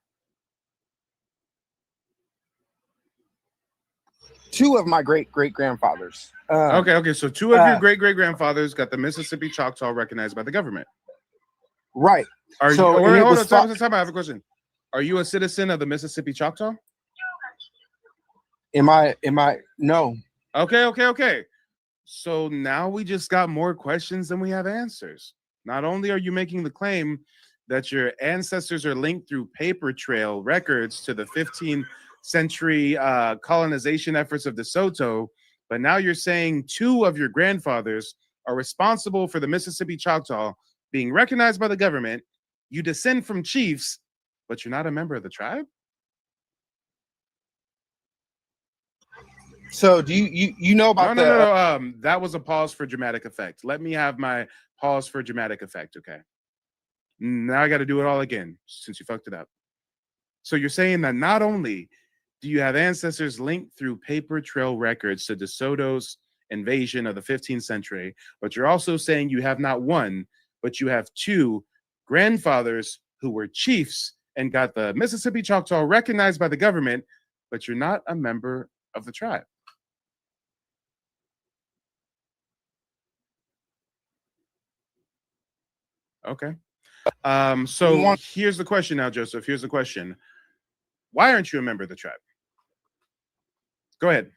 Two of my great grandfathers. Okay. So two of your great grandfathers got the Mississippi Choctaw recognized by the government. Right. Hold on. I have a question. Are you a citizen of the Mississippi Choctaw? Am I no. Okay. So now we just got more questions than we have answers. Not only are you making the claim that your ancestors are linked through paper trail records to the 15th century colonization efforts of DeSoto, but now you're saying 2 of your grandfathers are responsible for the Mississippi Choctaw being recognized by the government. You descend from chiefs, but you're not a member of the tribe? So do you know about No. That was a pause for dramatic effect. Let me have my pause for dramatic effect, okay? Now I got to do it all again since you fucked it up. So you're saying that not only do you have ancestors linked through paper trail records to DeSoto's invasion of the 15th century, but you're also saying you have not 1, but you have 2 grandfathers who were chiefs and got the Mississippi Choctaw recognized by the government, but you're not a member of the tribe. Okay. So here's the question now, Joseph. Here's the question. Why aren't you a member of the tribe? Go ahead.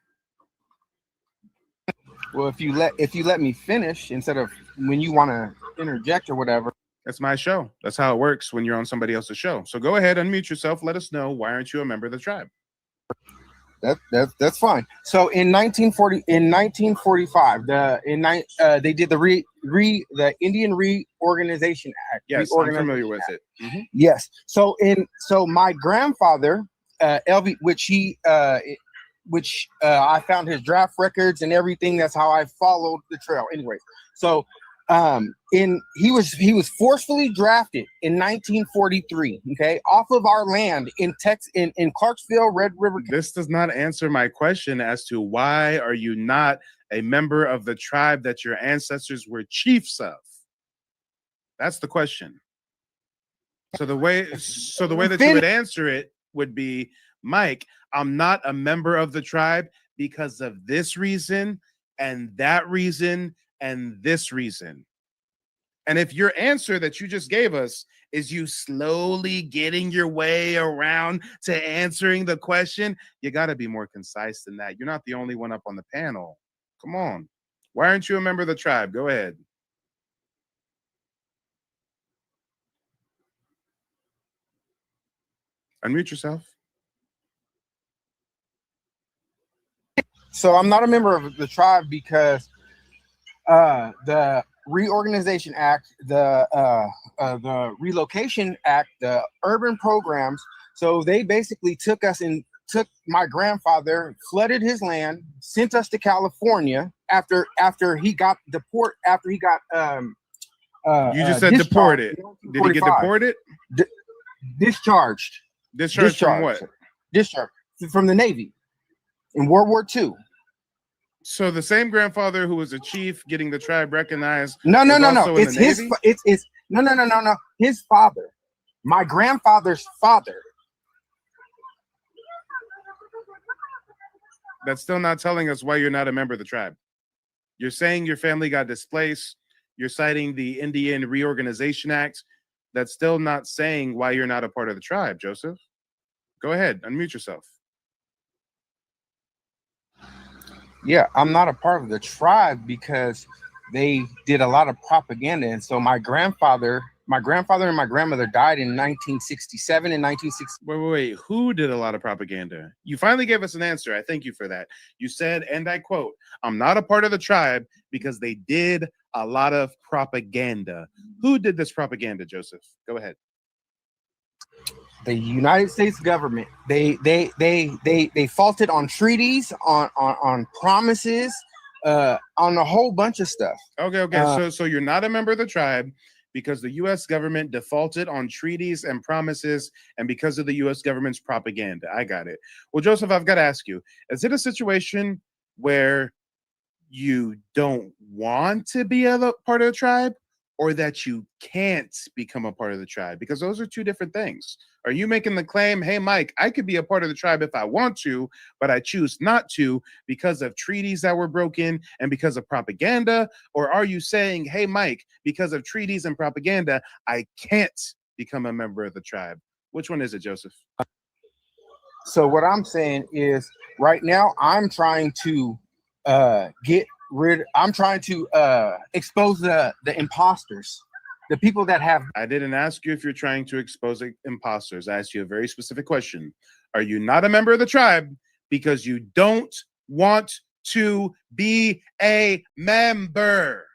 Well, if you let me finish instead of when you want to interject or whatever. That's my show. That's how it works when you're on somebody else's show. So go ahead, unmute yourself. Let us know, why aren't you a member of the tribe? That's fine. So in 1945, they did the Indian Reorganization Act. Yes, I'm familiar with it. Mm-hmm. Yes. So my grandfather, LV, which I found his draft records and everything. That's how I followed the trail. Anyways, so he was forcefully drafted in 1943, okay, off of our land in Texas, in Clarksville, Red River. This does not answer my question as to why are you not a member of the tribe that your ancestors were chiefs of. That's the question. So the way that you would answer it would be, Mike, I'm not a member of the tribe because of this reason and that reason and this reason. And if your answer that you just gave us is you slowly getting your way around to answering the question, you got to be more concise than that. You're not the only one up on the panel. Come on. Why aren't you a member of the tribe? Go ahead. Unmute yourself. So I'm not a member of the tribe because the Reorganization Act, the Relocation Act, the urban programs. So they basically took my grandfather, flooded his land, sent us to California after he got deported. After he got you just said deported. Did he get deported? Discharged. Discharged from what? Discharged from the Navy in World War II. So the same grandfather who was a chief getting the tribe recognized. No. It's his. It's no. His father, my grandfather's father. That's still not telling us why you're not a member of the tribe. You're saying your family got displaced. You're citing the Indian Reorganization Act. That's still not saying why you're not a part of the tribe, Joseph. Go ahead, unmute yourself. Yeah, I'm not a part of the tribe because they did a lot of propaganda. And so my grandfather and my grandmother died in 1967 and 1960. Wait. Who did a lot of propaganda? You finally gave us an answer. I thank you for that. You said, and I quote, I'm not a part of the tribe because they did a lot of propaganda. Who did this propaganda, Joseph? Go ahead. The United States government. They faulted on treaties, on promises, on a whole bunch of stuff. Okay. So you're not a member of the tribe because the U.S. government defaulted on treaties and promises, and because of the U.S. government's propaganda. I got it. Well, Joseph, I've got to ask you: is it a situation where you don't want to be a part of the tribe, or that you can't become a part of the tribe? Because those are two different things. Are you making the claim, hey, Mike, I could be a part of the tribe if I want to, but I choose not to because of treaties that were broken and because of propaganda? Or are you saying, hey, Mike, because of treaties and propaganda, I can't become a member of the tribe? Which one is it, Joseph? So what I'm saying is right now I'm trying to expose the imposters, the people that have. I didn't ask you if you're trying to expose imposters. I asked you a very specific question. Are you not a member of the tribe because you don't want to be a member?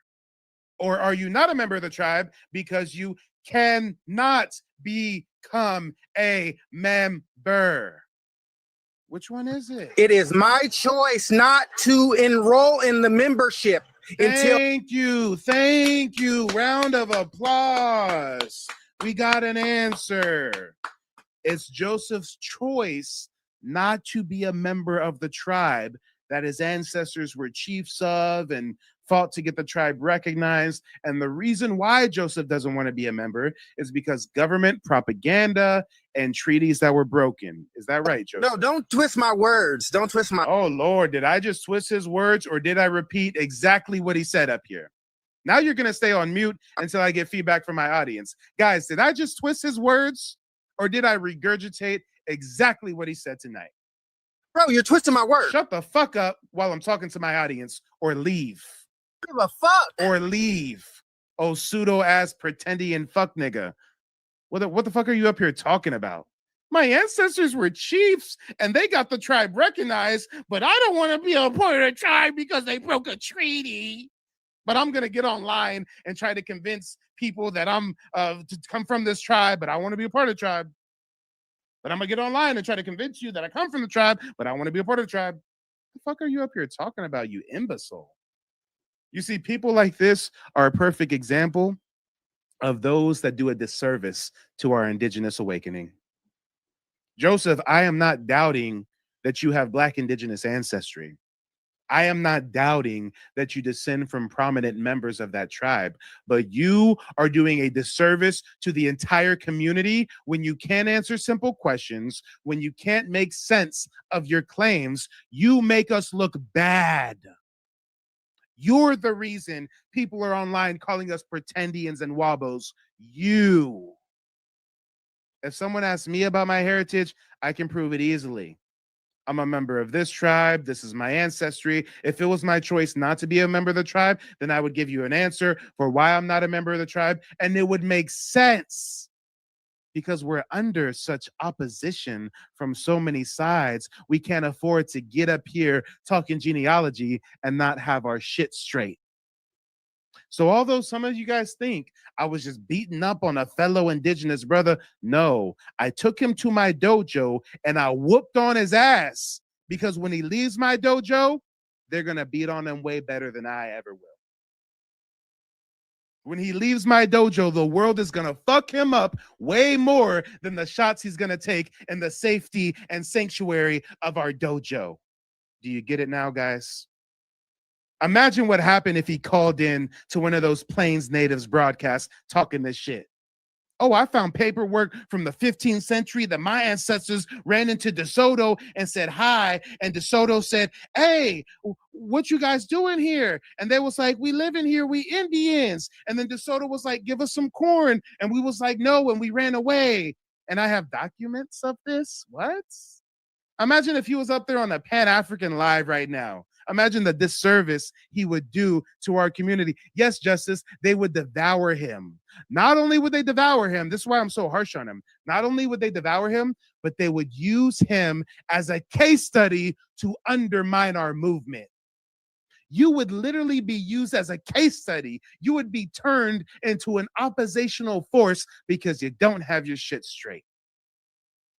Or are you not a member of the tribe because you cannot become a member? Which one is it? It is my choice not to enroll in the membership until. Thank you. Thank you. Round of applause. We got an answer. It's Joseph's choice not to be a member of the tribe that his ancestors were chiefs of and fought to get the tribe recognized. And the reason why Joseph doesn't want to be a member is because government propaganda and treaties that were broken. Is that right, Joseph? No, don't twist my words. Don't twist my. Oh, Lord, did I just twist his words or did I repeat exactly what he said up here? Now you're going to stay on mute until I get feedback from my audience. Guys, did I just twist his words or did I regurgitate exactly what he said tonight? Bro, you're twisting my words. Shut the fuck up while I'm talking to my audience or leave. Give a fuck. Or leave. Oh, pseudo-ass pretendian fuck nigga. What the fuck are you up here talking about? My ancestors were chiefs and they got the tribe recognized, but I don't want to be a part of the tribe because they broke a treaty. But I'm going to get online and try to convince people that I'm to come from this tribe, but I want to be a part of the tribe. But I'm going to get online and try to convince you that I come from the tribe, but I want to be a part of the tribe. What the fuck are you up here talking about, you imbecile? You see, people like this are a perfect example of those that do a disservice to our indigenous awakening. Joseph, I am not doubting that you have Black indigenous ancestry. I am not doubting that you descend from prominent members of that tribe, but you are doing a disservice to the entire community when you can't answer simple questions, when you can't make sense of your claims. You make us look bad. You're the reason people are online calling us pretendians and wabos. You. If someone asks me about my heritage, I can prove it easily. I'm a member of this tribe. This is my ancestry. If it was my choice not to be a member of the tribe, then I would give you an answer for why I'm not a member of the tribe. And it would make sense because we're under such opposition from so many sides. We can't afford to get up here talking genealogy and not have our shit straight. So although some of you guys think I was just beating up on a fellow indigenous brother, no, I took him to my dojo and I whooped on his ass because when he leaves my dojo, they're going to beat on him way better than I ever will. When he leaves my dojo, the world is going to fuck him up way more than the shots he's going to take in the safety and sanctuary of our dojo. Do you get it now, guys? Imagine what happened if he called in to one of those Plains Natives broadcasts talking this shit. Oh, I found paperwork from the 15th century that my ancestors ran into DeSoto and said hi. And DeSoto said, hey, what you guys doing here? And they was like, we live in here, we Indians. And then DeSoto was like, give us some corn. And we was like, no, and we ran away. And I have documents of this. What? Imagine if he was up there on a Pan-African Live right now. Imagine the disservice he would do to our community. Yes, Justice, they would devour him. Not only would they devour him, this is why I'm so harsh on him. Not only would they devour him, but they would use him as a case study to undermine our movement. You would literally be used as a case study. You would be turned into an oppositional force because you don't have your shit straight.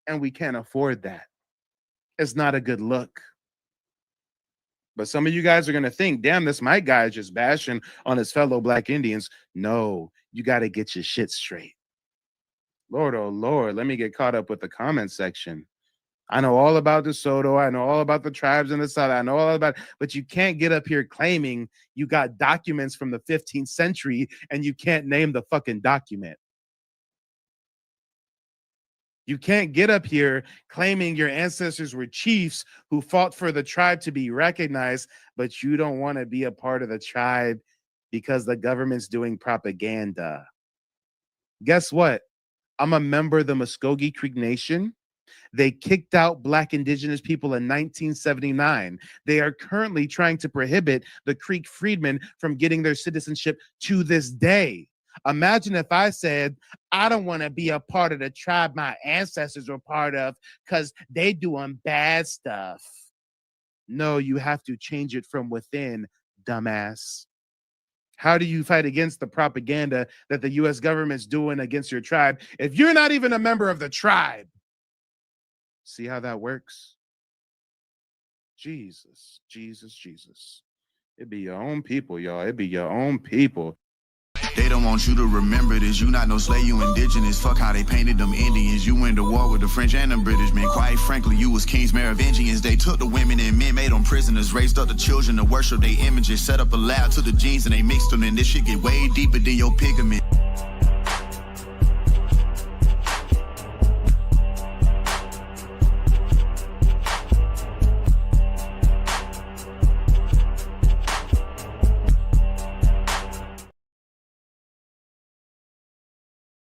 And we can't afford that. It's not a good look. But some of you guys are going to think, damn, this Mike guy is just bashing on his fellow Black Indians. No, you got to get your shit straight. Lord, oh Lord, let me get caught up with the comment section. I know all about DeSoto. I know all about the tribes in the South. I know all about it. But you can't get up here claiming you got documents from the 15th century and you can't name the fucking document. You can't get up here claiming your ancestors were chiefs who fought for the tribe to be recognized, but you don't want to be a part of the tribe because the government's doing propaganda. Guess what? I'm a member of the Muskogee Creek Nation. They kicked out Black indigenous people in 1979. They are currently trying to prohibit the Creek Freedmen from getting their citizenship to this day. Imagine if I said, I don't want to be a part of the tribe my ancestors were part of because they doing bad stuff. No, you have to change it from within, dumbass. How do you fight against the propaganda that the U.S. government's doing against your tribe if you're not even a member of the tribe? See how that works? Jesus, Jesus, Jesus. It be your own people, y'all. It be your own people. They don't want you to remember this. You not no slave, you indigenous. Fuck how they painted them Indians. You went to war with the French and the British men. Quite frankly, you was kings, Merovingians. They took the women and men, made them prisoners, raised up the children to worship their images, set up a lab to the genes and they mixed them. And this shit get way deeper than your pigment.